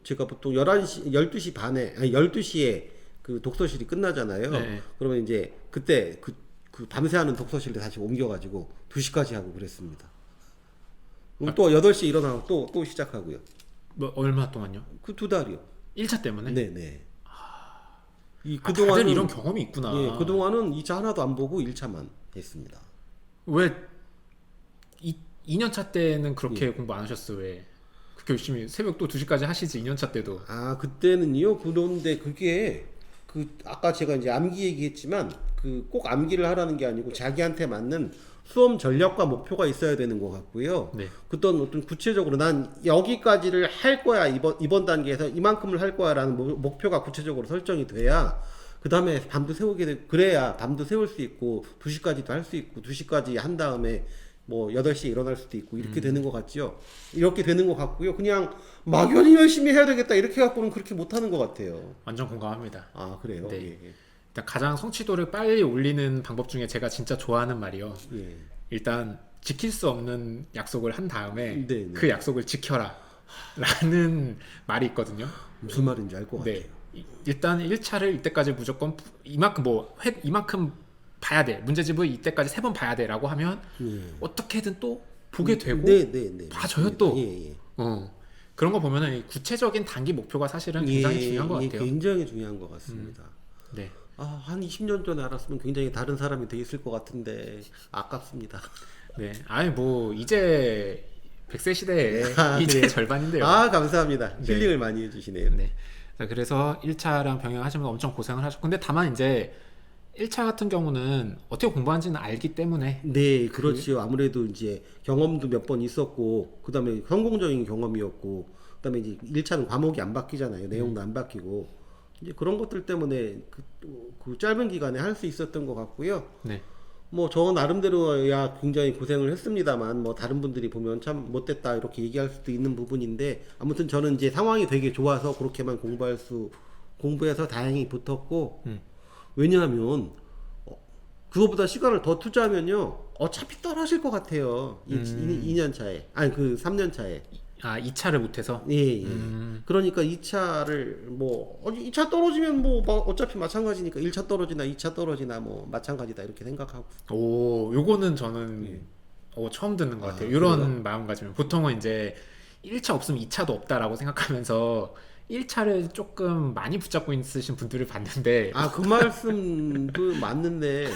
제가 보통 12시 반에, 12시에 그 독서실이 끝나잖아요. 네. 그러면 이제 그때 그 밤새 하는 독서실에 다시 옮겨가지고 2시까지 하고 그랬습니다. 그럼 또 8시에 일어나고 또 시작하고요. 뭐 얼마 동안요? 그 2달이요. 1차 때문에? 네네. 다들 이런 경험이 있구나. 예, 그동안은 2차 하나도 안 보고 1차만 했습니다. 왜 2년차 때는 그렇게 예. 공부 안 하셨어요? 왜 그렇게 열심히 새벽 또 2시까지 하시지 2년차 때도? 그때는요. 그런데 그게 아까 제가 이제 암기 얘기했지만 꼭 암기를 하라는 게 아니고 자기한테 맞는 수험 전략과 목표가 있어야 되는 것 같고요. 네. 어떤 구체적으로 난 여기까지를 할 거야, 이번 단계에서 이만큼을 할 거야라는 목표가 구체적으로 설정이 돼야 그 다음에 밤도 세우게 그래야 밤도 세울 수 있고 2시까지도 할 수 있고 2시까지 한 다음에 뭐 8시에 일어날 수도 있고 이렇게 되는 것 같지요. 이렇게 되는 것 같고요. 그냥 막연히 열심히 해야 되겠다 이렇게 갖고는 그렇게 못하는 것 같아요. 완전 공감합니다. 아 그래요? 네. 예. 일단 가장 성취도를 빨리 올리는 방법 중에 제가 진짜 좋아하는 말이요. 예. 일단 지킬 수 없는 약속을 한 다음에 네, 네. 그 약속을 지켜라 라는 말이 있거든요. 무슨 말인지 알 것 같아요. 네. 일단 1차를 이때까지 무조건 이만큼 이만큼 봐야 돼. 문제집을 이때까지 3번 봐야 돼라고 하면 어떻게든 또 보게 되고 네. 봐줘요 맞습니다. 또. 예. 그런 거 보면은 이 구체적인 단기 목표가 사실은 굉장히 중요한 것 같아요. 굉장히 중요한 것 같습니다. 네. 아, 한 20년 전에 알았으면 굉장히 다른 사람이 돼 있을 것 같은데 아깝습니다. 네. 아니 뭐 이제 100세 시대에 이제 그래요? 절반인데요. 아, 감사합니다. 네. 힐링을 많이 해주시네요. 네. 자, 그래서 1차랑 병행하시면서 엄청 고생을 하셨고 근데 다만 이제 1차 같은 경우는 어떻게 공부하는지는 알기 때문에 네, 그렇지요. 아무래도 이제 경험도 몇 번 있었고, 그 다음에 성공적인 경험이었고, 그 다음에 이제 1차는 과목이 안 바뀌잖아요. 내용도 안 바뀌고. 이제 그런 것들 때문에 그 짧은 기간에 할 수 있었던 것 같고요. 네. 뭐 저 나름대로야 굉장히 고생을 했습니다만 뭐 다른 분들이 보면 참 못됐다 이렇게 얘기할 수도 있는 부분인데 아무튼 저는 이제 상황이 되게 좋아서 그렇게만 공부해서 다행히 붙었고 왜냐하면 그거보다 시간을 더 투자하면요 어차피 떨어질 것 같아요 2년 차에 아니 그 3년 차에 아 2차를 못해서 예. 그러니까 2차를 뭐 2차 떨어지면 뭐 어차피 마찬가지니까 1차 떨어지나 2차 떨어지나 뭐 마찬가지다 이렇게 생각하고 오 요거는 저는 처음 듣는 것 같아요. 아, 이런 그래요? 마음가짐은 보통은 이제 1차 없으면 2차도 없다라고 생각하면서 1차를 조금 많이 붙잡고 있으신 분들을 봤는데 아 그 말씀도 맞는데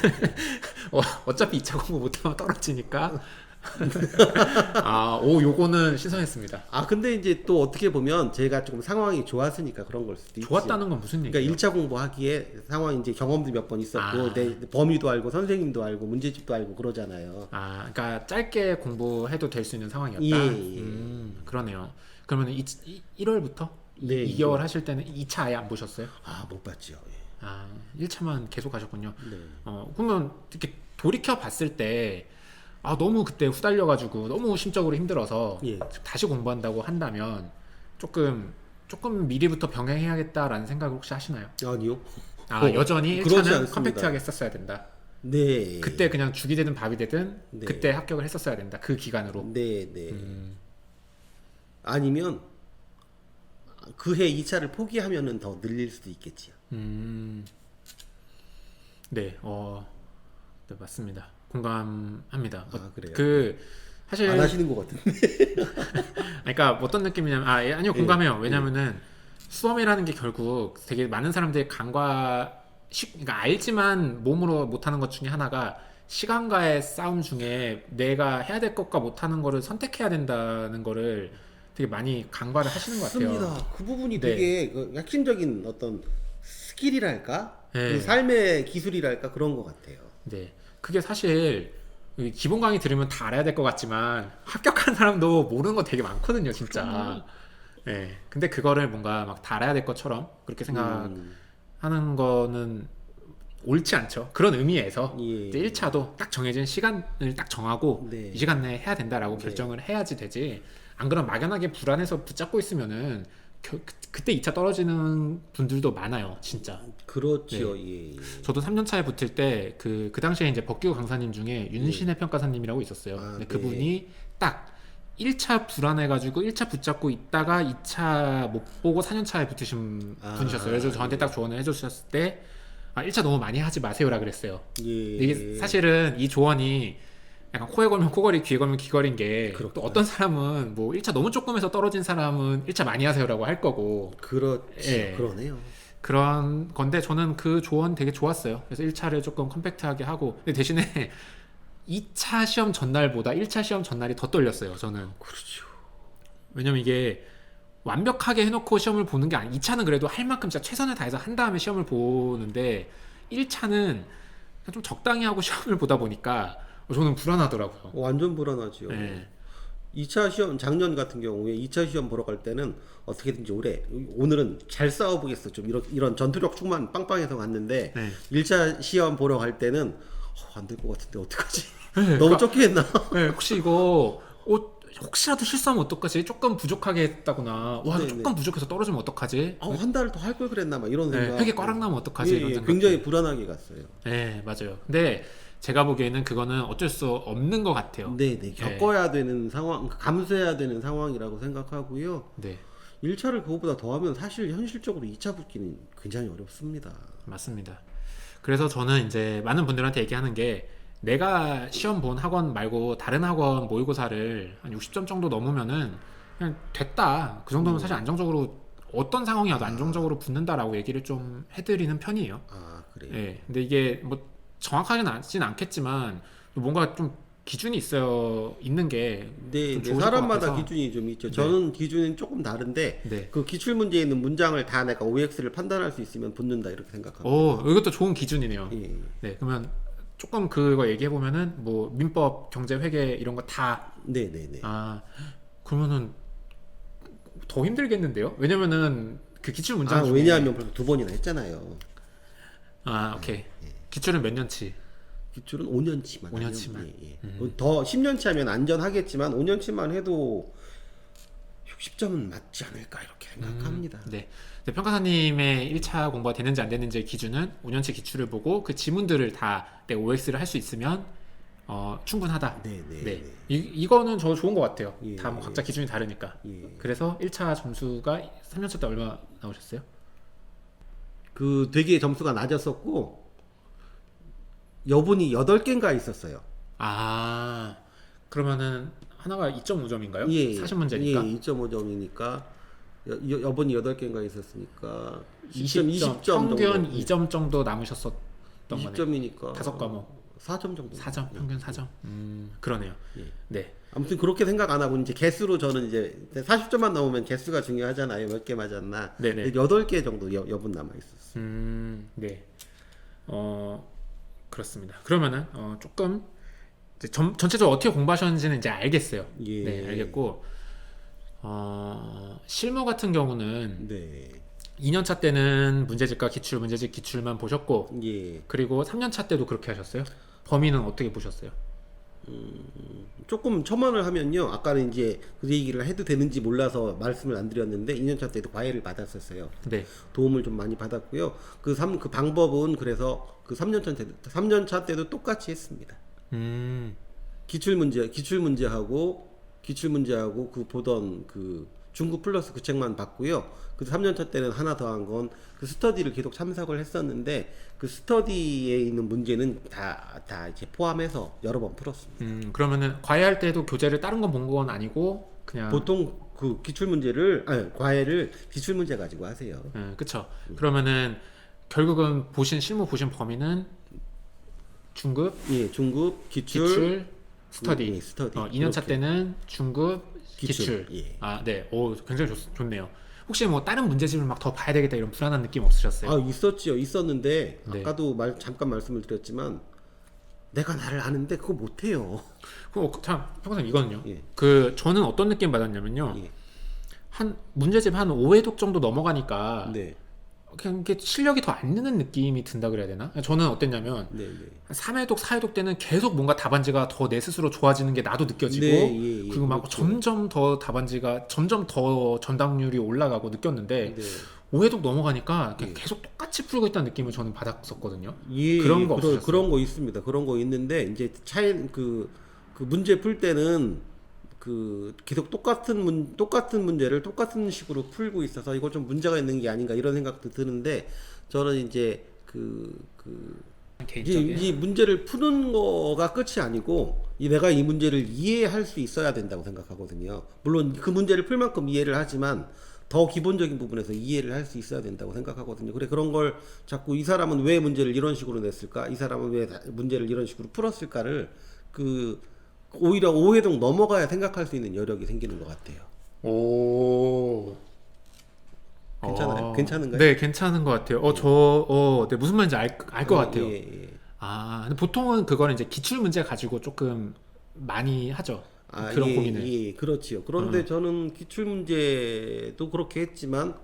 어차피 2차 공부 못하면 떨어지니까 요거는 신선했습니다. 아 근데 이제 또 어떻게 보면 제가 조금 상황이 좋았으니까 그런 걸 수도 있죠. 좋았다는 건 무슨 그러니까 얘기예요? 1차 공부하기에 상황이 이제 경험도 몇 번 있었고 아. 내 범위도 알고 선생님도 알고 문제집도 알고 그러잖아요. 그러니까 짧게 공부해도 될 수 있는 상황이었다. 예. 그러네요. 그러면 1월부터 네, 2개월 하실 때는 2차 아예 안 보셨어요? 아 못 봤죠. 예. 1차만 계속 하셨군요. 네. 그러면 이렇게 돌이켜 봤을 때 너무 그때 후달려가지고 너무 심적으로 힘들어서 예. 다시 공부한다고 한다면 조금 미리부터 병행해야겠다라는 생각을 혹시 하시나요? 아니요. 여전히 그러지 1차는 않습니다. 컴팩트하게 했었어야 된다. 네. 그때 그냥 죽이 되든 밥이 되든 네. 그때 합격을 했었어야 된다. 그 기간으로. 네. 아니면 그해 2차를 포기하면은 더 늘릴 수도 있겠지요. 네, 네, 맞습니다. 공감합니다. 아, 그래요? 사실 안 하시는 것 같은데. 그러니까 어떤 느낌이냐면 아니요 공감해요. 왜냐면은 수험이라는 게 결국 되게 많은 사람들이 그러니까 알지만 몸으로 못하는 것 중에 하나가 시간과의 싸움 중에 내가 해야 될 것과 못하는 거를 선택해야 된다는 거를 되게 많이 간과를 하시는 것 같아요. 맞습니다. 그 부분이 네. 되게 그 핵심적인 어떤 스킬이랄까, 네. 그 삶의 기술이랄까 그런 것 같아요. 네, 그게 사실 기본 강의 들으면 다 알아야 될 것 같지만 합격한 사람도 모르는 거 되게 많거든요, 진짜. 네, 근데 그거를 뭔가 막 다 알아야 될 것처럼 그렇게 생각하는 거는 옳지 않죠. 그런 의미에서 예. 이제 1차도 딱 정해진 시간을 딱 정하고 네. 이 시간 내에 해야 된다라고 네. 결정을 해야지 되지. 안 그러면 막연하게 불안해서 붙잡고 있으면은 그때 2차 떨어지는 분들도 많아요, 진짜. 그렇죠. 예. 저도 3년 차에 붙을 때 그 당시에 이제 법규 강사님 중에 윤신혜 평가사님이라고 있었어요. 아, 근데 네. 그분이 딱 1차 불안해가지고 1차 붙잡고 있다가 2차 못 보고 4년 차에 붙으신 아, 분이셨어요. 그래서 저한테 딱 조언을 해주셨을 때 1차 너무 많이 하지 마세요라 그랬어요. 예. 이게 사실은 이 조언이 약간 코에 걸면 코걸이, 귀에 걸면 귀걸인 게 또 그렇구나. 어떤 사람은 뭐 1차 너무 조금 해서 떨어진 사람은 1차 많이 하세요라고 할 거고 그렇죠. 예. 그러네요. 그런 건데 저는 그 조언 되게 좋았어요. 그래서 1차를 조금 컴팩트하게 하고 근데 대신에 2차 시험 전날보다 1차 시험 전날이 더 떨렸어요. 저는. 그렇죠. 왜냐면 이게 완벽하게 해놓고 시험을 보는 게 2차는 그래도 할 만큼 진짜 최선을 다해서 한 다음에 시험을 보는데 1차는 좀 적당히 하고 시험을 보다 보니까 저는 불안하더라고요. 완전 불안하죠. 네. 2차 시험 작년 같은 경우에 2차 시험 보러 갈 때는 어떻게든지 오늘은 잘 싸워보겠어. 좀 이런 전투력 충만 빵빵해서 갔는데 네. 1차 시험 보러 갈 때는 안 될 것 같은데 어떡하지? 네, 너무 그러니까, 적게 했나? 네, 혹시 이거 혹시라도 실수하면 어떡하지? 조금 부족하게 했다거나 와 네네. 조금 부족해서 떨어지면 어떡하지? 한 달을 더 할 걸 그랬나 막 이런 네, 생각. 회계 꽈락 나면 어떡하지? 예, 이런 예, 생각. 굉장히 불안하게 갔어요. 네, 맞아요. 근데 제가 보기에는 그거는 어쩔 수 없는 것 같아요. 네네. 겪어야 되는 상황, 감수해야 되는 상황이라고 생각하고요. 네, 1차를 그거보다 더하면 사실 현실적으로 2차 붙기는 굉장히 어렵습니다. 맞습니다. 그래서 저는 이제 많은 분들한테 얘기하는 게 내가 시험 본 학원 말고 다른 학원 모의고사를 한 60점 정도 넘으면은 그냥 됐다. 그 정도면 사실 안정적으로 어떤 상황이어도 안정적으로 붙는다라고 얘기를 좀 해드리는 편이에요. 아, 그래요? 예. 근데 이게 뭐 정확하진 않겠지만 뭔가 좀 기준이 있는 게 네, 좀 네, 좋으실 것 사람마다 같아서. 기준이 좀 있죠. 네. 저는 기준은 조금 다른데 네. 그 기출 문제에 있는 문장을 다 내가 OX를 판단할 수 있으면 붙는다 이렇게 생각합니다. 오, 이것도 좋은 기준이네요. 예. 네. 그러면 조금 그거 얘기해 보면은 뭐 민법, 경제, 회계 이런 거 다 네, 네, 네. 그러면은 더 힘들겠는데요? 왜냐면은 그 기출 문장 중에 왜냐하면 벌써 2번이나 했잖아요. 오케이. 기출은 몇 년치? 기출은 5년치만. 5년치만. 예, 예. 더 10년치 하면 안전하겠지만 5년치만 해도 60점은 맞지 않을까 이렇게 생각합니다. 네. 네, 평가사님의 1차 공부가 됐는지 안 됐는지의 기준은 5년치 기출을 보고 그 지문들을 다 내가 OX를 할 수 있으면 충분하다. 네, 네, 네. 네. 이거는 저 좋은 것 같아요. 예, 다 뭐 각자 기준이 다르니까. 예. 그래서 1차 점수가 3년차 때 얼마 나오셨어요? 그 되게 점수가 낮았었고 여분이 8개인가 있었어요. 아, 그러면은 하나가 2.5점인가요? 예, 40문제니까. 예, 2.5점이니까 여분이 8개인가 있었으니까 20점, 20점 평균 정도. 2점 정도 남으셨었던 거네요. 20점이니까 다섯 과목. 4점 정도. 4점, 평균 4점. 그러네요. 예. 네. 아무튼 그렇게 생각 안 하고 이제 개수로 저는 이제 40점만 넘으면 개수가 중요하잖아요. 몇 개 맞았나. 네네. 8개 정도 여분 남아 있었어요. 네. 그렇습니다. 그러면은 조금 이제 전체적으로 어떻게 공부하셨는지는 이제 알겠어요. 예. 네, 알겠고 실무 같은 경우는 네. 2년차 때는 문제집과 기출, 문제집, 기출만 보셨고 예. 그리고 3년차 때도 그렇게 하셨어요? 범위는 어떻게 보셨어요? 조금 첨언을 하면요. 아까는 이제 그 얘기를 해도 되는지 몰라서 말씀을 안 드렸는데 2년차 때도 과외를 받았었어요. 네. 도움을 좀 많이 받았고요. 그 방법은 그래서 그 3년차 때도 똑같이 했습니다. 기출 문제하고 그 보던 그 중급 플러스 그 책만 봤고요. 그 3년차 때는 하나 더한 건 그 스터디를 계속 참석을 했었는데 그 스터디에 있는 문제는 다 이제 포함해서 여러 번 풀었습니다. 그러면은 과외할 때도 교재를 다른 건 본 건 아니고 그냥 보통 그 과외를 기출 문제 가지고 하세요. 그쵸. 그러면은 결국은 실무 보신 범위는 중급, 예, 중급, 기출, 스터디. 예, 스터디. 2년차 이렇게. 때는 중급, 기출. 예. 네. 굉장히 좋네요. 혹시 뭐 다른 문제집을 막 더 봐야 되겠다 이런 불안한 느낌 없으셨어요? 있었는데 네. 아까도 잠깐 말씀을 드렸지만 내가 나를 아는데 그거 못해요. 참, 평생 이거는요. 예. 저는 어떤 느낌 받았냐면요. 예. 문제집 한 5회독 정도 넘어가니까 네, 그냥 이게 실력이 더 안 느는 느낌이 든다 그래야 되나? 저는 어땠냐면 네, 네. 한 3회독, 4회독 때는 계속 뭔가 답안지가 더 내 스스로 좋아지는 게 나도 느껴지고 네, 예, 예, 그리고 막 그렇죠. 점점 더 답안지가 점점 더 전당률이 올라가고 느꼈는데 네. 5회독 넘어가니까 그냥 예. 계속 똑같이 풀고 있다는 느낌을 저는 받았었거든요. 예, 그런 거 없으셨어요? 그런 거 있습니다. 그런 거 있는데 이제 그 문제 풀 때는 그 계속 똑같은 문제를 똑같은 식으로 풀고 있어서 이거 좀 문제가 있는 게 아닌가 이런 생각도 드는데 저는 이제 개인적인 이 문제를 푸는 거가 끝이 아니고 내가 이 문제를 이해할 수 있어야 된다고 생각하거든요. 물론 그 문제를 풀 만큼 이해를 하지만 더 기본적인 부분에서 이해를 할 수 있어야 된다고 생각하거든요. 그런 걸 자꾸 이 사람은 왜 문제를 이런 식으로 냈을까? 이 사람은 왜 문제를 이런 식으로 풀었을까를 오히려 5회독 넘어가야 생각할 수 있는 여력이 생기는 것 같아요. 오. 괜찮아요? 괜찮은가요? 네, 괜찮은 것 같아요. 네, 무슨 말인지 알 것 같아요. 예, 예. 근데 보통은 그거는 이제 기출 문제 가지고 조금 많이 하죠. 그런 고민을. 예, 그렇지요. 그런데 저는 기출 문제도 그렇게 했지만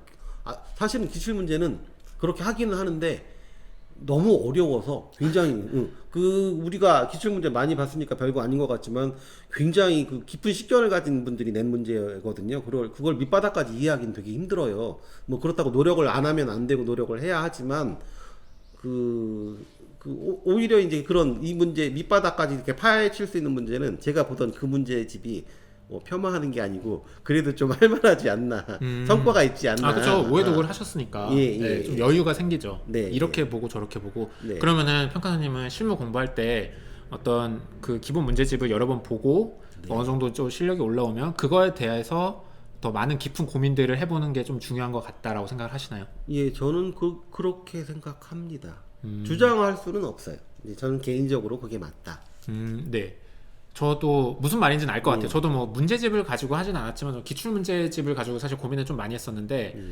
사실은 기출 문제는 그렇게 하기는 하는데 너무 어려워서 굉장히 그 우리가 기출문제 많이 봤으니까 별거 아닌 것 같지만 굉장히 그 깊은 식견을 가진 분들이 낸 문제거든요. 그걸 밑바닥까지 이해하기는 되게 힘들어요. 뭐 그렇다고 노력을 안 하면 안 되고 노력을 해야 하지만 오히려 이제 그런 이 문제 밑바닥까지 이렇게 파헤칠 수 있는 문제는 제가 보던 그 문제집이 폄하하는 게 아니고 그래도 좀 할만하지 않나 성과가 있지 않나. 아, 그렇죠. 오해독을 하셨으니까 네, 좀 여유가 생기죠. 네, 이렇게 보고 저렇게 보고. 네. 그러면은 평가사님은 실무 공부할 때 어떤 그 기본 문제집을 여러 번 보고 어느 정도 좀 실력이 올라오면 그거에 대해서 더 많은 깊은 고민들을 해보는 게 좀 중요한 것 같다라고 생각을 하시나요? 예, 저는 그렇게 생각합니다. 주장할 수는 없어요. 이제 저는 개인적으로 그게 맞다. 네. 저도 무슨 말인지는 알 것 같아요. 저도 뭐 문제집을 가지고 하진 않았지만 기출 문제집을 가지고 사실 고민을 좀 많이 했었는데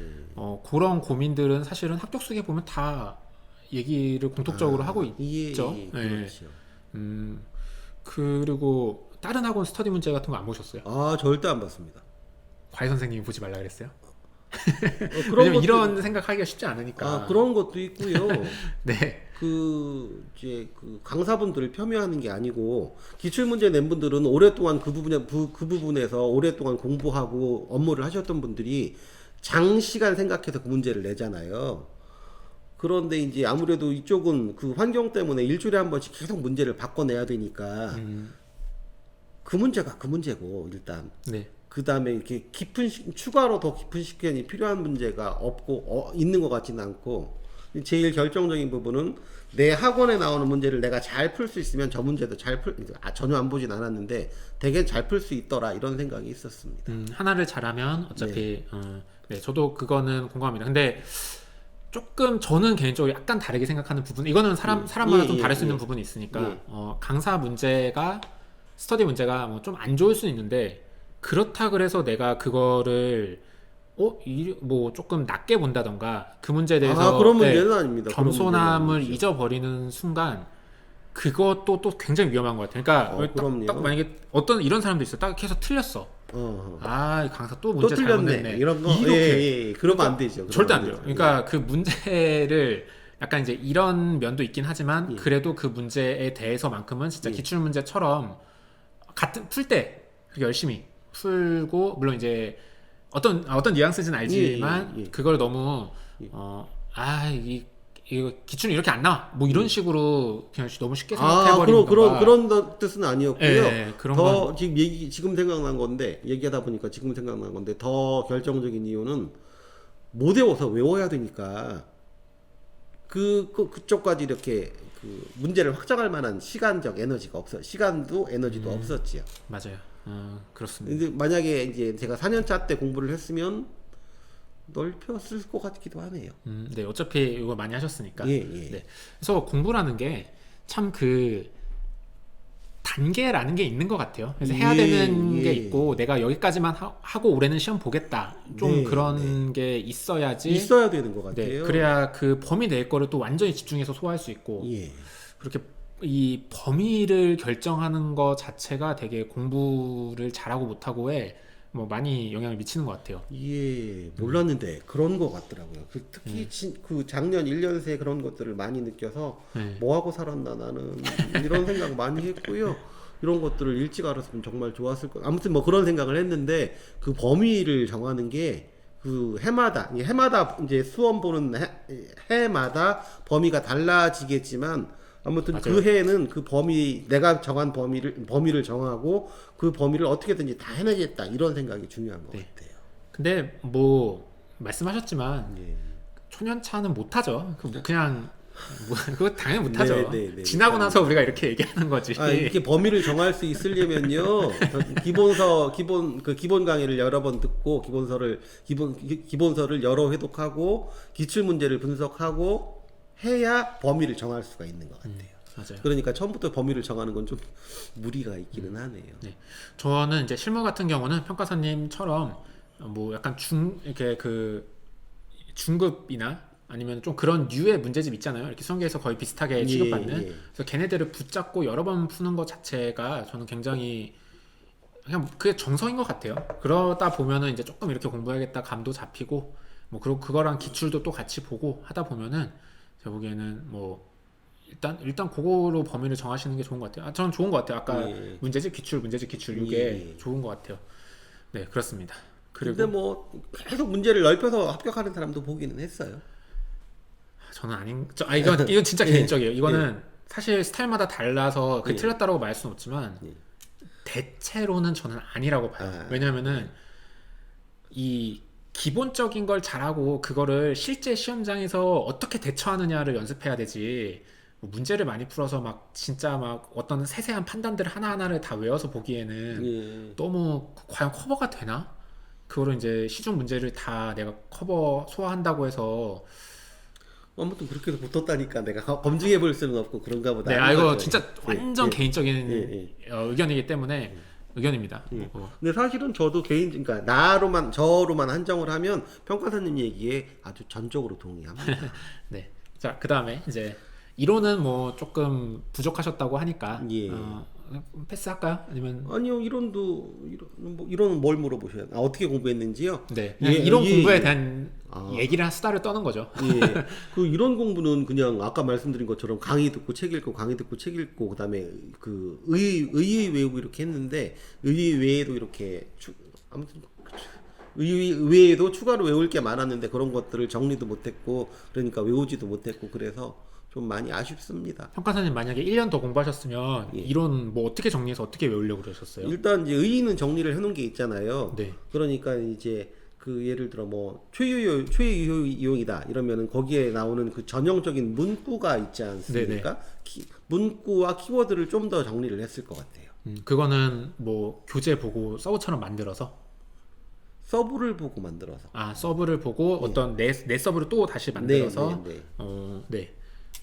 그런 고민들은 사실은 합격 수기에 보면 다 얘기를 공통적으로 하고 있죠. 예, 네. 그렇죠. 그리고 다른 학원 스터디 문제 같은 거 안 보셨어요? 아, 절대 안 봤습니다. 과외 선생님이 보지 말라 그랬어요? 그런 왜냐면 것도, 이런 생각하기가 쉽지 않으니까. 아, 그런 것도 있고요. 네. 이제 강사분들을 폄훼하는 게 아니고 기출 문제 낸 분들은 오랫동안 그 부분에서 오랫동안 공부하고 업무를 하셨던 분들이 장시간 생각해서 그 문제를 내잖아요. 그런데 이제 아무래도 이쪽은 그 환경 때문에 일주일에 한 번씩 계속 문제를 바꿔내야 되니까 그 문제가 그 문제고 일단 네. 그 다음에 이렇게 추가로 더 깊은 식견이 필요한 문제가 없고 있는 것 같지는 않고 제일 결정적인 부분은 내 학원에 나오는 문제를 내가 잘 풀 수 있으면 저 문제도 전혀 안 보진 않았는데 되게 잘 풀 수 있더라 이런 생각이 있었습니다. 하나를 잘하면 어차피 네, 저도 그거는 공감합니다. 근데 조금 저는 개인적으로 약간 다르게 생각하는 부분, 이거는 사람마다 좀 다를 수 있는 부분이 있으니까 강사 문제가 스터디 문제가 뭐 좀 안 좋을 수는 있는데 그렇다 그래서 내가 그거를 뭐 조금 낮게 본다던가 그 문제에 대해서 그런 문제는 아닙니다. 겸손함을 잊어버리는 순간 그것도 또 굉장히 위험한 것 같아요. 그러니까 딱 만약에 어떤 이런 사람도 있어. 딱 해서 틀렸어. 이 강사 또 문제 잘못 냈네. 이런 거 이렇게 그러면 안 되죠. 절대 안 돼요. 그러니까 그 문제를 약간 이제 이런 면도 있긴 하지만 그래도 그 문제에 대해서만큼은 진짜 기출 문제처럼 풀 때 그렇게 열심히 풀고 물론 이제 어떤 뉘앙스인지는 알지만 그걸 너무 이거 기출은 이렇게 안 나와 뭐 이런 식으로 그냥 너무 쉽게 생각해버리는 그런 뜻은 아니었고요. 그런 더 지금 생각난 건데 얘기하다 보니까 지금 생각난 건데 더 결정적인 이유는 못 외워서 외워야 되니까 그쪽까지 이렇게 그 문제를 확장할 만한 시간적 에너지가 시간도 에너지도 없었지요. 맞아요. 그렇습니다. 근데 만약에 이제 제가 4년차 때 공부를 했으면 넓혔을 것 같기도 하네요. 네, 어차피 이거 많이 하셨으니까. 예. 네. 그래서 공부라는 게 참 그 단계라는 게 있는 것 같아요. 그래서 해야 되는 게 있고 내가 여기까지만 하고 올해는 시험 보겠다. 좀 그런 게 있어야 되는 것 같아요. 네, 그래야 그 범위 낼 거를 또 완전히 집중해서 소화할 수 있고 그렇게 이 범위를 결정하는 것 자체가 되게 공부를 잘하고 못하고에 뭐 많이 영향을 미치는 것 같아요. 몰랐는데 그런 것 같더라고요. 특히 그 작년 1년 새 그런 것들을 많이 느껴서 뭐 하고 살았나 나는 이런 생각 많이 했고요. 이런 것들을 일찍 알았으면 정말 좋았을 거. 아무튼 뭐 그런 생각을 했는데 그 범위를 정하는 게 그 해마다 이제 수험 보는 해마다 범위가 달라지겠지만 아무튼 맞아요. 그 해에는 그 내가 정한 범위를 정하고 그 범위를 어떻게든지 다 해내겠다 이런 생각이 중요한 것 같아요. 근데 뭐 말씀하셨지만 초년차는 못하죠. 그거 당연히 못하죠. 지나고 나서 우리가 이렇게 얘기하는 거지. 이렇게 범위를 정할 수 있으려면요 기본 강의를 여러 번 듣고 기본서를 여러 회독하고 기출 문제를 분석하고 해야 범위를 정할 수가 있는 것 같아요. 맞아요. 그러니까 처음부터 범위를 정하는 건 좀 무리가 있기는 하네요. 네. 저는 이제 실무 같은 경우는 평가사님처럼 뭐 약간 이렇게 그 중급이나 아니면 좀 그런 류의 문제집 있잖아요. 이렇게 수험계에서 거의 비슷하게 취급받는. 그래서 걔네들을 붙잡고 여러 번 푸는 것 자체가 저는 굉장히 그냥 그게 정성인 것 같아요. 그러다 보면은 이제 조금 이렇게 공부해야겠다 감도 잡히고 뭐 그리고 그거랑 기출도 또 같이 보고 하다 보면은 제가 보기에는 뭐 일단 그거로 범위를 정하시는 게 좋은 것 같아요. 저는 좋은 것 같아요. 아까 예. 문제집 기출 이게 예. 좋은 것 같아요. 네, 그렇습니다. 근데 그리고 뭐 계속 문제를 넓혀서 합격하는 사람도 보기는 했어요. 저는 이건 진짜 예. 개인적이에요. 이거는 사실 스타일마다 달라서 예. 틀렸다라고 말할 수는 없지만 예. 대체로는 저는 아니라고 봐요. 아. 왜냐면은 이 기본적인 걸 잘하고 그거를 실제 시험장에서 어떻게 대처하느냐를 연습해야 되지. 뭐 문제를 많이 풀어서 막 진짜 막 어떤 세세한 판단들 하나하나를 다 외워서 보기에는 예. 너무 과연 커버가 되나? 그거를 이제 시중 문제를 다 내가 소화한다고 해서 아무튼 그렇게 해서 붙었다니까 내가 검증해 볼 수는 없고 그런가 보다. 네, 하는 이거 거죠. 진짜 완전 예. 개인적인 예. 의견이기 때문에 의견입니다. 예. 뭐, 근데 사실은 저도 그러니까 저로만 한정을 하면 평가사님 얘기에 아주 전적으로 동의합니다. 네. 자, 그 다음에 이제 이론은 뭐 조금 부족하셨다고 하니까 예. 패스할까요? 아니면 아니요, 이론은 뭘 물어보셔야? 어떻게 공부했는지요? 네, 예, 이론 예, 공부에 예. 대한 아. 얘기를 수다를 떠는 거죠. 예. 그 이론 공부는 그냥 아까 말씀드린 것처럼 강의 듣고 책 읽고 강의 듣고 책 읽고 그다음에 그 의의 외우고 이렇게 했는데 의의 외에도 이렇게 아무튼 의의 외에도 추가로 외울 게 많았는데 그런 것들을 정리도 못했고 그러니까 외우지도 못했고 그래서 좀 많이 아쉽습니다. 평가사님 만약에 1년 더 공부하셨으면 예. 이론 뭐 어떻게 정리해서 어떻게 외우려고 그러셨어요? 일단 이제 의의는 정리를 해놓은 게 있잖아요. 네. 그러니까 이제 그 예를 들어 뭐 최유효 이용이다 이러면은 거기에 나오는 그 전형적인 문구가 있지 않습니까? 문구와 키워드를 좀 더 정리를 했을 것 같아요. 그거는 뭐 교재 보고 서브처럼 만들어서 서브를 보고 만들어서. 서브를 보고 어떤 내 서브를 또 다시 만들어서 네. 네.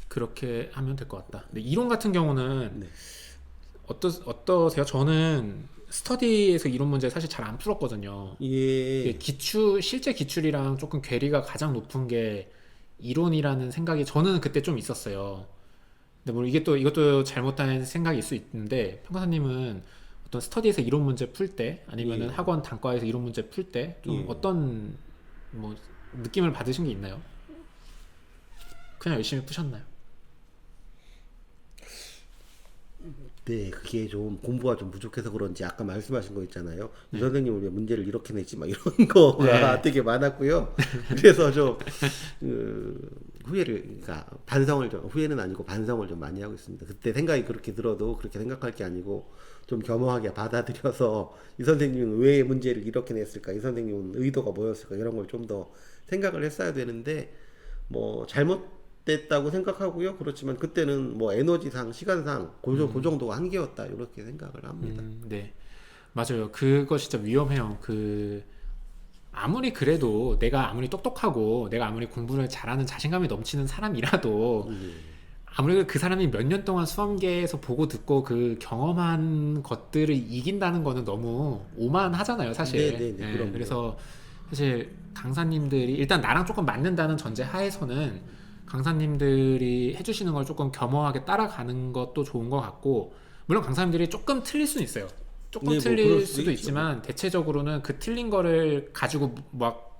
그렇게 하면 될 것 같다. 근데 이론 같은 경우는 네. 어떠세요? 저는 스터디에서 이론 문제 사실 잘 안 풀었거든요. 예. 이게 실제 기출이랑 조금 괴리가 가장 높은 게 이론이라는 생각이 저는 그때 좀 있었어요. 근데 뭐 이것도 잘못된 생각일 수 있는데 평가사님은 어떤 스터디에서 이론 문제 풀 때 아니면은 예. 학원 단과에서 이론 문제 풀 때 좀 예. 어떤 뭐 느낌을 받으신 게 있나요? 그냥 열심히 푸셨나요? 네, 그게 좀 공부가 좀 부족해서 그런지 아까 말씀하신 거 있잖아요. 이 선생님은 왜 문제를 이렇게 냈지 막 이런 거가 네. 되게 많았고요. 그래서 좀 그러니까 후회는 아니고 반성을 좀 많이 하고 있습니다. 그때 생각이 그렇게 들어도 그렇게 생각할 게 아니고 좀 겸허하게 받아들여서 이 선생님은 왜 문제를 이렇게 냈을까? 이 선생님은 의도가 뭐였을까? 이런 걸 좀 더 생각을 했어야 되는데 뭐 잘못됐다고 생각하고요. 그렇지만 그때는 뭐 에너지상, 시간상 그 정도가 한계였다 이렇게 생각을 합니다. 네, 맞아요. 그거 진짜 위험해요. 아무리 그래도 내가 아무리 똑똑하고 내가 아무리 공부를 잘하는 자신감이 넘치는 사람이라도 아무리 그 사람이 몇 년 동안 수험계에서 보고 듣고 그 경험한 것들을 이긴다는 거는 너무 오만하잖아요, 사실. 네, 그럼요. 그래서 사실 강사님들이 일단 나랑 조금 맞는다는 전제 하에서는 강사님들이 해주시는 걸 조금 겸허하게 따라가는 것도 좋은 것 같고, 물론 강사님들이 조금 틀릴 수는 있어요. 조금 네, 뭐 틀릴 그럴 수도 수도 있지만 대체적으로는 그 틀린 거를 가지고 막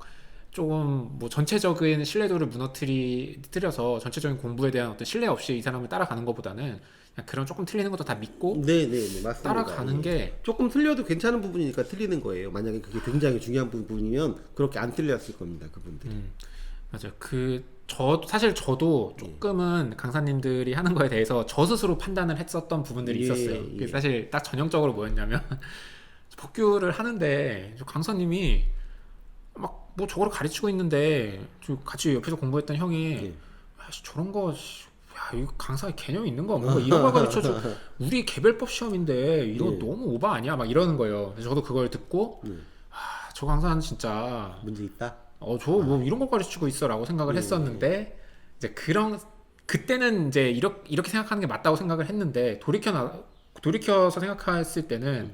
조금 뭐 전체적인 신뢰도를 무너뜨려서 전체적인 공부에 대한 어떤 신뢰 없이 이 사람을 따라가는 것보다는 그냥 그런 조금 틀리는 것도 다 믿고 네, 맞습니다. 따라가는 예. 게 조금 틀려도 괜찮은 부분이니까 틀리는 거예요. 만약에 그게 굉장히 중요한 부분이면 그렇게 안 틀렸을 겁니다, 그분들이. 맞아요. 사실 저도 조금은 강사님들이 하는 거에 대해서 저 스스로 판단을 했었던 부분들이 예, 있었어요. 예. 그게 사실 딱 전형적으로 뭐였냐면 복규를 하는데 저 강사님이 막 뭐 저거를 가르치고 있는데 저 같이 옆에서 공부했던 형이 예. 야, 저런 거 이 강사의 개념이 있는 거 뭔가 이런 걸 가르쳐줘. 우리 개별법 시험인데 이거 예. 너무 오바 아니야? 막 이러는 거예요. 그래서 저도 그걸 듣고 저 강사는 진짜 문제 있다? 저 뭐 이런 거 가르치고 있어라고 생각을 했었는데 이제 그때는 이제 이렇게 생각하는 게 맞다고 생각을 했는데 돌이켜서 생각했을 때는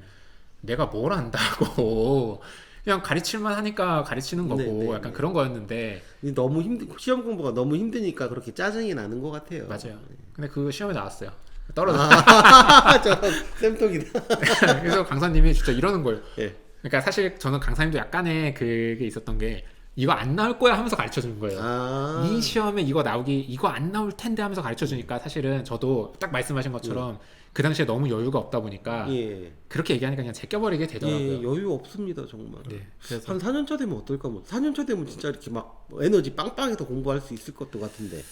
내가 뭘 안다고 그냥 가르칠만 하니까 가르치는 거고 네, 약간 그런 거였는데 너무 시험 공부가 너무 힘드니까 그렇게 짜증이 나는 것 같아요. 맞아요. 근데 그 시험에 나왔어요. 떨어졌어. 저 쌤통이다. 그래서 강사님이 진짜 이러는 거예요. 예. 그러니까 사실 저는 강사님도 약간의 그게 있었던 게 이거 안 나올 거야 하면서 가르쳐 주는 거예요. 아. 이 시험에 이거 안 나올 텐데 하면서 가르쳐 주니까 사실은 저도 딱 말씀하신 것처럼 그 당시에 너무 여유가 없다 보니까 예. 그렇게 얘기하니까 그냥 제껴버리게 되더라고요. 예, 여유 없습니다 정말. 네, 그래서 한 4년차 되면 어떨까 뭐. 4년차 되면 진짜 이렇게 막 에너지 빵빵해서 공부할 수 있을 것도 같은데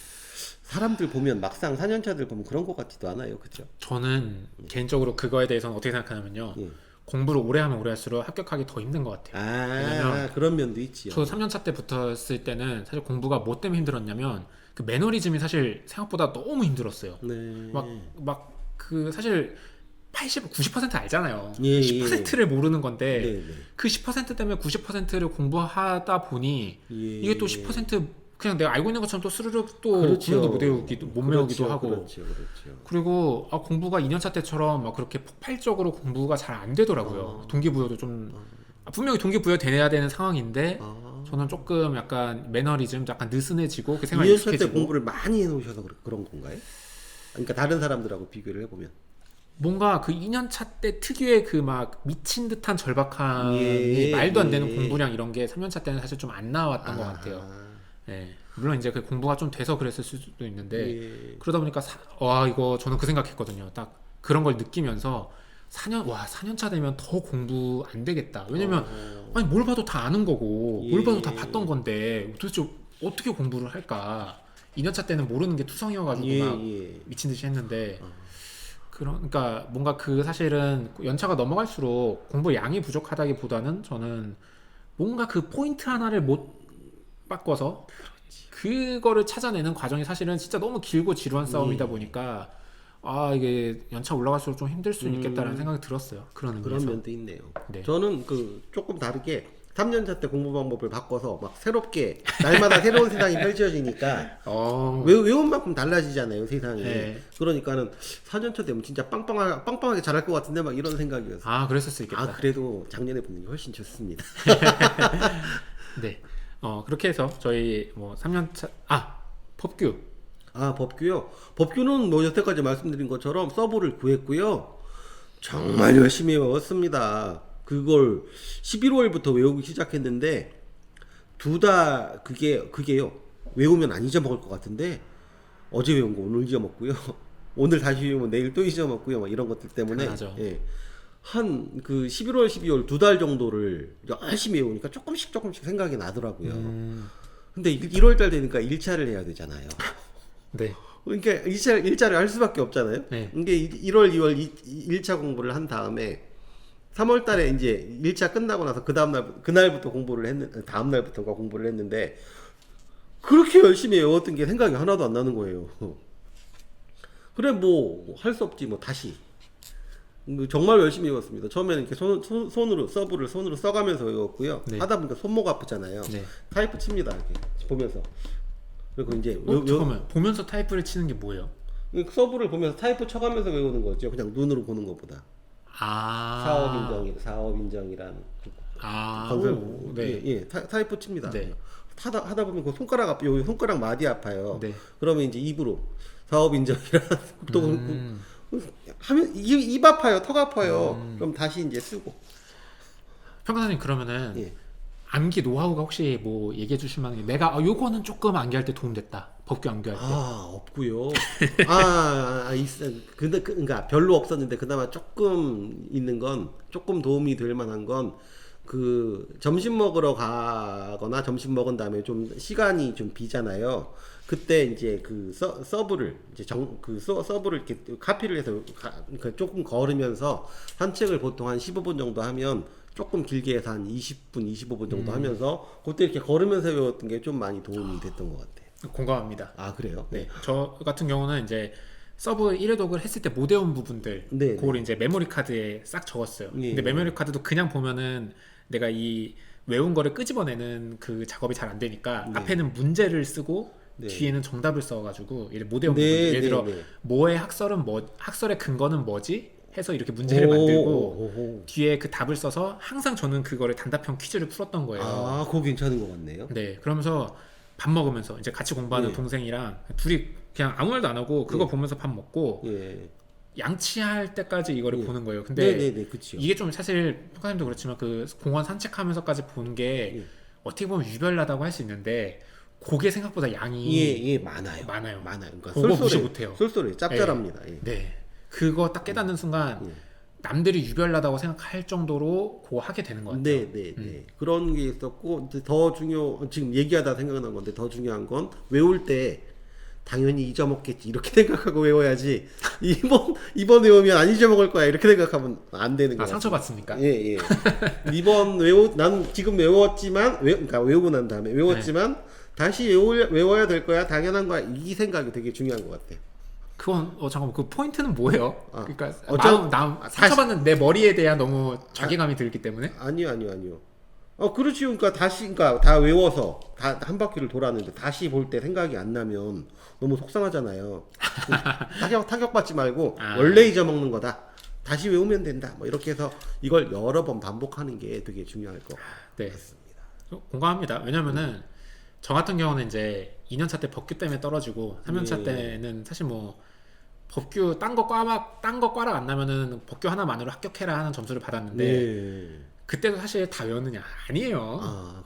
사람들 보면 막상 4년차들 보면 그런 것 같지도 않아요, 그렇죠? 저는 개인적으로 그거에 대해서는 어떻게 생각하냐면요. 예. 공부를 오래 하면 오래 할수록 합격하기 더 힘든 것 같아요. 아, 왜냐면 그런 면도 있지요. 저도 3년차 때 붙었을 때는 사실 공부가 뭐 때문에 힘들었냐면 그 매너리즘이 사실 생각보다 너무 힘들었어요. 네. 막 그 사실 90% 알잖아요. 예, 10%를 모르는 건데 네, 네. 그 10% 때문에 90%를 공부하다 보니 예. 이게 또 10% 그냥 내가 알고 있는 것처럼 또 스르륵 또 그렇죠. 구현도 못 외우기도 못 외우기도 하고 그렇죠, 그렇죠. 그리고 공부가 2년차 때처럼 막 그렇게 폭발적으로 공부가 잘 안 되더라고요. 동기부여도 좀 분명히 동기부여 돼야 되는 상황인데 저는 조금 약간 매너리즘, 약간 느슨해지고 그 생활이 2년차 때 익숙해지고 공부를 많이 해놓으셔서 그런 건가요? 그러니까 다른 사람들하고 비교를 해보면 뭔가 그 2년차 때 특유의 그 막 미친 듯한 절박함이 예, 말도 안 예. 되는 공부량 이런 게 3년차 때는 사실 좀 안 나왔던 것 같아요. 예. 물론 이제 그 공부가 좀 돼서 그랬을 수도 있는데 예. 그러다 보니까 이거 저는 그 생각했거든요. 딱 그런 걸 느끼면서 4년차 되면 더 공부 안 되겠다. 왜냐면 아니 뭘 봐도 다 아는 거고 뭘 봐도 다 예. 봤던 건데 도대체 어떻게 공부를 할까? 2년차 때는 모르는 게 투성이어가지고 막 미친 듯이 했는데 그러니까 뭔가 그 사실은 연차가 넘어갈수록 공부 양이 부족하다기보다는 저는 뭔가 그 포인트 하나를 못 바꿔서 그거를 찾아내는 과정이 사실은 진짜 너무 길고 지루한 싸움이다 보니까 이게 연차 올라갈수록 좀 힘들 수 있겠다라는 생각이 들었어요. 그런 그런 의미에서. 면도 있네요. 네. 저는 그 조금 다르게 3년차 때 공부 방법을 바꿔서 막 새롭게 날마다 새로운 세상이 펼쳐지니까 외운 만큼 달라지잖아요 세상이. 네. 그러니까는 4년차 되면 진짜 빵빵하게 잘할 것 같은데 막 이런 생각이었어요. 그랬을 수 있겠다. 그래도 작년에 붙는 게 훨씬 좋습니다. 네. 그렇게 해서 저희 뭐 3년차 법규. 법규요. 법규는 뭐 여태까지 말씀드린 것처럼 서브를 구했고요. 정말 열심히 외웠습니다. 그걸 11월부터 외우기 시작했는데 그게요. 외우면 안 잊어먹을 것 같은데 어제 외운 거 오늘 잊어먹고요. 오늘 다시 외우면 내일 또 잊어먹고요. 막 이런 것들 때문에 한 그 11월, 12월 2달 정도를 열심히 외우니까 조금씩 생각이 나더라고요. 근데 1월 달 되니까 1차를 해야 되잖아요. 네. 그러니까 1차를 할 수밖에 없잖아요. 네. 이게 1월, 2월 1차 공부를 한 다음에 3월 달에 이제 1차 끝나고 나서 그날부터 다음 날부터가 공부를 했는데 그렇게 열심히 외웠던 게 생각이 하나도 안 나는 거예요. 그래 뭐 할 수 없지 뭐 다시. 정말 열심히 외웠습니다. 처음에는 이렇게 서브를 손으로 써가면서 외웠고요. 네. 하다 보니까 손목 아프잖아요. 네. 타이프 칩니다. 이렇게 보면서. 그리고 이제 잠깐만. 보면서 타이프를 치는 게 뭐예요? 서브를 보면서 타이프 쳐가면서 외우는 거죠. 그냥 눈으로 보는 것보다. 사업 인정이란 건설. 네. 타이프 칩니다. 네. 하다 보면 그 손가락 마디 아파요. 네. 그러면 이제 입으로 사업 인정이란 또 하면 입 아파요, 턱 아파요. 그럼 다시 이제 쓰고. 평가사님 그러면은 암기 노하우가 혹시 뭐 얘기해 주실 만한 게 내가 요거는 조금 암기할 때 도움됐다. 법규 암기할 때. 없고요. 그러니까 별로 없었는데 그나마 조금 있는 건 조금 도움이 될 만한 건 그 점심 먹으러 가거나 점심 먹은 다음에 좀 시간이 좀 비잖아요. 그때 이제 그 서브를 이제 서브를 이렇게 카피를 해서 그러니까 조금 걸으면서 산책을 보통 한 15분 정도 하면 조금 길게 해서 한 20분, 25분 정도 하면서 그때 이렇게 걸으면서 외웠던 게 좀 많이 도움이 됐던 것 같아요. 공감합니다. 그래요? 네. 저 같은 경우는 이제 서브 1회독을 했을 때 못 외운 부분들 그걸 이제 메모리 카드에 싹 적었어요. 근데 메모리 카드도 그냥 보면은 내가 이 외운 거를 끄집어내는 그 작업이 잘 안 되니까 앞에는 문제를 쓰고 뒤에는 정답을 써가지고 못 외운 부분들 예를 들어 뭐의 학설의 근거는 뭐지? 해서 이렇게 문제를 만들고 뒤에 그 답을 써서 항상 저는 그거를 단답형 퀴즈를 풀었던 거예요. 그거 괜찮은 것 같네요. 네, 그러면서 밥 먹으면서 이제 같이 공부하는 동생이랑 둘이 그냥 아무 말도 안 하고 그거 보면서 밥 먹고 양치할 때까지 이거를 보는 거예요. 근데 그쵸. 이게 좀 사실 평가님도 그렇지만 그 공원 산책하면서까지 보는 게 어떻게 보면 유별나다고 할 수 있는데 그게 생각보다 양이 예, 많아요. 많아요. 그러니까 그거 무시 못해요. 쏠쏠해, 짭짤합니다. 예. 네. 그거 딱 깨닫는 순간 남들이 유별나다고 생각할 정도로 그거 하게 되는 것 같아요. 네. 그런 게 있었고 이제 지금 얘기하다 생각난 건데 더 중요한 건 외울 때 당연히 잊어먹겠지 이렇게 생각하고 외워야지 이번 외우면 안 잊어먹을 거야 이렇게 생각하면 안 되는 거야. 상처받습니까? 예. 난 지금 외웠지만 그러니까 외우고 난 다음에 외웠지만 다시 외워야 될 거야 당연한 거야 이 생각이 되게 중요한 것 같아요. 그건 잠깐만 그 포인트는 뭐예요? 그러니까 상처받는 내 머리에 대한 너무 자괴감이 들기 때문에? 아니요. 그렇지. 그러니까 다 외워서 다 한 바퀴를 돌았는데 다시 볼 때 생각이 안 나면 너무 속상하잖아요. 타격받지 말고 원래 잊어먹는 거다. 다시 외우면 된다. 뭐 이렇게 해서 이걸 여러 번 반복하는 게 되게 중요할 것 같습니다. 공감합니다. 왜냐면은 저 같은 경우는 이제 2년차 때 법규 때문에 떨어지고 3년차 때는 사실 뭐 법규 딴 거 꽈락 안 나면은 법규 하나만으로 합격해라 하는 점수를 받았는데 그때도 사실 다 외웠느냐? 아니에요.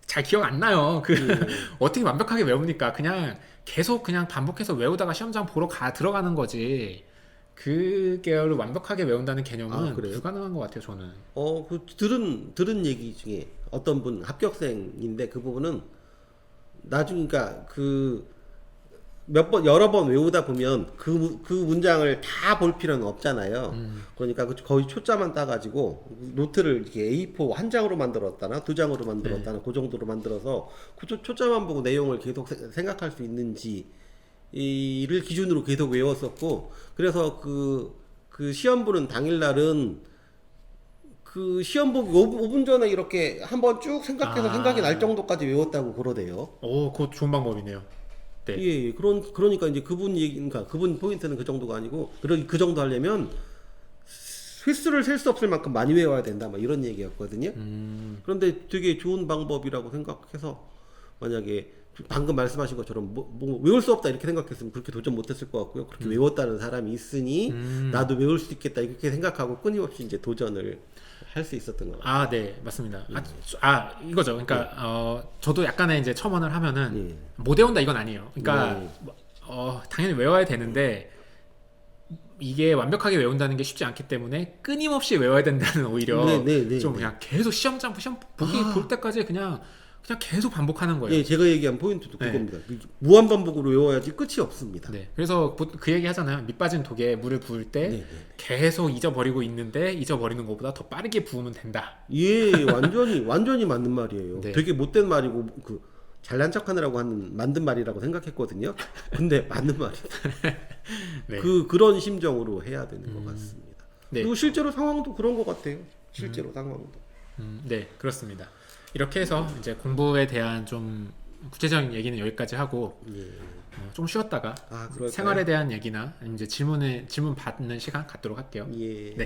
잘 기억 안 나요. 어떻게 완벽하게 외웁니까? 그냥 계속 그냥 반복해서 외우다가 시험장 보러 들어가는 거지. 그 계열을 완벽하게 외운다는 개념은 불가능한 것 같아요, 저는. 들은 얘기 중에 어떤 분 합격생인데 그 부분은 나중에 그러니까 여러 번 외우다 보면 그 문장을 다 볼 필요는 없잖아요. 그러니까 거의 초짜만 따가지고 노트를 이렇게 A4 한 장으로 만들었다나 두 장으로 만들었다나 그 정도로 만들어서 초짜만 보고 내용을 계속 생각할 수 있는지 이를 기준으로 계속 외웠었고 그래서 그 시험 보는 당일날은 그 시험 보기 5분 전에 이렇게 한번 쭉 생각해서 생각이 날 정도까지 외웠다고 그러대요. 그거 좋은 방법이네요. 네. 예. 그러니까 이제 그러니까 그분 포인트는 그 정도가 아니고 그 정도 하려면 횟수를 셀 수 없을 만큼 많이 외워야 된다. 막 이런 얘기였거든요. 그런데 되게 좋은 방법이라고 생각해서 만약에 방금 말씀하신 것처럼 뭐 외울 수 없다 이렇게 생각했으면 그렇게 도전 못했을 것 같고요. 그렇게 외웠다는 사람이 있으니 나도 외울 수 있겠다 이렇게 생각하고 끊임없이 이제 도전을 할 수 있었던 것 같아요. 네, 맞습니다. 이거죠. 그러니까 저도 약간의 이제 첨언을 하면은 못 외운다 이건 아니에요. 그러니까 당연히 외워야 되는데 이게 완벽하게 외운다는 게 쉽지 않기 때문에 끊임없이 외워야 된다는 오히려 좀 그냥 계속 시험 볼 때까지 그냥 계속 반복하는 거예요. 예, 제가 얘기한 포인트도 그겁니다. 무한 반복으로 외워야지 끝이 없습니다. 네, 그래서 그 얘기 하잖아요. 밑 빠진 독에 물을 부을 때 계속 잊어버리고 있는데 잊어버리는 것보다 더 빠르게 부으면 된다. 예, 완전히 맞는 말이에요. 되게 못된 말이고 잘난 척하느라고 만든 말이라고 생각했거든요. 근데 맞는 말이에요. 그런 심정으로 해야 되는 것 같습니다. 그리고 실제로 상황도 그런 것 같아요. 실제로 상황도. 네, 그렇습니다. 이렇게 해서 이제 공부에 대한 좀 구체적인 얘기는 여기까지 하고 좀 쉬었다가 생활에 대한 얘기나 아니면 이제 질문 받는 시간 갖도록 할게요. 예. 네.